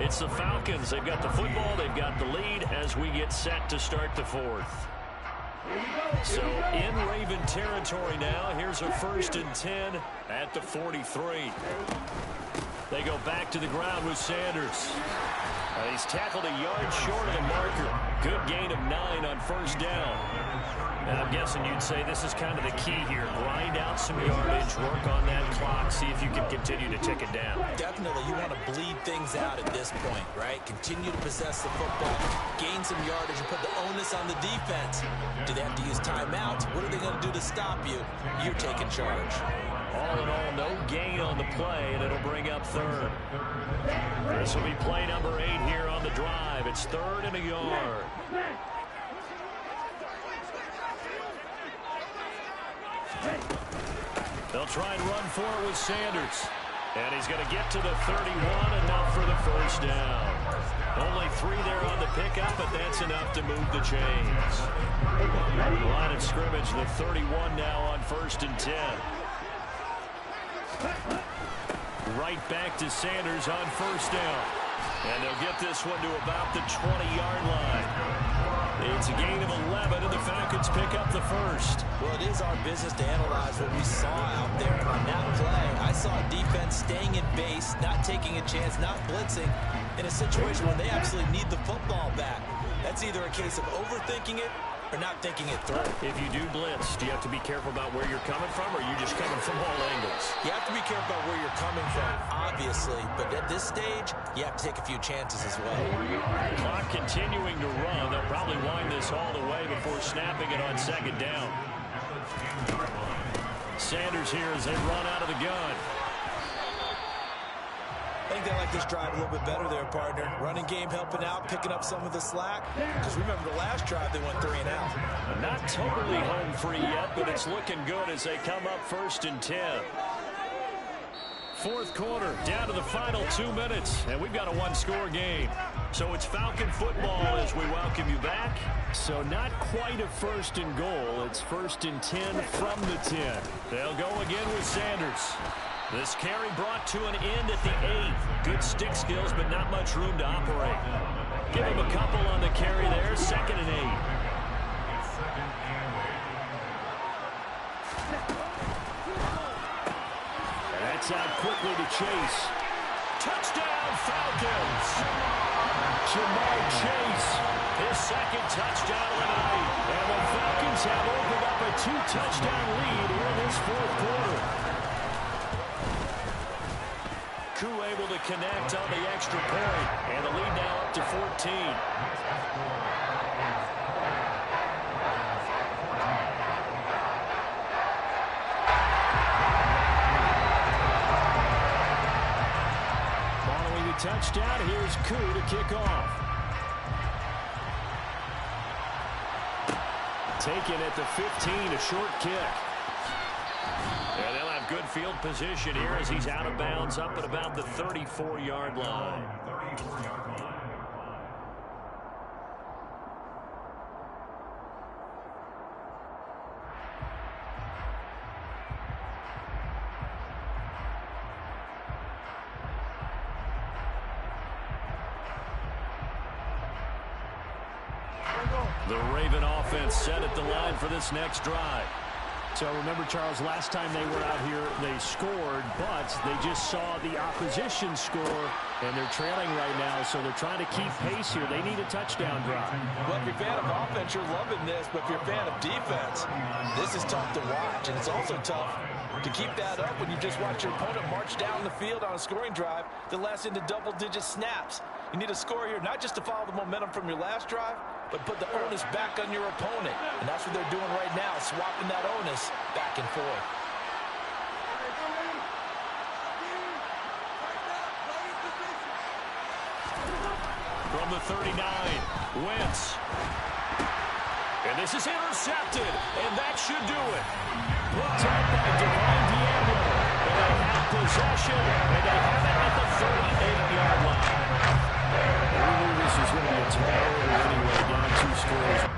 It's the Falcons. They've got the football, they've got the lead as we get set to start the 4th. So in Raven territory now. Here's a 1st and 10 at the 43. They go back to the ground with Sanders. He's tackled a yard short of the marker. Good gain of 9 on 1st down. And I'm guessing you'd say this is kind of the key here. Grind out some yardage, work on that clock, see if you can continue to tick it down. Definitely, you want to bleed things out at this point, right? Continue to possess the football, gain some yardage, and put the onus on the defense. Do they have to use timeouts? What are they going to do to stop you? You're taking charge. All in all, no gain on the play, and it'll bring up 3rd. This will be play number 8 here on the drive. It's 3rd and a yard. They'll try and run for it with Sanders. And he's going to get to the 31, enough for the 1st down. Only 3 there on the pickup, but that's enough to move the chains. Line of scrimmage, the 31 now on 1st and 10. Right back to Sanders on 1st down. And they'll get this one to about the 20-yard line. It's a gain of 11, and the Falcons pick up the 1st. Well, it is our business to analyze what we saw out there. And on that play, I saw a defense staying in base, not taking a chance, not blitzing, in a situation where they absolutely need the football back. That's either a case of overthinking it or not thinking it through. If you do blitz, do you have to be careful about where you're coming from, or are you just coming from all angles? You have to be careful about where you're coming from, obviously, but at this stage, you have to take a few chances as well. Clock continuing to run. They'll probably wind this all the way before snapping it on 2nd down. Sanders here as they run out of the gun. I think they like this drive a little bit better there, partner. Running game helping out, picking up some of the slack. Because remember the last drive, they went 3 and out. Not totally home free yet, but it's looking good as they come up 1st and 10. 4th quarter, down to the final 2 minutes, and we've got a 1-score game. So it's Falcon football as we welcome you back. So not quite a 1st and goal. It's 1st and 10 from the 10. They'll go again with Sanders. This carry brought to an end at the 8. Good stick skills, but not much room to operate. Give him a couple on the carry there. 2nd and 8. It's 2nd and 8. And that's out quickly to Chase. Touchdown, Falcons! Jamar Chase, his 2nd touchdown of the night. And the Falcons have opened up a 2-touchdown lead here in this 4th quarter. Koo able to connect on the extra point. And the lead now up to 14. Following the touchdown, here's Koo to kick off. Taken at the 15, a short kick. And they'll have good field position here as he's out of bounds up at about the 34-yard line. 34-yard line. The Raven offense set at the line for this next drive. So remember, Charles, last time they were out here, they scored, but they just saw the opposition score, and they're trailing right now, so they're trying to keep pace here. They need a touchdown drive. Well, if you're a fan of offense, you're loving this, but if you're a fan of defense, this is tough to watch, and it's also tough to keep that up when you just watch your opponent march down the field on a scoring drive that lasts into double-digit snaps. You need a score here, not just to follow the momentum from your last drive, but put the onus back on your opponent. And that's what they're doing right now, swapping that onus back and forth. From the 39, Wentz. And this is intercepted, and that should do it. Put up by Devine Diablo. And they have possession, and they have it at the 38-yard line. We knew this was going to be a tall order anyway, down 2 scores.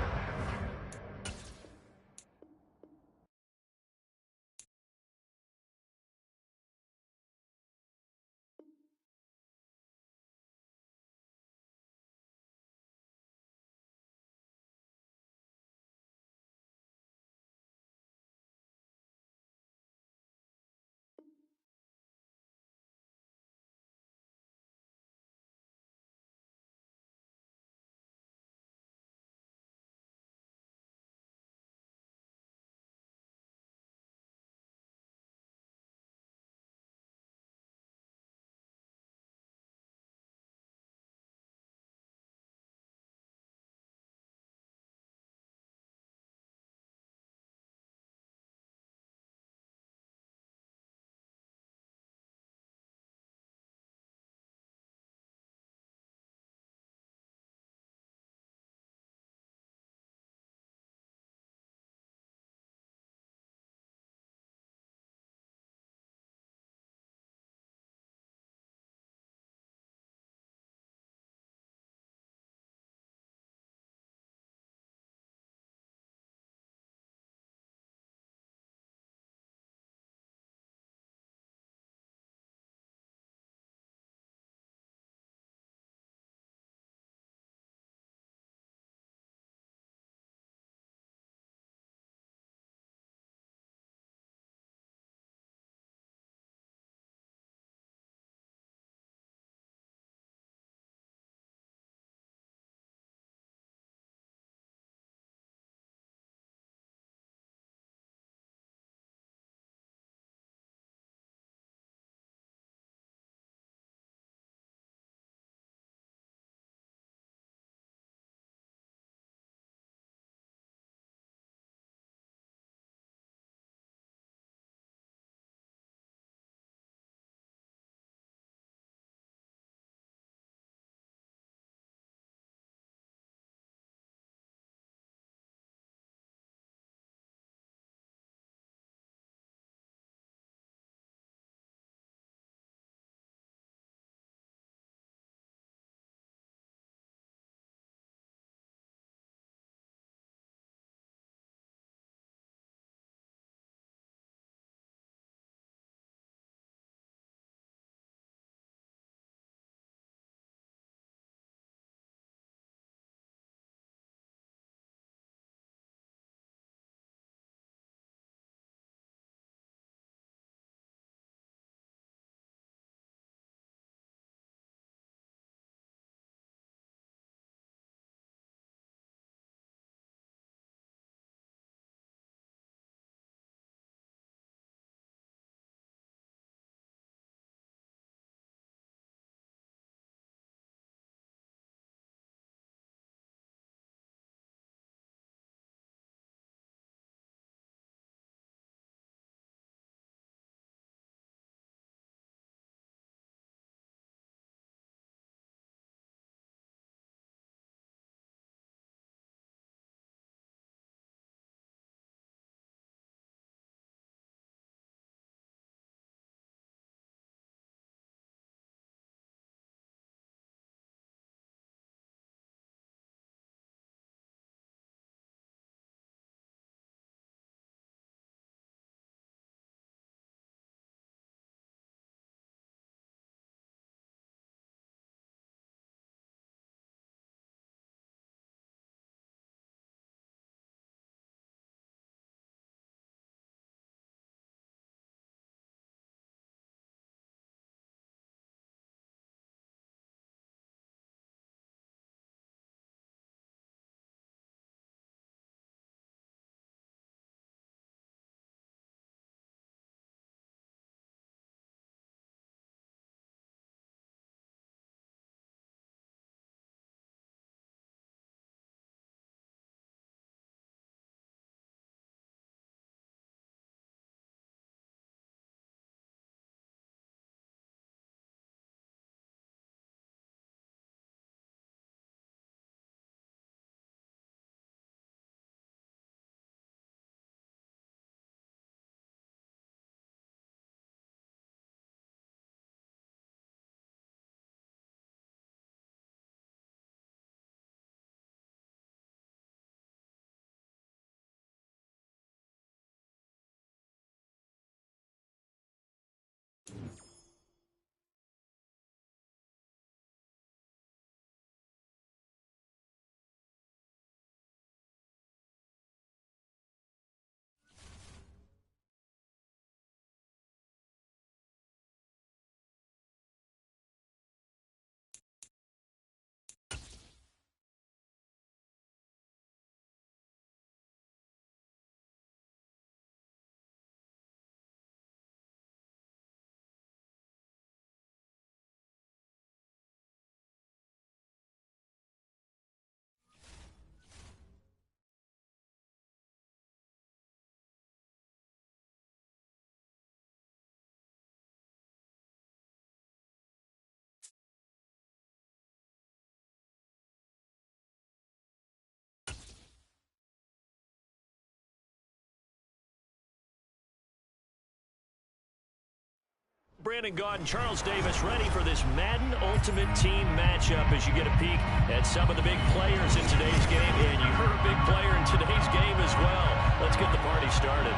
Brandon Gaudin, Charles Davis ready for this Madden Ultimate Team matchup as you get a peek at some of the big players in today's game. And you heard a big player in today's game as well. Let's get the party started.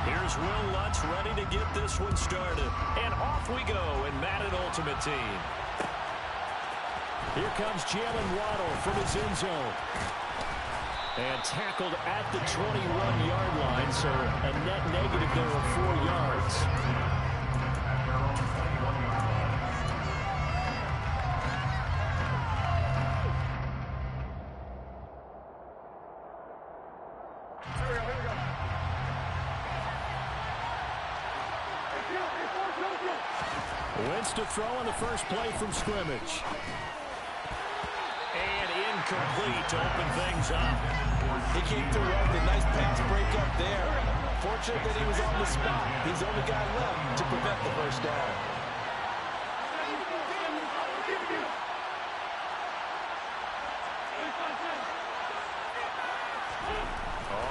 Here's Will Lutz ready to get this one started. And off we go in Madden Ultimate Team. Here comes Jalen Waddle from his end zone. And tackled at the 21-yard line, so a net negative there of 4 yards. Wentz to throw on the first play from scrimmage. And incomplete to open things up. He came through with a nice pass break up there. Fortunate that he was on the spot. He's the only guy left to prevent the first down.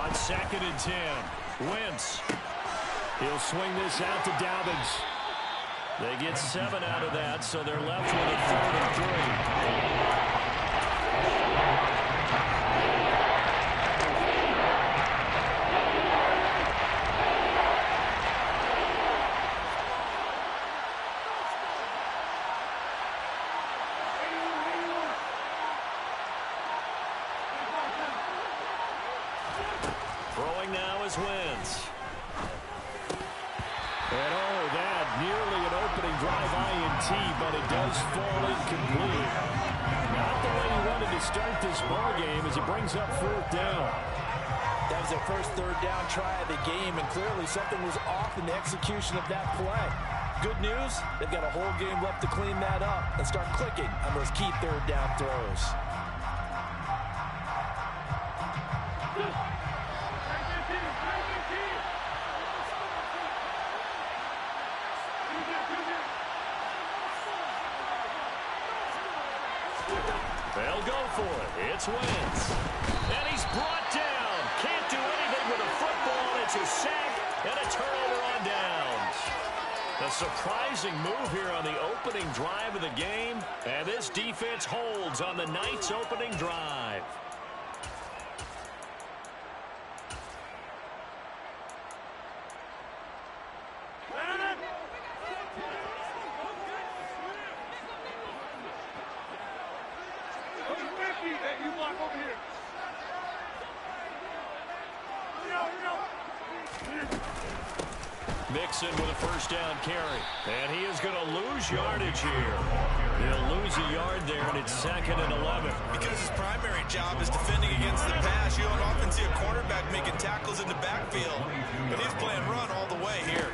On 2nd and 10, Wentz. He'll swing this out to Dobbins. They get 7 out of that, so they're left with a 3rd and 3. Throwing now is Wentz. And oh, that nearly an opening drive INT, but it does fall incomplete. Not the way he wanted to start this ball game as he brings up 4th down. That was their first 3rd down try of the game, and clearly something was off in the execution of that play. Good news, they've got a whole game left to clean that up and start clicking on those key 3rd down throws. They'll go for it. It's Wentz. And he's brought down. Can't do anything with a football. It's a sack and a turnover on downs. A surprising move here on the opening drive of the game. And this defense holds on the Knights' opening drive. You block over here. Mixon with a first down carry. And he is going to lose yardage here. He'll lose a yard there, and it's 2nd and 11. Because his primary job is defending against the pass, you don't often see a quarterback making tackles in the backfield. But he's playing run all the way here.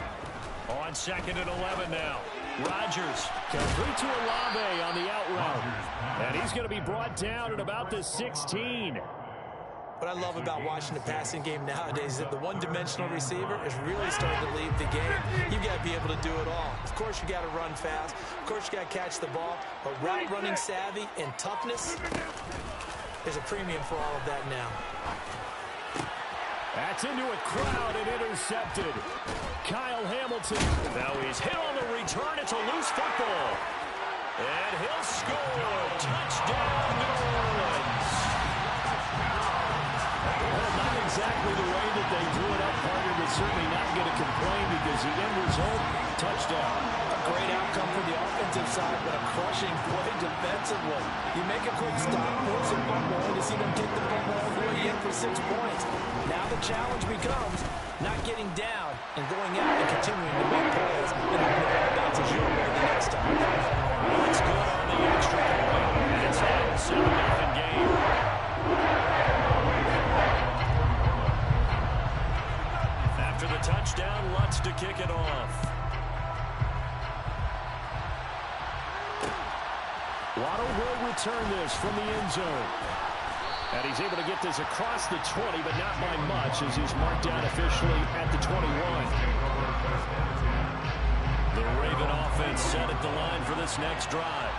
On 2nd and 11 now. Rodgers complete to Olave on the out route. And he's going to be brought down at about the 16. What I love about watching the passing game nowadays is that the one-dimensional receiver is really starting to leave the game. You've got to be able to do it all. Of course, you got to run fast. Of course, you got to catch the ball. But route running savvy and toughness, there's a premium for all of that now. That's into a crowd and intercepted. Kyle Hamilton. Now he's hit on the return. It's a loose football. And he'll score. Touchdown, New Orleans. Well, not exactly the way that they drew it up, partner, but certainly not going to complain because the end result, touchdown. A great outcome for the offensive side, but a crushing play defensively. You make a quick stop, force a fumble, and you see them kick the ball all the way in for 6 points. Now the challenge becomes not getting down and going out and continuing to make plays. And the ball bounces your way the next time. It's good on the extra point, and it's now a 7-0 game. After the touchdown, Lutz to kick it off. Waddle will return this from the end zone. And he's able to get this across the 20, but not by much, as he's marked down officially at the 21. The Raven offense set at the line for this next drive.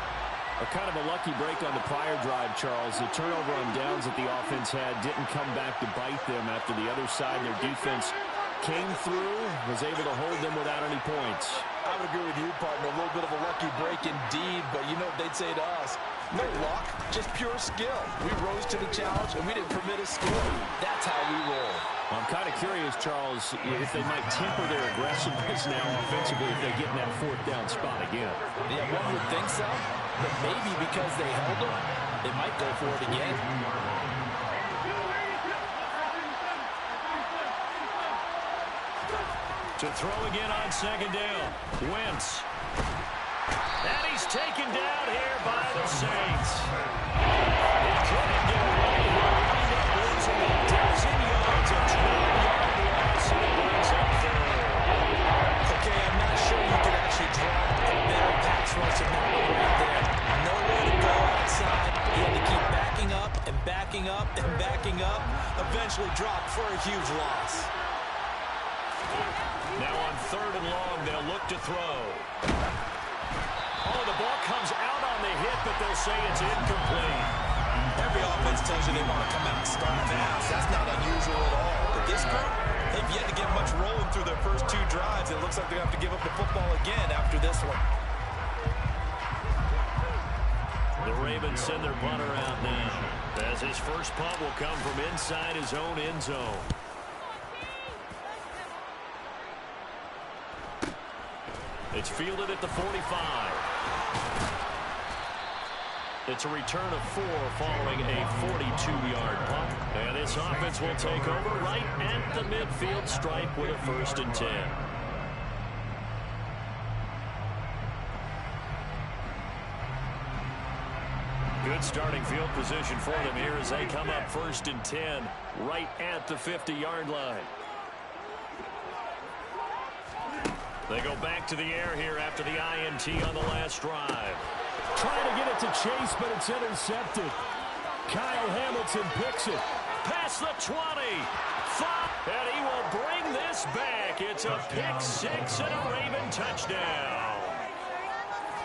A kind of a lucky break on the prior drive, Charles. The turnover on downs that the offense had didn't come back to bite them after the other side. Their defense came through, was able to hold them without any points. I would agree with you, partner. A little bit of a lucky break indeed, but you know what they'd say to us. No luck, just pure skill. We rose to the challenge, and we didn't permit a score. That's how we roll. I'm kind of curious, Charles, if they might temper their aggressiveness now offensively if they get in that fourth down spot again. Yeah, one would think so, but maybe because they held them, they might go for it again. To throw again on second down. Wentz. And he's taken down here by the Saints. He couldn't get away. He'll wind up losing a dozen yards. A 12-yard loss. And it brings up third. Okay, I'm not sure you can actually draw a better pass rush than that one right there. Nowhere to go outside. He had to keep backing up and backing up and backing up. Eventually dropped for a huge loss. Now on third and long, they'll look to throw. Oh, the ball comes out on the hit, but they'll say it's incomplete. Every offense tells you they want to come out and start fast. That's not unusual at all. But this group, they've yet to get much rolling through their first two drives. It looks like they're going to have to give up the football again after this one. The Ravens send their punter out now, as his first punt will come from inside his own end zone. It's fielded at the 45. It's a return of 4 following a 42-yard punt. And this offense will take over right at the midfield stripe with a 1st and 10. Good starting field position for them here as they come up 1st and 10 right at the 50-yard line. They go back to the air here after the INT on the last drive. Trying to get it to Chase, but it's intercepted. Kyle Hamilton picks it. Past the 20. And he will bring this back. It's a pick 6 and a Raven touchdown.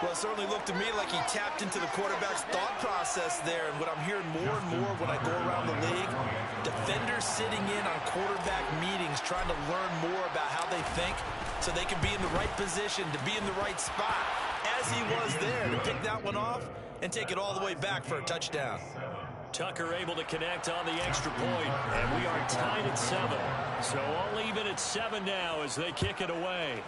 Well, it certainly looked to me like he tapped into the quarterback's thought process there. And what I'm hearing more and more when I go around the league, defenders sitting in on quarterback meetings trying to learn more about how they think so they can be in the right position to be in the right spot, as he was there to pick that one off and take it all the way back for a touchdown. Tucker able to connect on the extra point, and we are tied at 7. So all even at 7 now as they kick it away.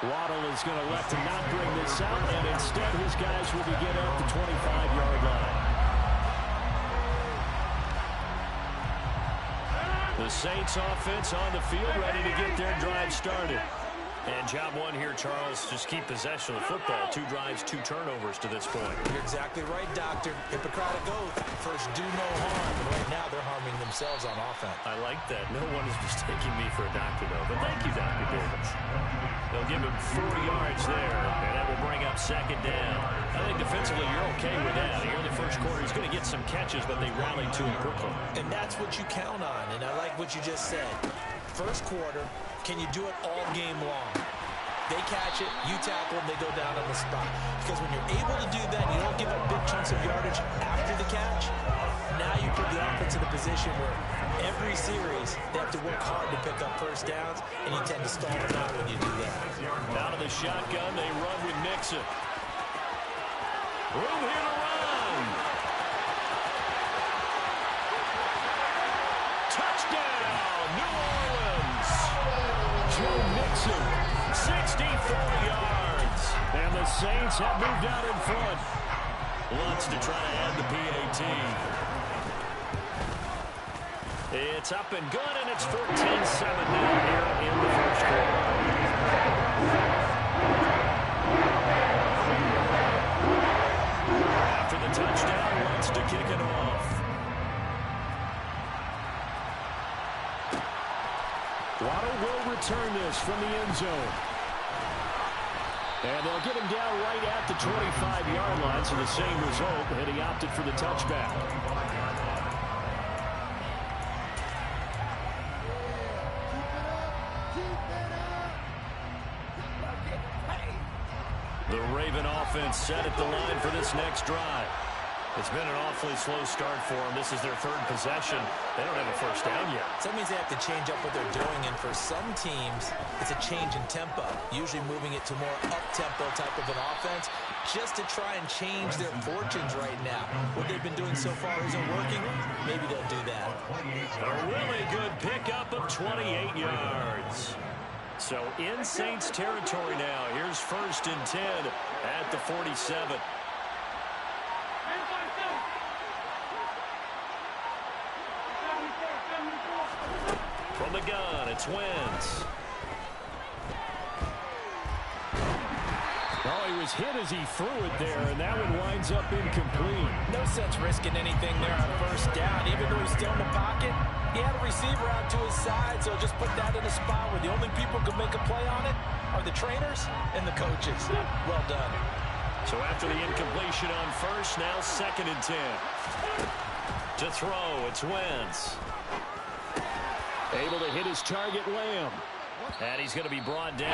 Waddle is going to elect to not bring this out, and instead his guys will begin at the 25-yard line. The Saints offense on the field ready to get their drive started. And job one here, Charles, just keep possession of the football. 2 drives, 2 turnovers to this point. You're exactly right, Doctor. Hippocratic oath. First, do no harm. And right now, they're harming themselves on offense. I like that. No one is mistaking me for a doctor, though. But thank you, Dr. Davis. They'll give him 4 yards there, and that will bring up 2nd down. I think defensively, you're okay with that. Here in the first quarter, he's going to get some catches, but they rallied to him quickly. And that's what you count on, and I like what you just said. First quarter, can you do it all game long? They catch it, you tackle them, they go down on the spot. Because when you're able to do that, you don't give up big chunks of yardage after the catch. Now you put the offense in a position where every series they have to work hard to pick up first downs, and you tend to stall them out when you do that. Out of the shotgun, they run with Mixon. Room here to run. Touchdown, New Orleans. Joe Mixon, 64 yards. And the Saints have moved out in front. Lutz to try to add the PAT. It's up and good, and it's 14-7 now here in the first quarter. After the touchdown, Lutz to kick it off. Waddle will return this from the end zone. And they'll get him down right at the 25-yard line, so the same result, and he opted for the touchback. The Raven offense set at the line for this next drive. It's been an awfully slow start for them. This is their third possession. They don't have a first down yet. So that means they have to change up what they're doing, and for some teams, it's a change in tempo, usually moving it to more up-tempo type of an offense just to try and change their fortunes right now. What they've been doing so far isn't working. Maybe they'll do that. A really good pickup of 28 yards. So in Saints territory now. Here's 1st and 10 at the 47. From the gun, it's Wentz. Oh, he was hit as he threw it there, and that one winds up incomplete. No sense risking anything there on 1st down. Even though he's still in the pocket, he had a receiver out to his side, so just put that in a spot where the only people who can make a play on it are the trainers and the coaches. Well done. So after the incompletion on 1st, now 2nd and 10. To throw, it's Wentz. Able to hit his target, Lamb. And he's going to be brought down.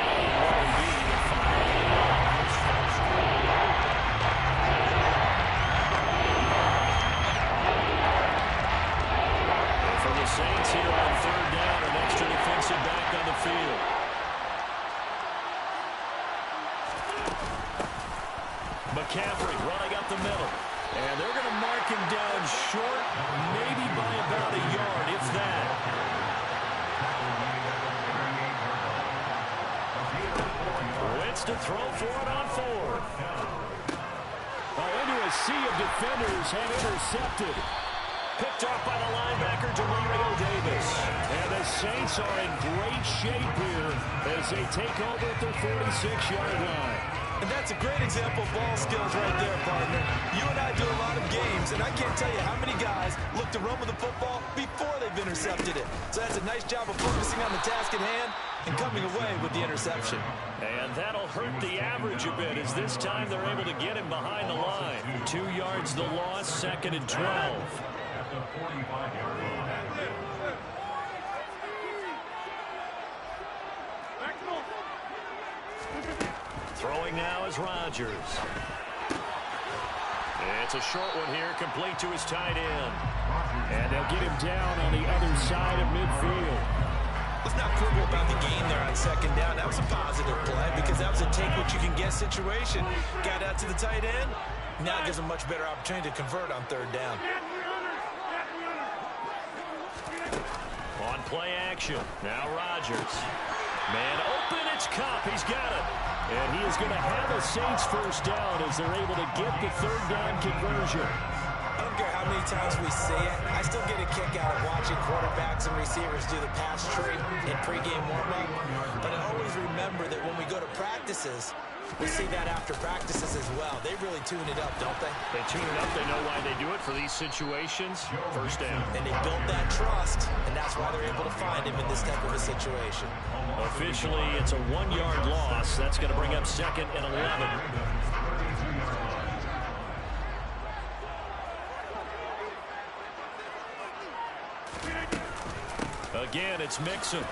For the Saints here on 3rd down, an extra defensive back on the field. McCaffrey running up the middle. And they're going to mark him down short, maybe by about a yard, if that. Wentz to throw for it on 4th. Into a sea of defenders and intercepted. Picked off by the linebacker, Demario Davis. And the Saints are in great shape here as they take over at their 46-yard line. And that's a great example of ball skills right there, partner. You and I do a lot of games, and I can't tell you how many guys look to run with the football before they've intercepted it. So that's a nice job of focusing on the task at hand and coming away with the interception. And that'll hurt the average a bit as this time they're able to get him behind the line. 2 yards the loss, 2nd and 12. At the 45-yard line. Throwing now is Rodgers. It's a short one here, complete to his tight end. And they'll get him down on the other side of midfield. Let's not quibble about the gain there on 2nd down. That was a positive play because that was a take-what-you-can-get situation. Got out to the tight end. Now it gives a much better opportunity to convert on 3rd down. On play action, now Rodgers. Man open, it's Kupp. He's got it. And he is going to have a Saints 1st down as they're able to get the 3rd down conversion. I don't care how many times we see it. I still get a kick out of watching quarterbacks and receivers do the pass tree in pregame warm-up. But I always remember that when we go to practices, we see that after practices as well. They really tune it up, don't they? They tune it up. They know why they do it for these situations. 1st down. And they build that trust, and that's why they're able to find him in this type of a situation. Officially, it's a 1-yard loss. That's going to bring up 2nd and 11. Again, it's Mixon.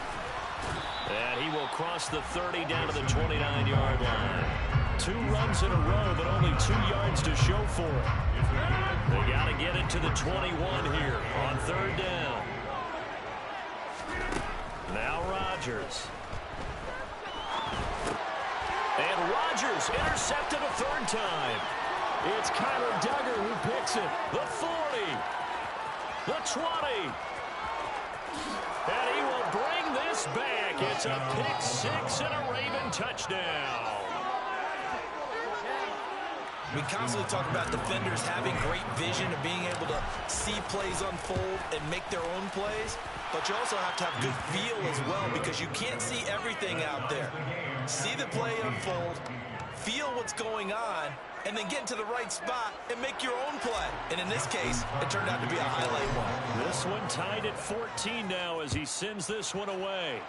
And he will cross the 30 down to the 29-yard line. 2 runs in a row, but only 2 yards to show for it. They got to get it to the 21 here on 3rd down. Now Rodgers. And Rodgers intercepted a 3rd time. It's Kyler Duggar who picks it. The 40. The 20. And he will bring this back. It's a pick 6 and a Raven touchdown. We constantly talk about defenders having great vision and being able to see plays unfold and make their own plays. But you also have to have good feel as well because you can't see everything out there. See the play unfold, feel what's going on, and then get to the right spot and make your own play. And in this case, it turned out to be a highlight one. This one tied at 14 now as he sends this one away.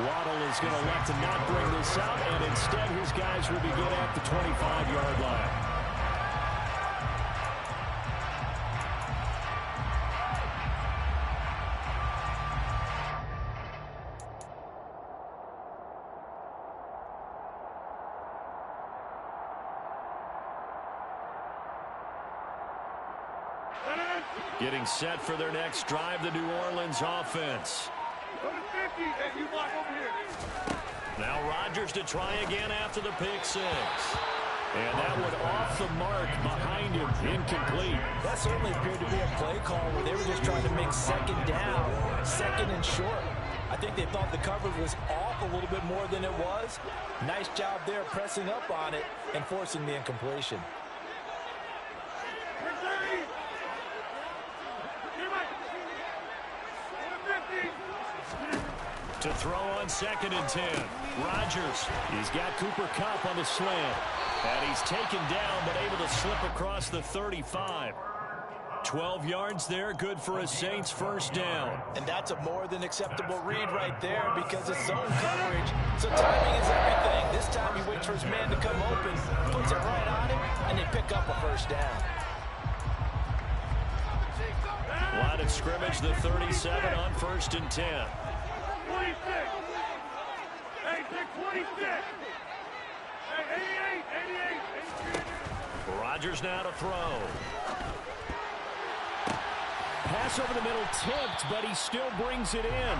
Waddle is going to elect to not bring this out, and instead his guys will begin at the 25-yard line. Getting set for their next drive, the New Orleans offense. Go to 50, and you block over here. Now Rodgers to try again after the pick six. And that one off the mark behind him, incomplete. That certainly appeared to be a play call where they were just trying to make second down, second and short. I think they thought the coverage was off a little bit more than it was. Nice job there pressing up on it and forcing the incompletion. To throw on 2nd and 10. Rodgers, he's got Cooper Kupp on the slant. And he's taken down, but able to slip across the 35. 12 yards there, good for a Saints first down. And that's a more than acceptable read right there because it's zone coverage. So timing is everything. This time he waits for his man to come open, puts it right on him, and they pick up a first down. Line of scrimmage, the 37 on 1st and 10. 26. Hey, 26. Hey, 88. Rodgers now to throw. Pass over the middle tipped, but he still brings it in.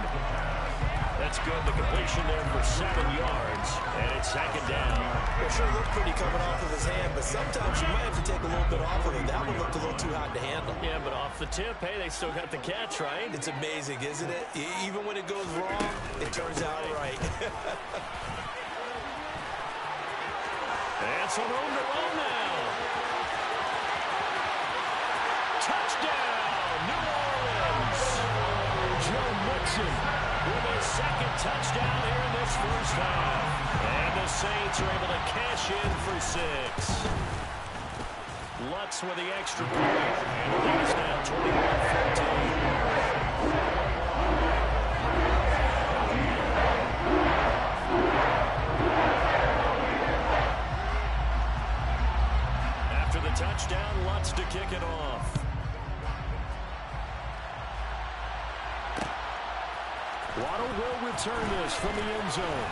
That's good. The completion there for 7 yards, and it's 2nd down. It sure looked pretty coming off of his hand, but sometimes you might have to take a little bit off of it. That one looked a little too hot to handle. Yeah, but off the tip, hey, they still got the catch, right? It's amazing, isn't it? Even when it goes wrong, it turns out right. And some room to roll now. Touchdown, New Orleans. Joe Mixon with his 2nd touchdown here in this first half. And the Saints are able to cash in for 6. Lutz with the extra point. And the lead is now 21-14. After the touchdown, Lutz to kick it off. Waddle will return this from the end zone.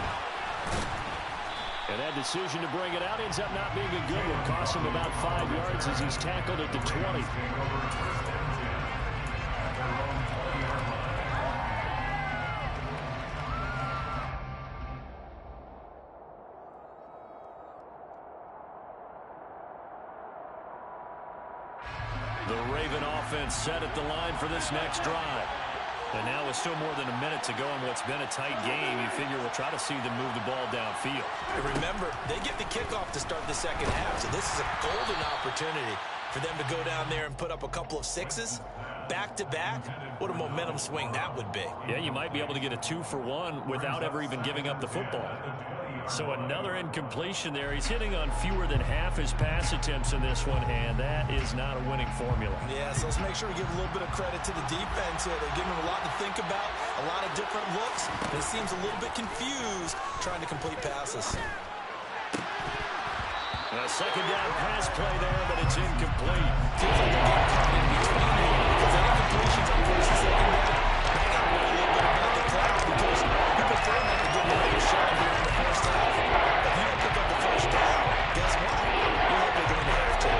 And that decision to bring it out ends up not being a good one. Costs him about 5 yards as he's tackled at the 20. The Raven offense set at the line for this next drive. And now with still more than a minute to go in what's been a tight game, you figure we'll try to see them move the ball downfield. And remember, they get the kickoff to start the second half, so this is a golden opportunity for them to go down there and put up a couple of 6s. Back-to-back, what a momentum swing that would be. Yeah, you might be able to get a 2-for-1 without ever even giving up the football. So another incompletion there. He's hitting on fewer than half his pass attempts in this one, and that is not a winning formula. Yeah, so let's make sure we give a little bit of credit to the defense here. They're giving him a lot to think about, a lot of different looks. He seems a little bit confused trying to complete passes. A second down pass play there, but it's incomplete. Seems like they're getting caught in between here because any completions on 1st and 2nd down, they got to worry a little bit about the clock because you prefer not to give them a shot here in the first half. If you don't pick up the first down, guess what? You're likely going to have to.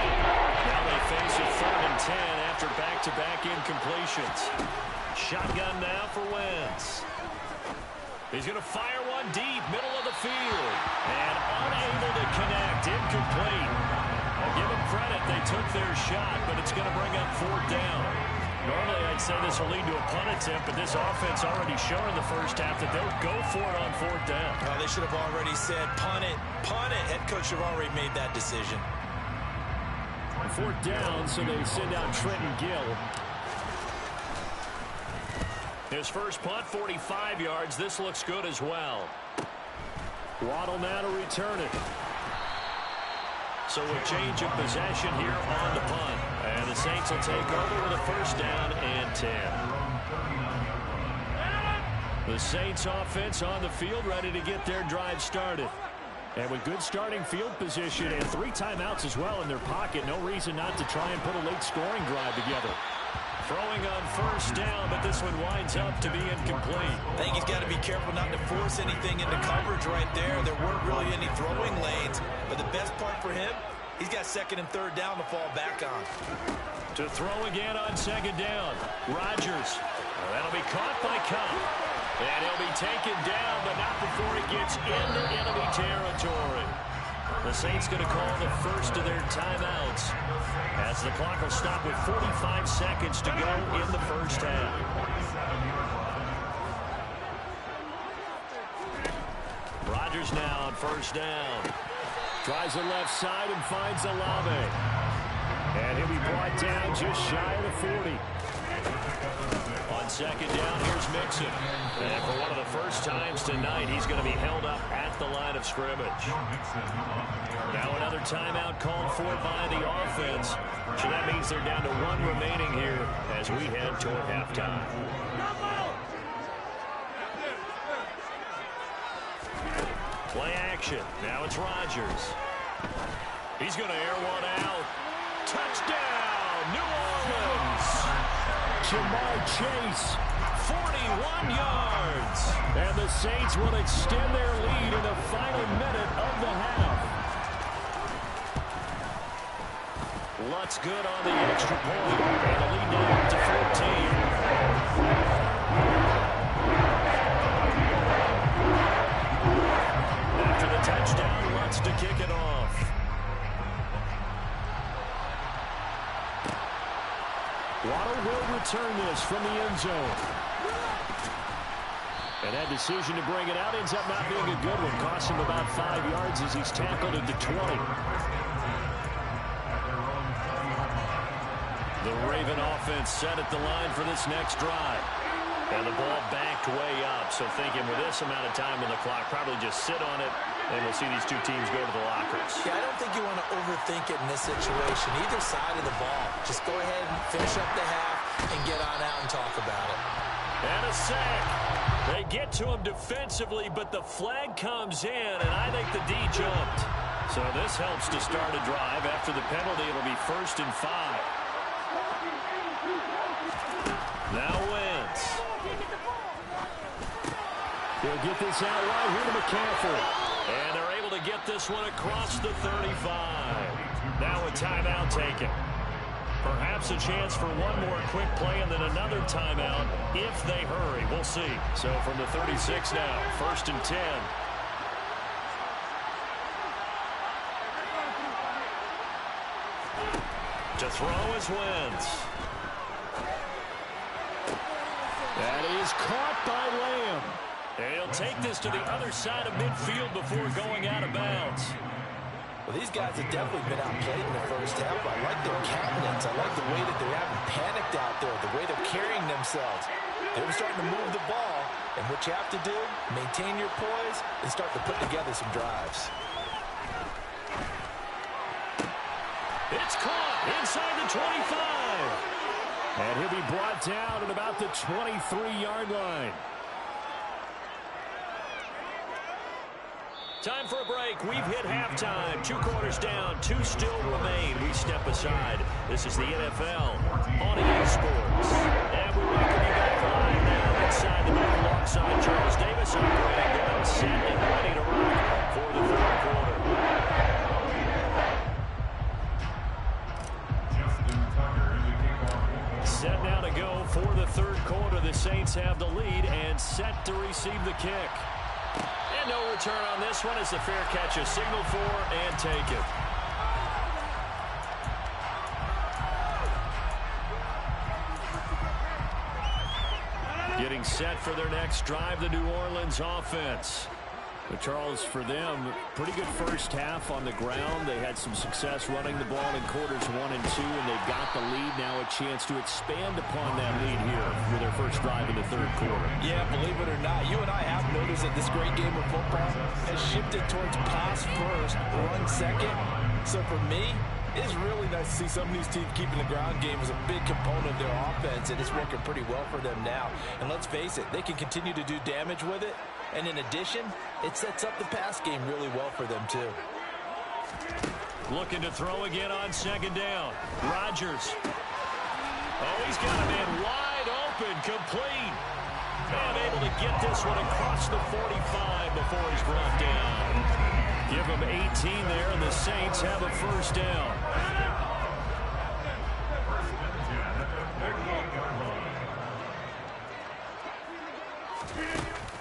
Now they face a 3rd and 10 after back-to-back incompletions. Shotgun now for Wentz. He's going to fire one deep, middle of the field. And unable to connect, incomplete. I'll give them credit, they took their shot, but it's going to bring up 4th down. Normally I'd say this will lead to a punt attempt, but this offense already shown in the first half that they'll go for it on 4th down. Well, they should have already said, punt it, punt it. Head coach should have already made that decision. 4th down, so they send out Trenton Gill. His first punt, 45 yards. This looks good as well. Waddle now to return it. So a change of possession here on the punt. And the Saints will take over with a first down and 10. The Saints offense on the field, ready to get their drive started. And with good starting field position and 3 timeouts as well in their pocket, no reason not to try and put a late scoring drive together. Throwing on first down, but this one winds up to be incomplete. I think he's got to be careful not to force anything into coverage right there. There weren't really any throwing lanes, but the best part for him, he's got 2nd and 3rd down to fall back on. To throw again on 2nd down. Rodgers. That'll be caught by Cobb. And he'll be taken down, but not before he gets into enemy territory. The Saints going to call the first of their timeouts as the clock will stop with 45 seconds to go in the first half. Rodgers now on first down. Tries the left side and finds Olave. And he'll be brought down just shy of the 40. On 2nd down, here's Mixon. And for one of the first times tonight, he's going to be held up at the line of scrimmage. Now another timeout called for by the offense. So that means they're down to 1 remaining here as we head toward halftime. Play action. Now it's Rodgers. He's going to air one out. Touchdown, New Orleans. Jamar Chase, 41 yards. And the Saints will extend their lead in the final minute of the half. Lutz good on the extra point. And the lead now up to 14. After the touchdown, Lutz to kick it off. Waddle will return this from the end zone. And that decision to bring it out ends up not being a good one. Costs him about 5 yards as he's tackled at the 20. The Raven offense set at the line for this next drive. And the ball backed way up. So thinking with this amount of time on the clock, probably just sit on it, and we'll see these two teams go to the lockers. Yeah, I don't think you want to overthink it in this situation. Either side of the ball. Just go ahead and finish up the half and get on out and talk about it. And a sack. They get to him defensively, but the flag comes in, and I think the D jumped. So this helps to start a drive. After the penalty, it'll be 1st and 5. Now Wentz. He'll get this out right here to McCaffrey. And they're able to get this one across the 35. Now a timeout taken. Perhaps a chance for one more quick play and then another timeout if they hurry. We'll see. So from the 36 now, 1st and 10. To throw is Wentz. That is caught by Lamb. And he'll take this to the other side of midfield before going out of bounds. Well, these guys have definitely been outplayed in the first half. I like their countenance. I like the way that they haven't panicked out there, the way they're carrying themselves. They're starting to move the ball. And what you have to do, maintain your poise and start to put together some drives. It's caught inside the 25. And he'll be brought down at about the 23-yard line. Time for a break. We've hit halftime. 2 quarters down. 2 still remain. We step aside. This is the NFL on EA Sports. And we welcome you back live now inside the middle alongside Charles Davis. Operating down, set and ready to rock for the 3rd quarter. Set now to go for the 3rd quarter. The Saints have the lead and set to receive the kick. And no return on this one as the fair catch is signaled for and taken. Getting set for their next drive, the New Orleans offense. But Charles, for them, pretty good first half on the ground. They had some success running the ball in quarters 1 and 2, and they've got the lead. Now a chance to expand upon that lead here with their first drive in the 3rd quarter. Yeah, believe it or not, you and I have noticed that this great game of football has shifted towards pass first, run second. So for me, It's really nice to see some of these teams keeping the ground game as a big component of their offense, and it's working pretty well for them now. And let's face it, they can continue to do damage with it. And in addition, it sets up the pass game really well for them, too. Looking to throw again on second down. Rodgers. Oh, he's got a man wide open, complete. And able to get this one across the 45 before he's brought down. Give him 18 there, and the Saints have a first down.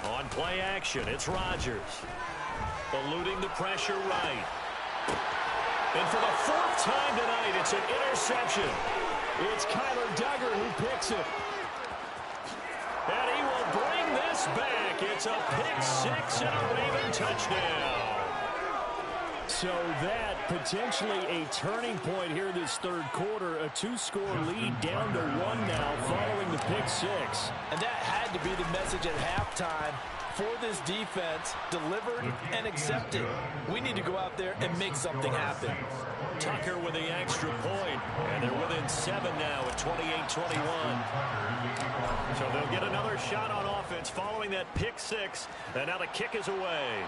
On play action, it's Rodgers. Eluding the pressure right. And for the fourth time tonight, it's an interception. It's Kyler Duggar who picks it. And he will bring this back. It's a pick six and a Raven touchdown. So that potentially a turning point here this third quarter. A two-score lead down to one now following the pick six. And that had to be the message at halftime for this defense, delivered and accepted. We need to go out there and make something happen. Tucker with the extra point, and they're within 7 now at 28-21. So they'll get another shot on offense following that pick six, and now the kick is away.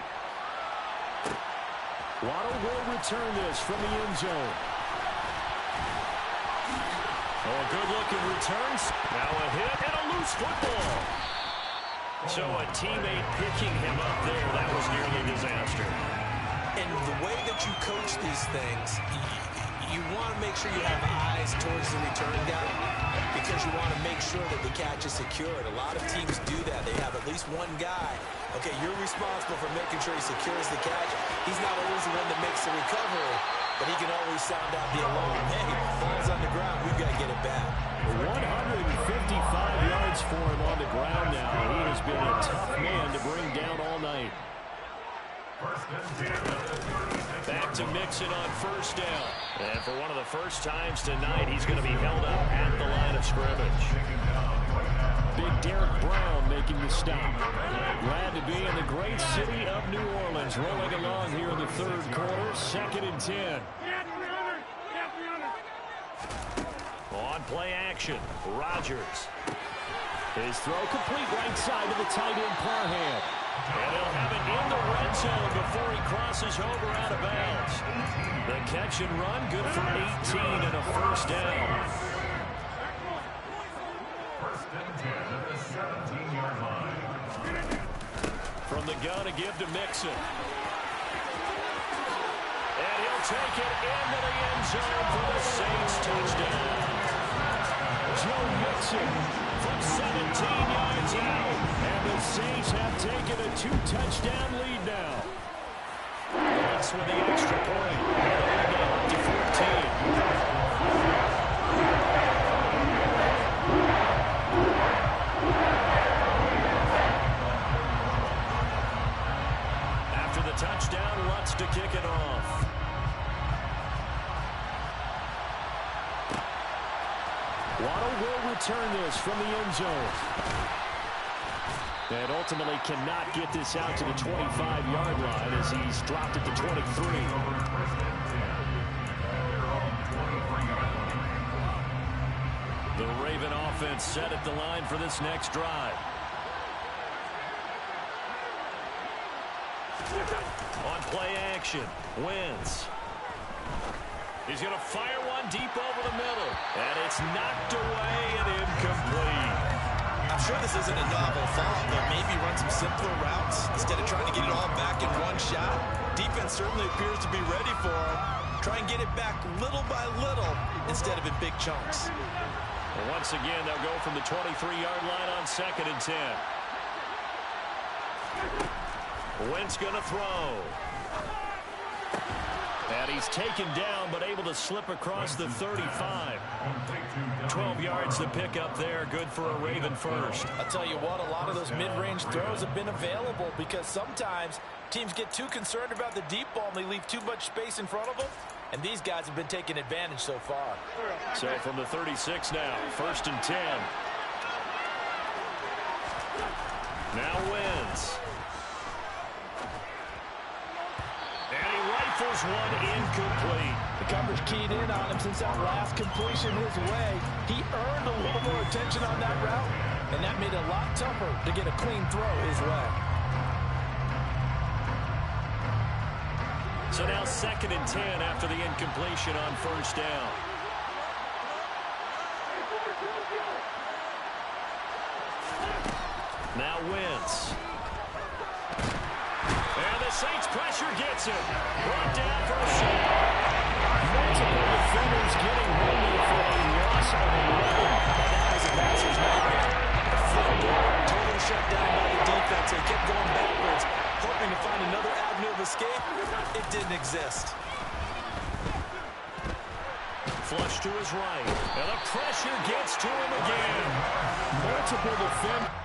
Waddle will return this from the end zone. Oh, a good-looking returns. Now a hit and a loose football. So a teammate picking him up there, that was nearly disaster. And the way that you coach these things, you want to make sure you have eyes towards the return guy because you want to make sure that the catch is secured. A lot of teams do that. They have at least one guy. Okay, you're responsible for making sure he secures the catch. He's not always the one that makes the recovery, but he can always sound out the alarm. Hey, ball's on the ground. We've got to get it back. 155 yards for him on the ground now. He has been a tough man to bring down all night. Back to Mixon on first down. And for one of the first times tonight, he's going to be held up at the line of scrimmage. Big Derek Brown making the stop. Glad to be in the great city of New Orleans, rolling along here in the third quarter, 2nd and 10. On play action, Rodgers. His throw complete right side to the tight end Parham. And he'll have it in the red zone before he crosses over out of bounds. The catch and run, good for 18 and a first down. First and 10 at the 17-yard line. From the gun to give to Mixon. And he'll take it into the end zone for the Saints touchdown. Joe Mixon from 17 yards out. And the Saints have taken a 2-touchdown lead now. That's with the extra point. And now up to 14. After the touchdown, Lutz to kick it off. Waddle will return this from the end zone. And ultimately cannot get this out to the 25-yard line as he's dropped it to 23. The Raven offense set at the line for this next drive. On play action, Wentz. He's going to fire one deep over the middle. And it's knocked away and incomplete. I'm sure this isn't a novel thought, but maybe run some simpler routes instead of trying to get it all back in one shot. Defense certainly appears to be ready for him. Try and get it back little by little instead of in big chunks. And once again, they'll go from the 23-yard line on 2nd and 10. Wentz going to throw. And he's taken down, but able to slip across the 35. 12 yards to pick up there. Good for a Raven first. I'll tell you what, a lot of those mid-range throws have been available because sometimes teams get too concerned about the deep ball and they leave too much space in front of them. And these guys have been taking advantage so far. So from the 36 now, 1st and 10. Now Wentz. And he rifles one incomplete. The coverage keyed in on him since that last completion his way. He earned a little more attention on that route, and that made it a lot tougher to get a clean throw his way. So now 2nd and 10 after the incompletion on first down. Now Wentz. And the Saints pressure gets him. Brought down for a sack. Multiple defenders getting home here for a loss of 11. That was a passer's nightmare. Total shutdown by the defense. They kept going backwards, hoping to find another avenue of escape. It didn't exist. Flush to his right. And the pressure gets to him again. Multiple defenders.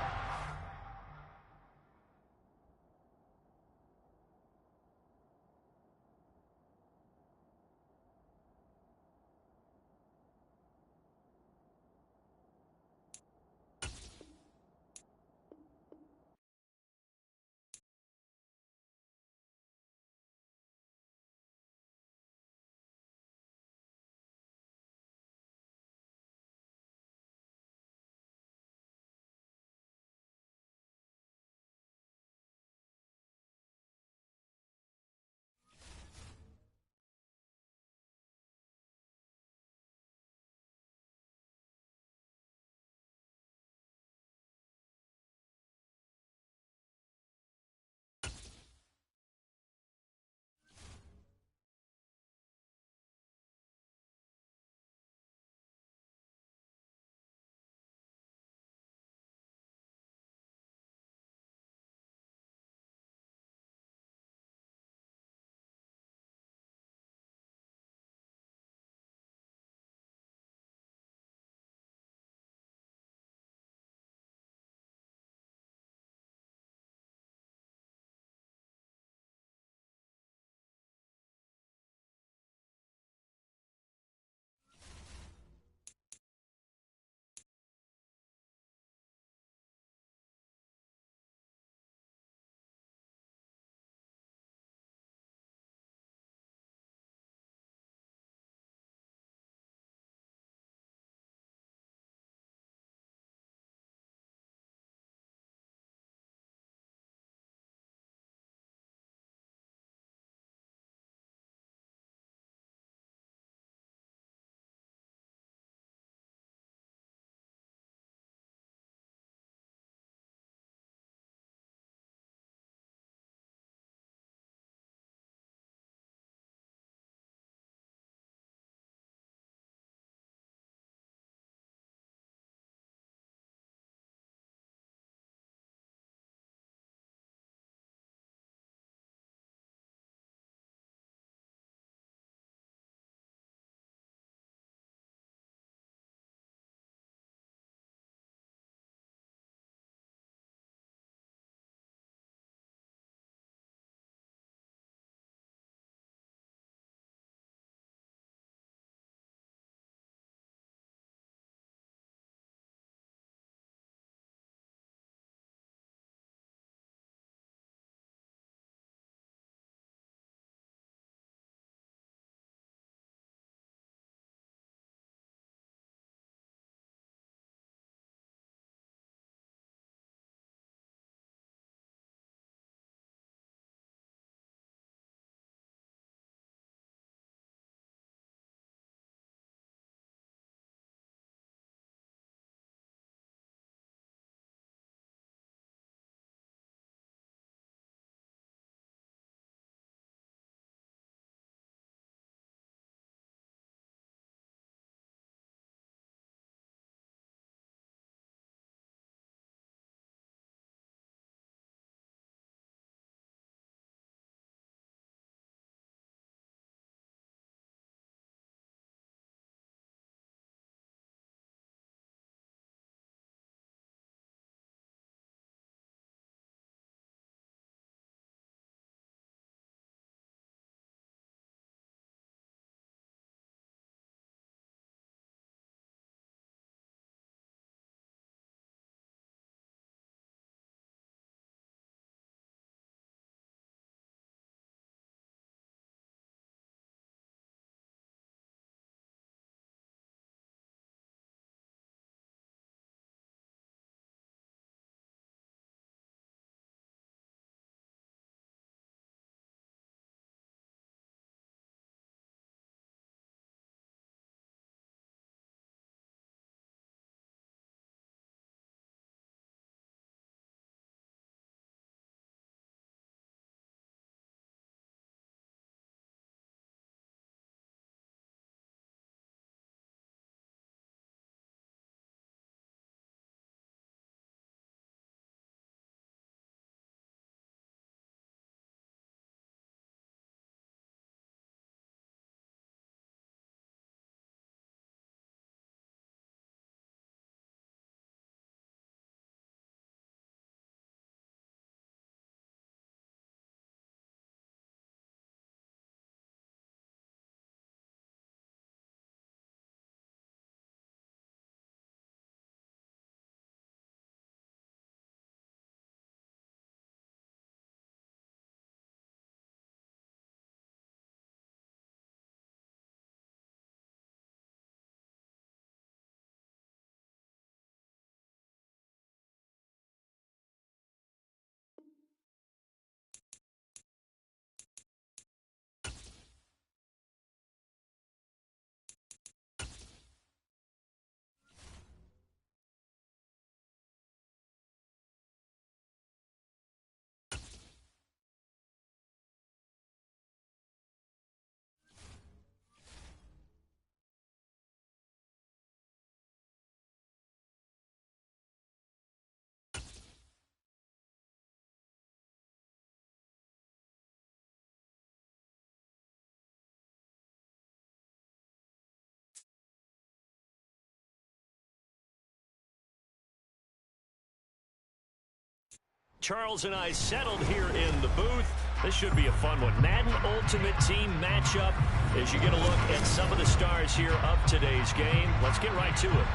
Charles and I settled here in the booth. This should be a fun one. Madden Ultimate Team matchup as you get a look at some of the stars here of today's game. Let's get right to it.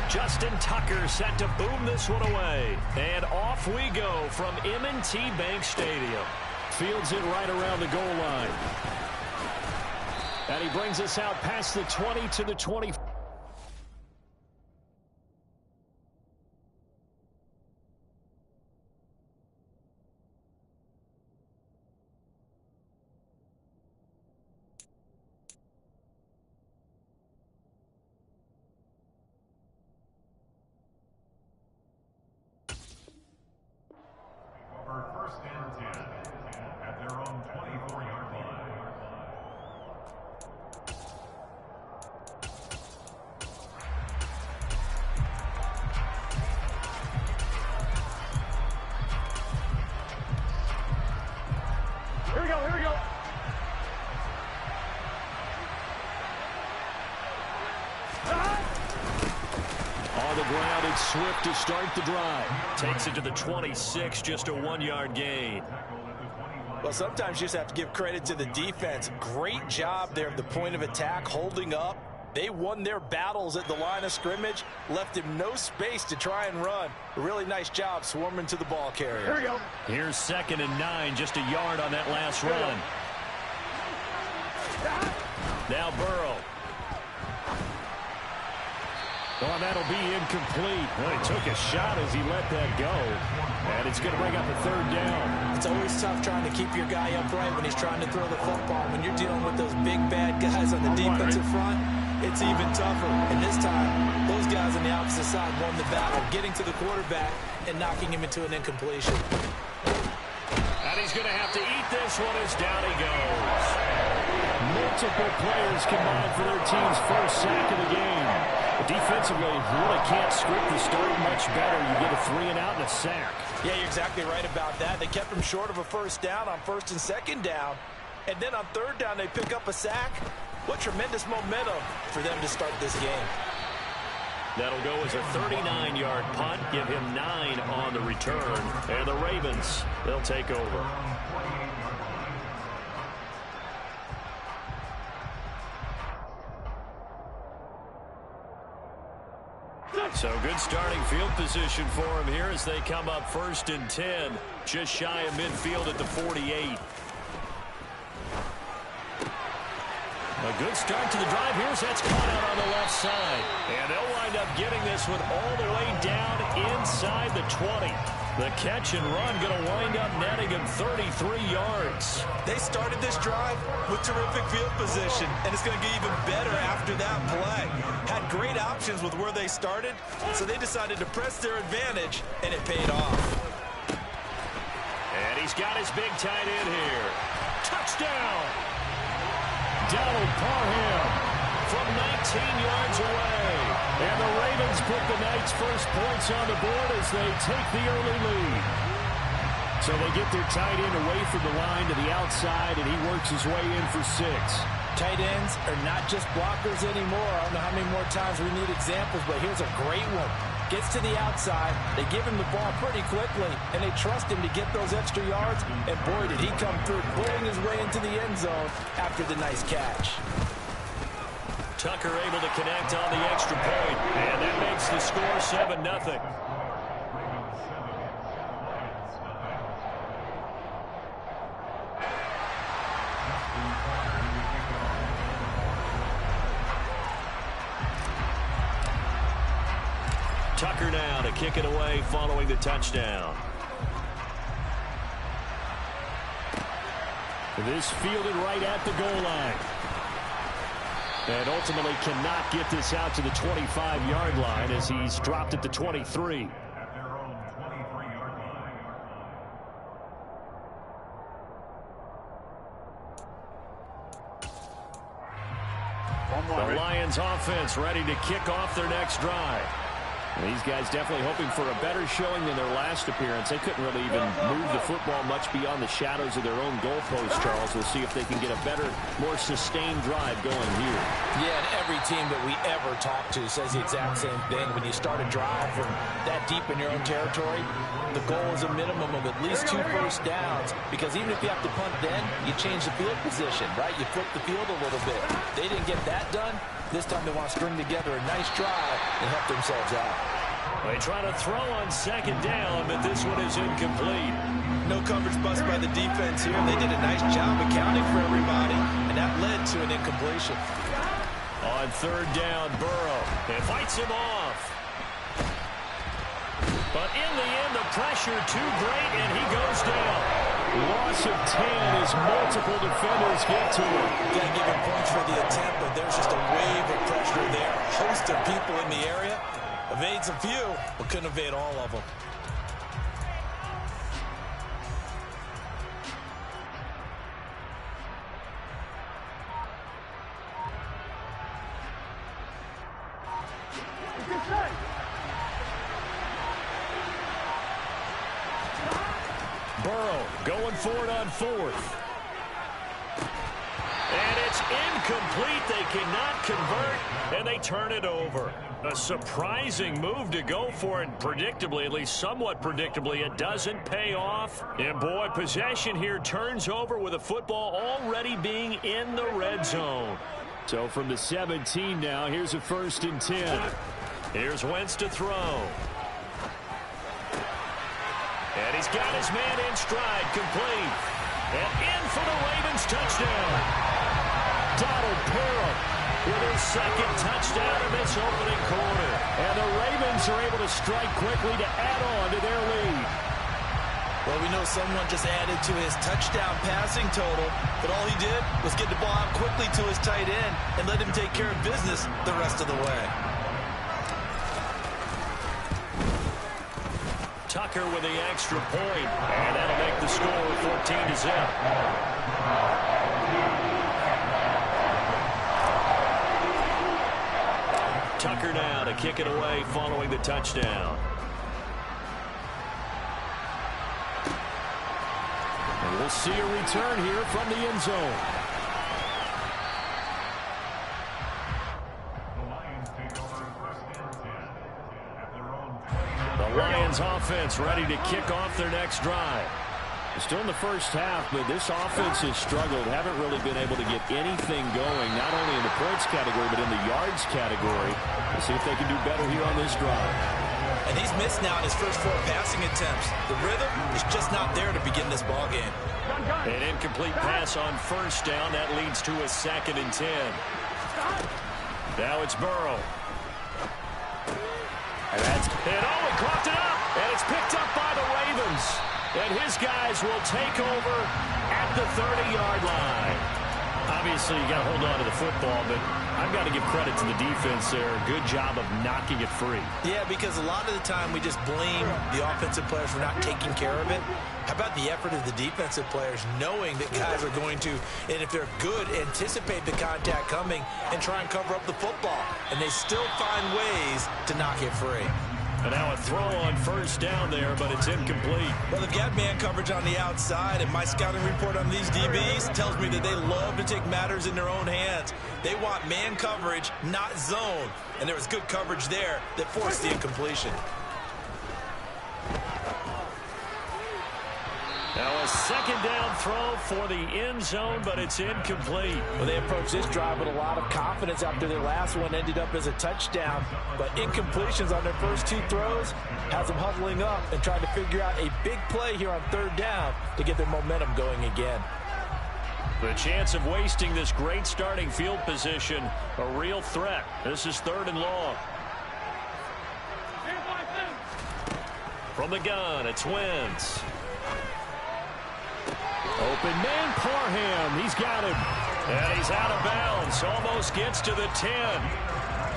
Justin Tucker set to boom this one away. And off we go from M&T Bank Stadium. Fields it right around the goal line. And he brings us out past the 20 to the 20. For first and 10 at their own 24-yard line. Here we go, here we go. On the ground, it's Swift to start the drive. Takes it to the 26, just a 1-yard gain. Well, sometimes you just have to give credit to the defense. Great job there at the point of attack, holding up. They won their battles at the line of scrimmage, left him no space to try and run. A really nice job swarming to the ball carrier. Here we go. Here's 2nd and 9, just a yard on that last run. Now Burrow. Oh, that'll be incomplete. Well, he took a shot as he let that go. And it's going to bring up a 3rd down. It's always tough trying to keep your guy upright when he's trying to throw the football. When you're dealing with those big, bad guys on the defensive front, it's even tougher. And this time, those guys on the opposite side won the battle, getting to the quarterback and knocking him into an incompletion. And he's going to have to eat this one as down he goes. Multiple players combined for their team's first sack of the game. Defensively, you really can't script the start much better. You get a 3-and-out and a sack. Yeah, you're exactly right about that. They kept him short of a first down on 1st and 2nd down. And then on 3rd down, they pick up a sack. What tremendous momentum for them to start this game. That'll go as a 39-yard punt. Give him 9 on the return. And the Ravens, they'll take over. So good starting field position for him here as they come up 1st and 10. Just shy of midfield at the 48. A good start to the drive. Here's that's caught out on the left side. And they'll wind up getting this one all the way down inside the 20. The catch and run going to wind up netting him 33 yards. They started this drive with terrific field position, and it's going to get even better after that play. Had great options with where they started, so they decided to press their advantage, and it paid off. And he's got his big tight end here. Touchdown! Donald Parham from 19 yards away. And the Ravens put the night's first points on the board as they take the early lead. So they get their tight end away from the line to the outside, and he works his way in for 6. Tight ends are not just blockers anymore. I don't know how many more times we need examples, but here's a great one. Gets to the outside, they give him the ball pretty quickly, and they trust him to get those extra yards, and boy, did he come through, pulling his way into the end zone after the nice catch. Tucker able to connect on the extra point, and that makes the score 7-0. Tucker now to kick it away following the touchdown. This fielded right at the goal line. And ultimately cannot get this out to the 25-yard line as he's dropped at the 23. At their own 23-yard line. The Lions offense ready to kick off their next drive. These guys definitely hoping for a better showing than their last appearance. They couldn't really even move the football much beyond the shadows of their own goalpost, Charles. We'll see if they can get a better, more sustained drive going here. Yeah, and every team that we ever talk to says the exact same thing. When you start a drive from that deep in your own territory, the goal is a minimum of at least 2 first downs, because even if you have to punt then, you change the field position, right? You flip the field a little bit. They didn't get that done. This time they want to string together a nice drive and help themselves out. They try to throw on second down, but this one is incomplete. No coverage bust by the defense here. They did a nice job accounting for everybody, and that led to an incompletion. On third down, Burrow. It fights him off. But in the end, the pressure too great, and he goes down. Loss of 10 as multiple defenders get to him. Got to give him points for the attempt, but there's just a wave of pressure there. A host of people in the area. Evades a few, but couldn't evade all of them. Burrow going for it on fourth. And it's incomplete. They cannot convert, and they turn it over. A surprising move to go for it, predictably, at least somewhat predictably. It doesn't pay off. And, boy, possession here turns over with a football already being in the red zone. So from the 17 now, here's a 1st and 10. Here's Wentz to throw. And he's got his man in stride, complete. And in for the Ravens touchdown. Donald Parham with his second touchdown in this opening quarter. And the Ravens are able to strike quickly to add on to their lead. Well, we know someone just added to his touchdown passing total, but all he did was get the ball out quickly to his tight end and let him take care of business the rest of the way. Tucker with the extra point, and that'll make the score 14-0. Tucker now to kick it away following the touchdown. And we'll see a return here from the end zone. The Lions offense ready to kick off their next drive. Still in the first half, but this offense has struggled. Haven't really been able to get anything going, not only in the points category, but in the yards category. We'll see if they can do better here on this drive. And he's missed now in his first 4 passing attempts. The rhythm is just not there to begin this ball game. An incomplete pass on first down. That leads to a 2nd and 10. Now it's Burrow. And he coughed it up, and it's picked up by the Ravens. And his guys will take over at the 30-yard line. Obviously, you got to hold on to the football, but I've got to give credit to the defense there. Good job of knocking it free. Yeah, because a lot of the time we just blame the offensive players for not taking care of it. How about the effort of the defensive players knowing that guys are going to, and if they're good, anticipate the contact coming and try and cover up the football. And they still find ways to knock it free. And now a throw on first down there, but it's incomplete. Well, they've got man coverage on the outside, and my scouting report on these DBs tells me that they love to take matters in their own hands. They want man coverage, not zone. And there was good coverage there that forced the incompletion. Now a 2nd down throw for the end zone, but it's incomplete. Well, they approached this drive with a lot of confidence after their last one ended up as a touchdown. But incompletions on their first 2 throws has them huddling up and trying to figure out a big play here on 3rd down to get their momentum going again. The chance of wasting this great starting field position, a real threat. This is 3rd and long. From the gun, it's Wentz. Open man, Parham. He's got him. And he's out of bounds. Almost gets to the 10.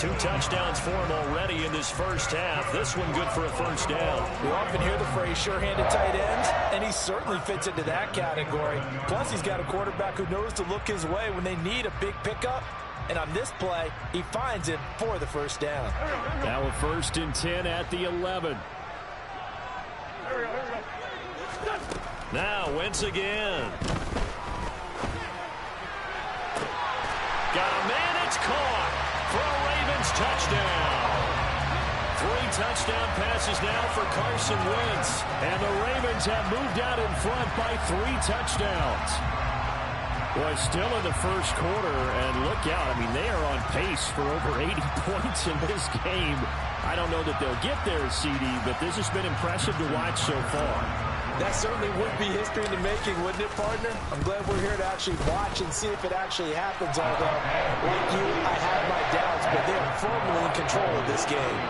2 touchdowns for him already in this first half. This one good for a first down. We often hear the phrase sure-handed tight ends, and he certainly fits into that category. Plus, he's got a quarterback who knows to look his way when they need a big pickup. And on this play, he finds it for the first down. Now a 1st and 10 at the 11. Now Wentz again. Got a man, it's caught for a Ravens touchdown. 3 touchdown passes now for Carson Wentz. And the Ravens have moved out in front by 3 touchdowns. Boy, still in the first quarter, and look out. I mean, they are on pace for over 80 points in this game. I don't know that they'll get there, CD, but this has been impressive to watch so far. That certainly would be history in the making, wouldn't it, partner? I'm glad we're here to actually watch and see if it actually happens, although, like you, I have my doubts, but they're firmly in control of this game.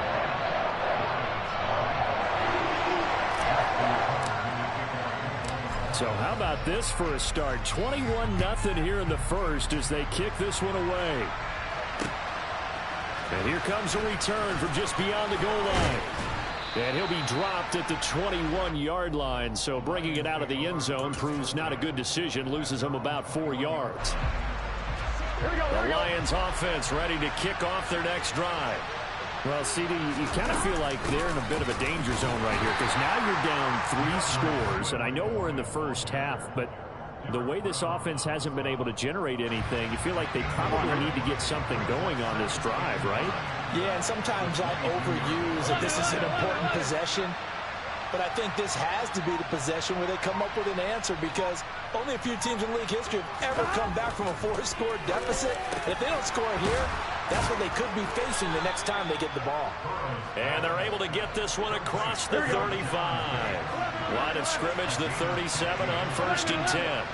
So how about this for a start? 21-0 here in the first as they kick this one away. And here comes a return from just beyond the goal line. And he'll be dropped at the 21-yard line. So bringing it out of the end zone proves not a good decision. Loses him about 4 yards. The Lions offense ready to kick off their next drive. Well, CD, you kind of feel like they're in a bit of a danger zone right here because now you're down 3 scores. And I know we're in the first half, but the way this offense hasn't been able to generate anything, you feel like they probably need to get something going on this drive, right? Yeah, and sometimes I overuse that this is an important possession. But I think this has to be the possession where they come up with an answer because only a few teams in league history have ever come back from a 4-score deficit. If they don't score here, that's what they could be facing the next time they get the ball. And they're able to get this one across the 35. Line of scrimmage, the 37 on 1st and 10.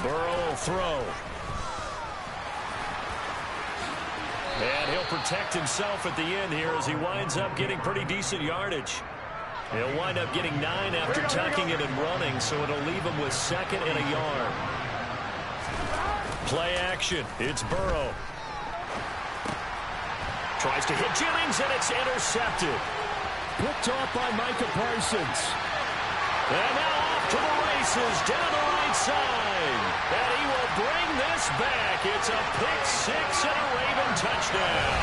Burrow will throw. And he'll protect himself at the end here as he winds up getting pretty decent yardage. He'll wind up getting 9 after tucking it and running, so it'll leave him with 2nd and a yard. Play action. It's Burrow. Tries to hit Jennings, and it's intercepted. Picked off by Micah Parsons. And now off to the races down the right side. And he will bring this back. It's a pick-6 and a Raven touchdown.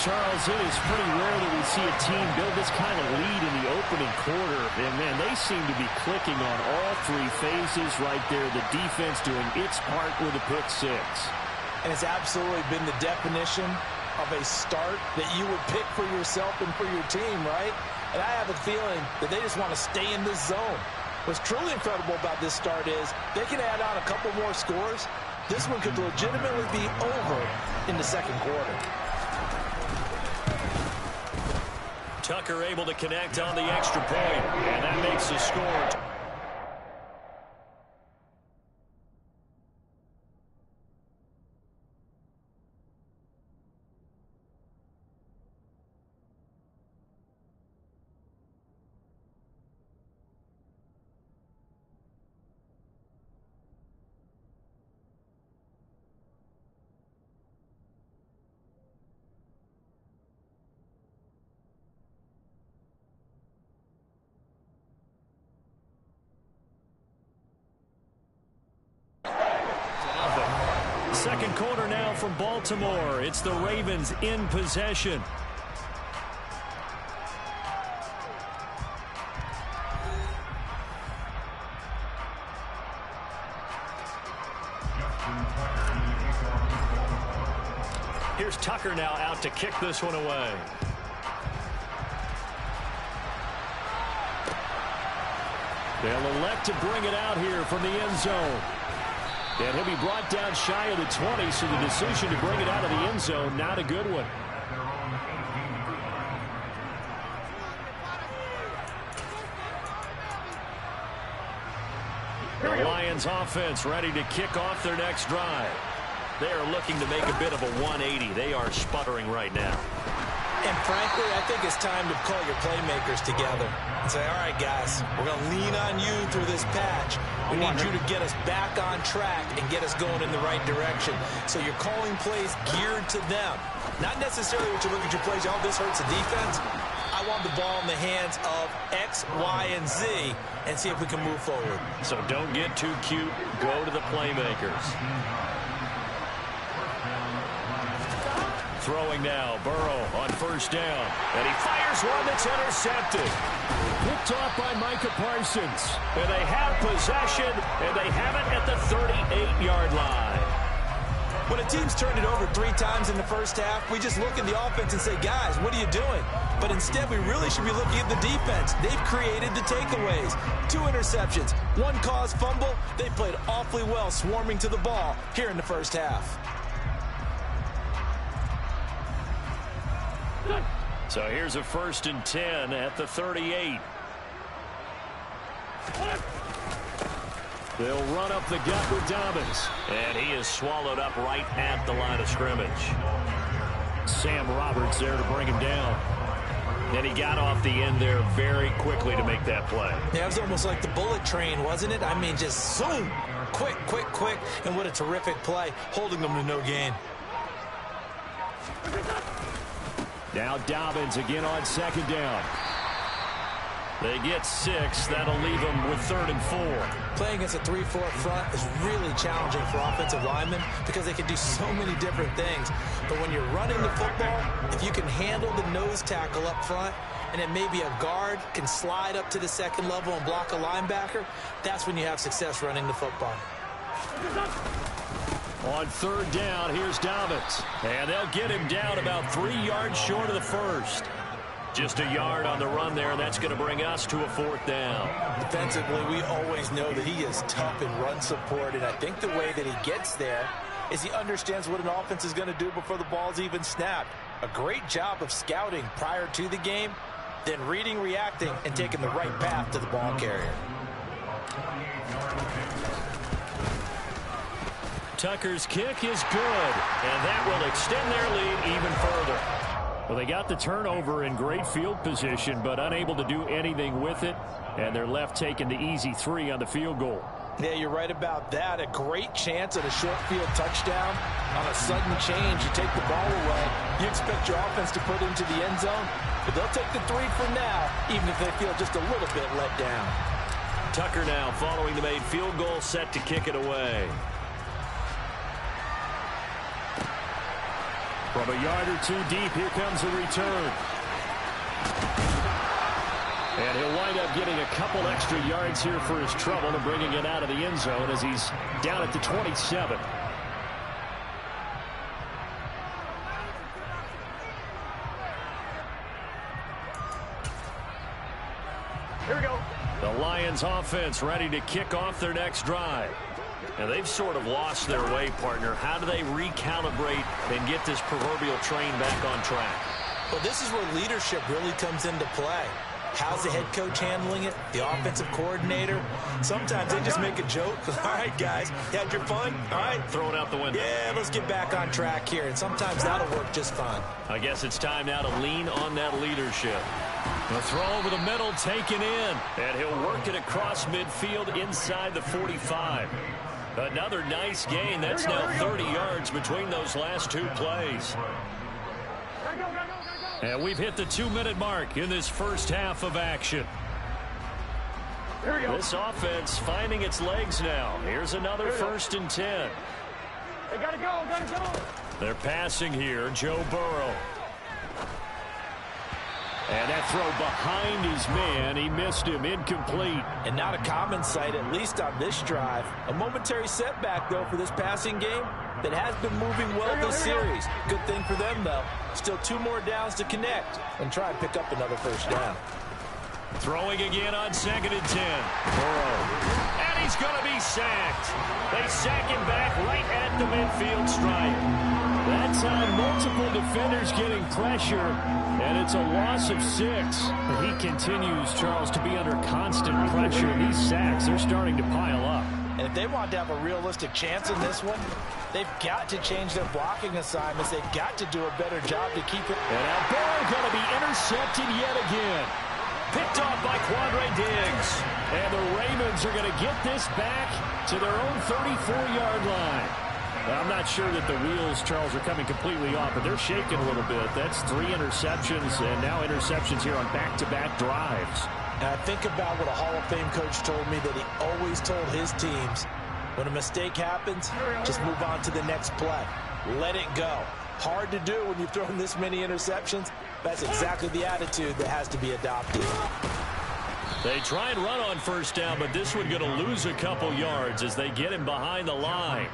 Charles, it is pretty rare that we see a team build this kind of lead in the opening quarter. And, man, they seem to be clicking on all 3 phases right there. The defense doing its part with a pick-6. And it's absolutely been the definition of a start that you would pick for yourself and for your team, right? And I have a feeling that they just want to stay in this zone. What's truly incredible about this start is they can add on a couple more scores. This one could legitimately be over in the second quarter. Tucker able to connect on the extra point, and that makes the score. Second quarter now from Baltimore. It's the Ravens in possession. Here's Tucker now out to kick this one away. They'll elect to bring it out here from the end zone. And he'll be brought down shy of the 20, so the decision to bring it out of the end zone, not a good one. The Lions offense ready to kick off their next drive. They are looking to make a bit of a 180. They are sputtering right now. And frankly, I think it's time to call your playmakers together and say, all right, guys, we're going to lean on you through this patch. We need you to get us back on track and get us going in the right direction. So you're calling plays geared to them. Not necessarily what you look at your plays, oh, this hurts the defense. I want the ball in the hands of X, Y, and Z and see if we can move forward. So don't get too cute. Go to the playmakers. Throwing now, Burrow on first down. And he fires one that's intercepted. Picked off by Micah Parsons. And they have possession, and they have it at the 38-yard line. When a team's turned it over 3 times in the first half, we just look at the offense and say, guys, what are you doing? But instead, we really should be looking at the defense. They've created the takeaways. 2 interceptions, 1 caused fumble. They played awfully well swarming to the ball here in the first half. So here's a 1st and 10 at the 38. They'll run up the gut with Dobbins. And he is swallowed up right at the line of scrimmage. Sam Roberts there to bring him down. And he got off the end there very quickly to make that play. Yeah, it was almost like the bullet train, wasn't it? I mean, just zoom. Quick, quick, quick. And what a terrific play, holding them to no gain. Now Dobbins again on 2nd down. They get 6. That'll leave them with 3rd and 4. Playing against a 3-4 front is really challenging for offensive linemen because they can do so many different things. But when you're running the football, if you can handle the nose tackle up front, and then maybe a guard can slide up to the 2nd level and block a linebacker, that's when you have success running the football. On 3rd down, here's Dobbins. And they'll get him down about 3 yards short of the 1st. Just a yard on the run there, and that's going to bring us to a 4th down. Defensively, we always know that he is tough in run support, and I think the way that he gets there is he understands what an offense is going to do before the ball's even snapped. A great job of scouting prior to the game, then reading, reacting, and taking the right path to the ball carrier. Tucker's kick is good, and that will extend their lead even further. Well, they got the turnover in great field position, but unable to do anything with it, and they're left taking the easy 3 on the field goal. Yeah, you're right about that. A great chance at a short field touchdown. On a sudden change, you take the ball away. You expect your offense to put into the end zone, but they'll take the 3 for now, even if they feel just a little bit let down. Tucker now following the made field goal, set to kick it away. From a yard or 2 deep, here comes a return. And he'll wind up getting a couple extra yards here for his trouble and bringing it out of the end zone as he's down at the 27. Here we go. The Lions offense ready to kick off their next drive. And they've sort of lost their way, partner. How do they recalibrate and get this proverbial train back on track? Well, this is where leadership really comes into play. How's the head coach handling it? The offensive coordinator? Sometimes they just make a joke. All right, guys, you had your fun? All right. Throw it out the window. Yeah, let's get back on track here. And sometimes that'll work just fine. I guess it's time now to lean on that leadership. The throw over the middle taken in. And he'll work it across midfield inside the 45. Another nice gain. That's now 30 yards between those last 2 plays. And we've hit the 2-minute mark in this first half of action. This offense finding its legs now. Here's another 1st and 10. They gotta go. They're passing here. Joe Burrow. And that throw behind his man. He missed him. Incomplete. And not a common sight, at least on this drive. A momentary setback, though, for this passing game that has been moving well this series. Good thing for them, though. Still 2 more downs to connect and try and pick up another 1st down. Throwing again on 2nd and 10. Burrow. And he's going to be sacked. They sack him back right at the midfield stripe. That time, multiple defenders getting pressure, and it's a loss of 6. But he continues, Charles, to be under constant pressure. These sacks, they're starting to pile up. And if if they want to have a realistic chance in this one, they've got to change their blocking assignments. They've got to do a better job to keep it. And now Burrow going to be intercepted yet again. Picked off by Quandre Diggs. And the Ravens are going to get this back to their own 34-yard line. Well, I'm not sure that the wheels, Charles, are coming completely off, but they're shaking a little bit. That's 3 interceptions, and now interceptions here on back-to-back drives. And I think about what a Hall of Fame coach told me, that he always told his teams, when a mistake happens, just move on to the next play. Let it go. Hard to do when you've thrown this many interceptions. That's exactly the attitude that has to be adopted. They try and run on first down, but this one going to lose a couple yards as they get him behind the line.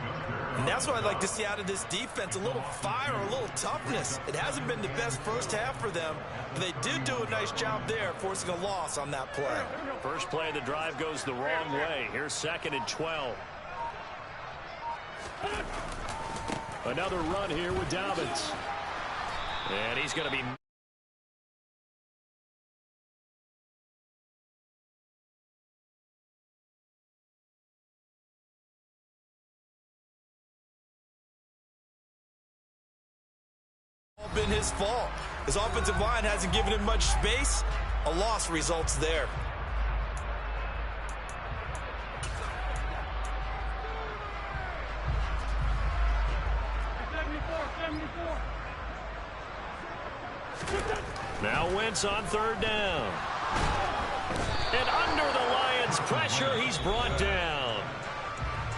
And that's what I'd like to see out of this defense, a little fire, a little toughness. It hasn't been the best first half for them, but they did do a nice job there, forcing a loss on that play. First play of the drive goes the wrong way. Here's 2nd and 12. Another run here with Dobbins. And he's going to be... been his fault. His offensive line hasn't given him much space. A loss results there. Now Wentz on 3rd down. And under the Lions' pressure, he's brought down.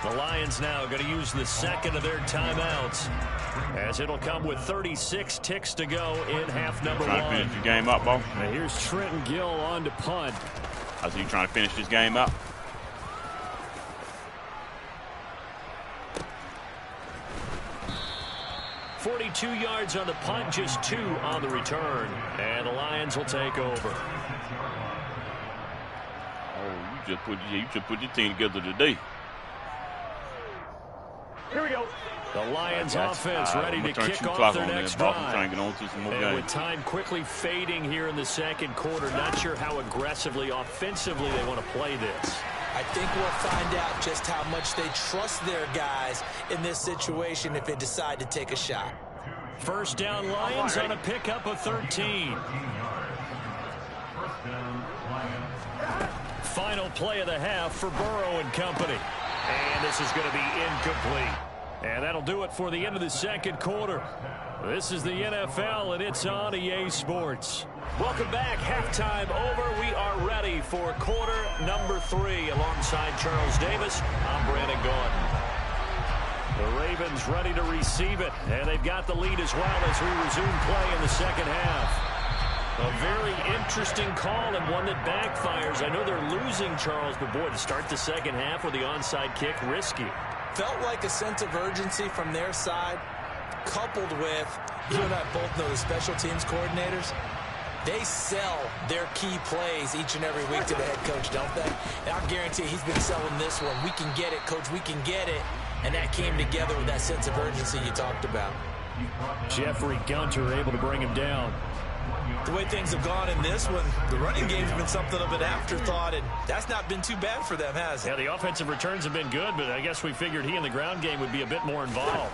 The Lions now going to use the 2nd of their timeouts, as it'll come with 36 ticks to go in half number 1. Trying to finish the game up, Bo. Now here's Trenton Gill on to punt. How's he trying to finish this game up? .42 yards on the punt, just 2 on the return. And the Lions will take over. Oh, you just put your team together today. Here we go. The Lions offense ready to kick off their next drive. And with time quickly fading here in the 2nd quarter, not sure how aggressively, offensively they want to play this. I think we'll find out just how much they trust their guys in this situation if they decide to take a shot. First down Lions on a pickup of 13. Final play of the half for Burrow and company. And this is going to be incomplete. And that'll do it for the end of the 2nd quarter. This is the NFL, and it's on EA Sports. Welcome back. Halftime over. We are ready for quarter number 3. Alongside Charles Davis, I'm Brandon Gaudin. The Ravens ready to receive it, and they've got the lead as well as we resume play in the 2nd half. A very interesting call and one that backfires. I know they're losing, Charles, but boy, to start the 2nd half with the onside kick, risky. Felt like a sense of urgency from their side, coupled with, you and I both know the special teams coordinators, they sell their key plays each and every week to the head coach, don't they? And I guarantee he's been selling this one. We can get it, coach, we can get it. And that came together with that sense of urgency you talked about. Jeffrey Gunter able to bring him down. The way things have gone in this one, the running game's been something of an afterthought, and that's not been too bad for them, has it? Yeah, the offensive returns have been good, but I guess we figured he in the ground game would be a bit more involved.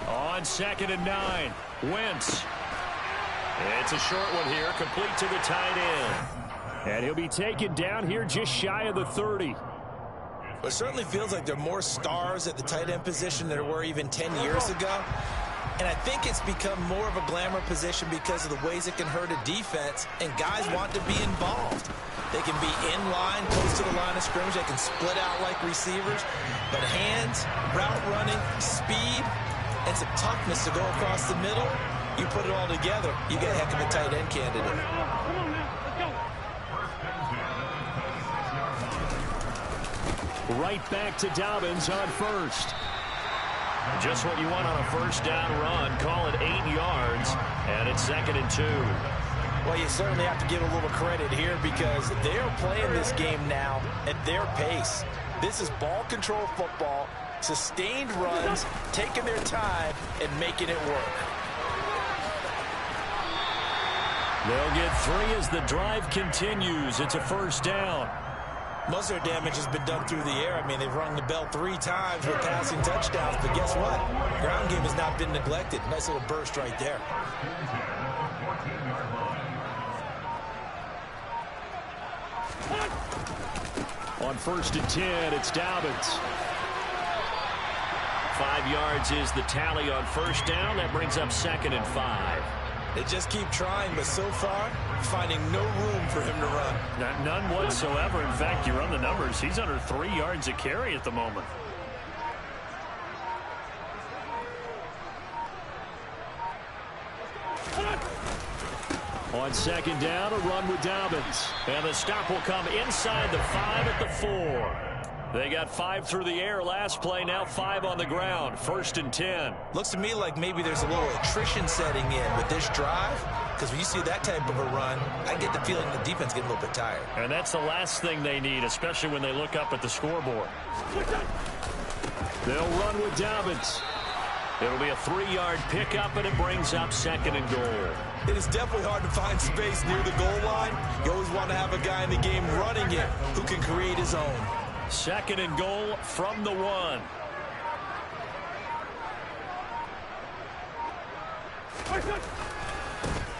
On 2nd and 9, Wentz. It's a short one here, complete to the tight end. And he'll be taken down here just shy of the 30. Well, it certainly feels like there are more stars at the tight end position than there were even 10 years ago. And I think it's become more of a glamour position because of the ways it can hurt a defense, and guys want to be involved. They can be in line, close to the line of scrimmage. They can split out like receivers. But hands, route running, speed, and some toughness to go across the middle, you put it all together, you get a heck of a tight end candidate. Come on now, let's go. Right back to Dobbins on 1st. Just what you want on a first down run. Call it 8 yards, and it's 2nd and 2. Well, you certainly have to give a little credit here because they're playing this game now at their pace. This is ball control football, sustained runs, taking their time, and making it work. They'll get 3 as the drive continues. It's a first down. Most of their damage has been done through the air. I mean, they've rung the bell 3 times with passing touchdowns, but guess what? Ground game has not been neglected. Nice little burst right there. On 1st and 10, it's Dobbins. 5 yards is the tally on 1st down. That brings up 2nd and 5. They just keep trying, but so far, finding no room for him to run. None whatsoever. In fact, you run the numbers. He's under 3 yards a carry at the moment. On 2nd down, a run with Dobbins. And the stop will come inside the 5 at the 4. They got 5 through the air last play, now 5 on the ground. 1st and 10. Looks to me like maybe there's a little attrition setting in with this drive, because when you see that type of a run, I get the feeling the defense getting a little bit tired. And that's the last thing they need, especially when they look up at the scoreboard. They'll run with Dobbins. It'll be a 3-yard pickup, and it brings up 2nd and goal. It is definitely hard to find space near the goal line. You always want to have a guy in the game running it who can create his own. 2nd and goal from the 1.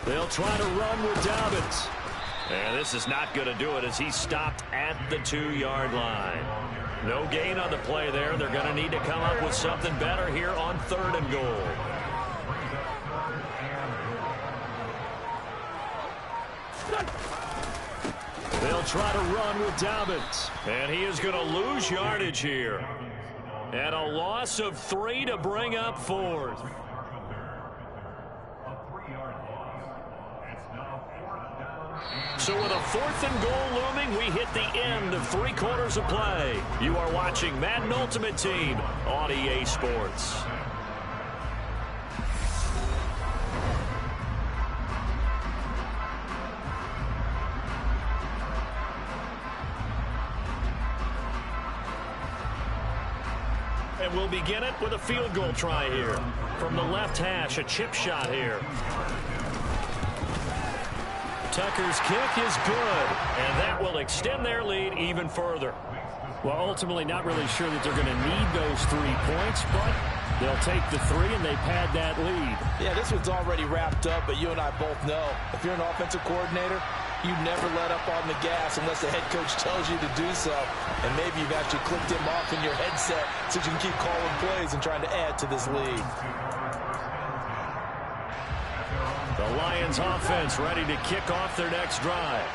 They'll try to run with Dobbins. And this is not going to do it as he's stopped at the 2-yard line. No gain on the play there. They're going to need to come up with something better here on 3rd and goal. They'll try to run with Dobbins. And he is going to lose yardage here. And a loss of 3 to bring up 4th. So with a 4th and goal looming, we hit the end of 3 quarters of play. You are watching Madden Ultimate Team on EA Sports. And we'll begin it with a field goal try here. From the left hash, a chip shot here. Tucker's kick is good, and that will extend their lead even further. Well, ultimately not really sure that they're going to need those 3 points, but they'll take the 3 and they pad that lead. Yeah, this one's already wrapped up, but you and I both know if you're an offensive coordinator, you never let up on the gas unless the head coach tells you to do so. And maybe you've actually clicked him off in your headset so you can keep calling plays and trying to add to this lead. The Lions offense ready to kick off their next drive.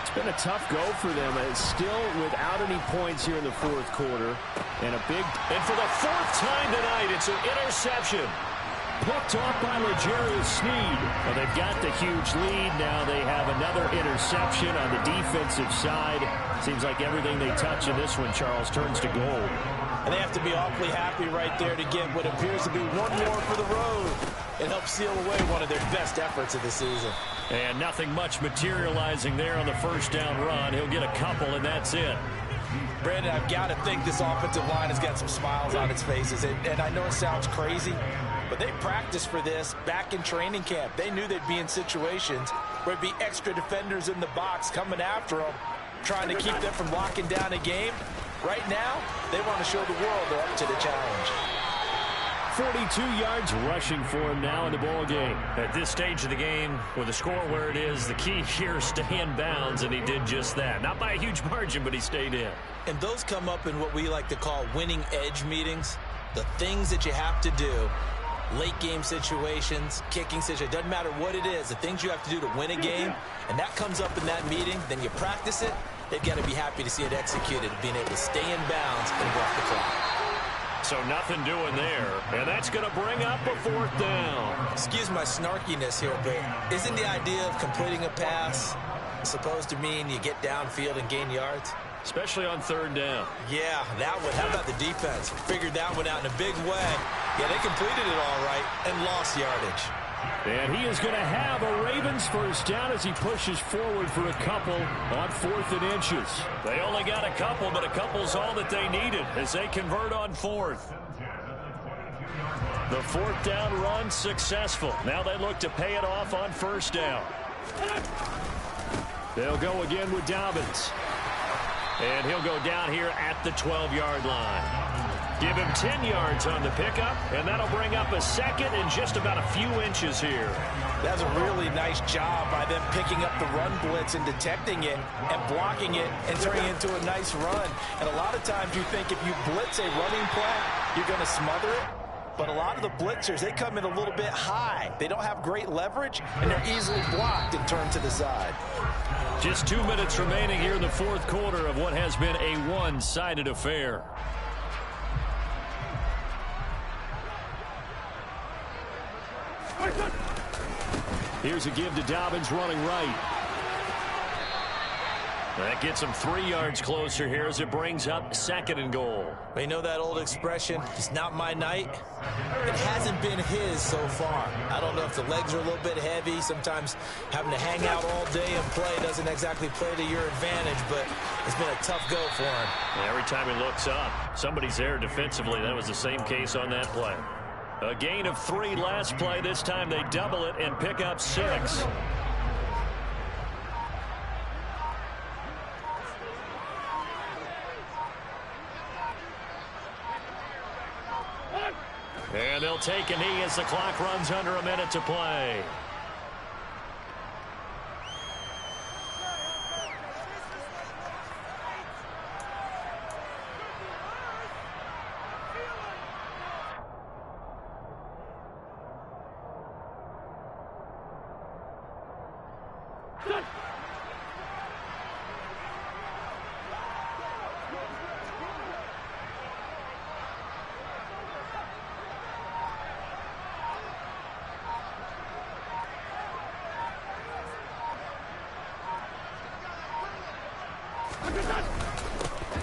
It's been a tough go for them. It's still without any points here in the 4th quarter. And for the 4th time tonight, it's an interception. Picked off by L'Jarius Sneed. Well, they've got the huge lead. Now they have another interception on the defensive side. Seems like everything they touch in this one, Charles, turns to gold. And they have to be awfully happy right there to get what appears to be one more for the road. It helps seal away one of their best efforts of the season. And nothing much materializing there on the 1st down run. He'll get a couple, and that's it. Brandon, I've got to think this offensive line has got some smiles on its faces. And I know it sounds crazy, but they practiced for this back in training camp. They knew they'd be in situations where there'd be extra defenders in the box coming after them, trying to keep them from locking down a game. Right now, they want to show the world they're up to the challenge. 42 yards rushing for him now in the ball game. At this stage of the game, with the score where it is, the key here is stay in bounds, and he did just that. Not by a huge margin, but he stayed in. And those come up in what we like to call winning edge meetings. The things that you have to do, late game situations, kicking situations, doesn't matter what it is, the things you have to do to win a game, and that comes up in that meeting, then you practice it, they've got to be happy to see it executed, being able to stay in bounds and walk the clock. So nothing doing there, and that's going to bring up a 4th down. Excuse my snarkiness here, but isn't the idea of completing a pass supposed to mean you get downfield and gain yards? Especially on 3rd down. Yeah, that one. How about the defense? Figured that one out in a big way. Yeah, they completed it all right and lost yardage. And he is going to have a Ravens 1st down as he pushes forward for a couple on 4th and inches. They only got a couple, but a couple's all that they needed as they convert on 4th. The 4th down run successful. Now they look to pay it off on 1st down. They'll go again with Dobbins. And he'll go down here at the 12-yard line. Give him 10 yards on the pickup, and that'll bring up a second and just about a few inches here. That's a really nice job by them picking up the run blitz and detecting it and blocking it and turning it into a nice run. And a lot of times you think if you blitz a running play, you're going to smother it. But a lot of the blitzers, they come in a little bit high. They don't have great leverage, and they're easily blocked and turned to the side. Just 2 minutes remaining here in the fourth quarter of what has been a one-sided affair. Here's a give to Dobbins running right. That gets him 3 yards closer here as it brings up second and goal. You know that old expression, it's not my night? It hasn't been his so far. I don't know if the legs are a little bit heavy. Sometimes having to hang out all day and play doesn't exactly play to your advantage, but it's been a tough go for him. And every time he looks up, somebody's there defensively. That was the same case on that play. A gain of 3 last play. This time they double it and pick up 6. And they'll take a knee as the clock runs under a minute to play.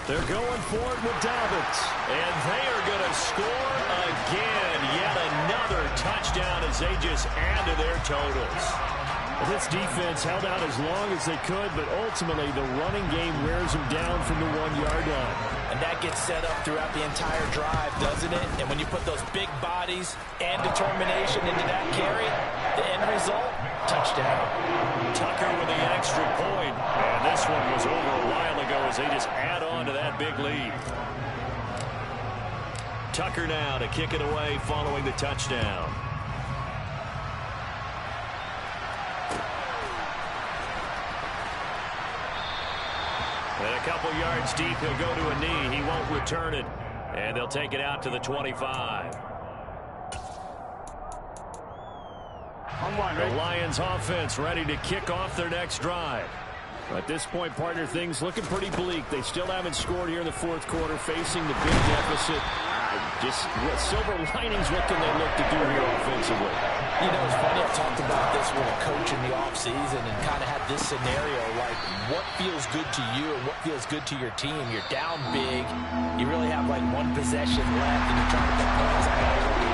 They're going for it with Dobbins. And they are going to score again. Yet another touchdown as they just add to their totals. This defense held out as long as they could, but ultimately the running game wears them down from the 1-yard line. And that gets set up throughout the entire drive, doesn't it? And when you put those big bodies and determination into that carry, the end result, touchdown. Tucker with the extra point. And this one was over a while ago as they just add on to that big lead. Tucker now to kick it away following the touchdown. And a couple yards deep, he'll go to a knee. He won't return it. And they'll take it out to the 25. The Lions offense ready to kick off their next drive. At this point, partner, things looking pretty bleak. They still haven't scored here in the fourth quarter, facing the big deficit. Just what silver linings, what can they look to do here offensively? You know, it's funny, I talked about this with a coach in the offseason and kind of had this scenario, like what feels good to you and what feels good to your team. You're down big. You really have like one possession left and you're trying to get points.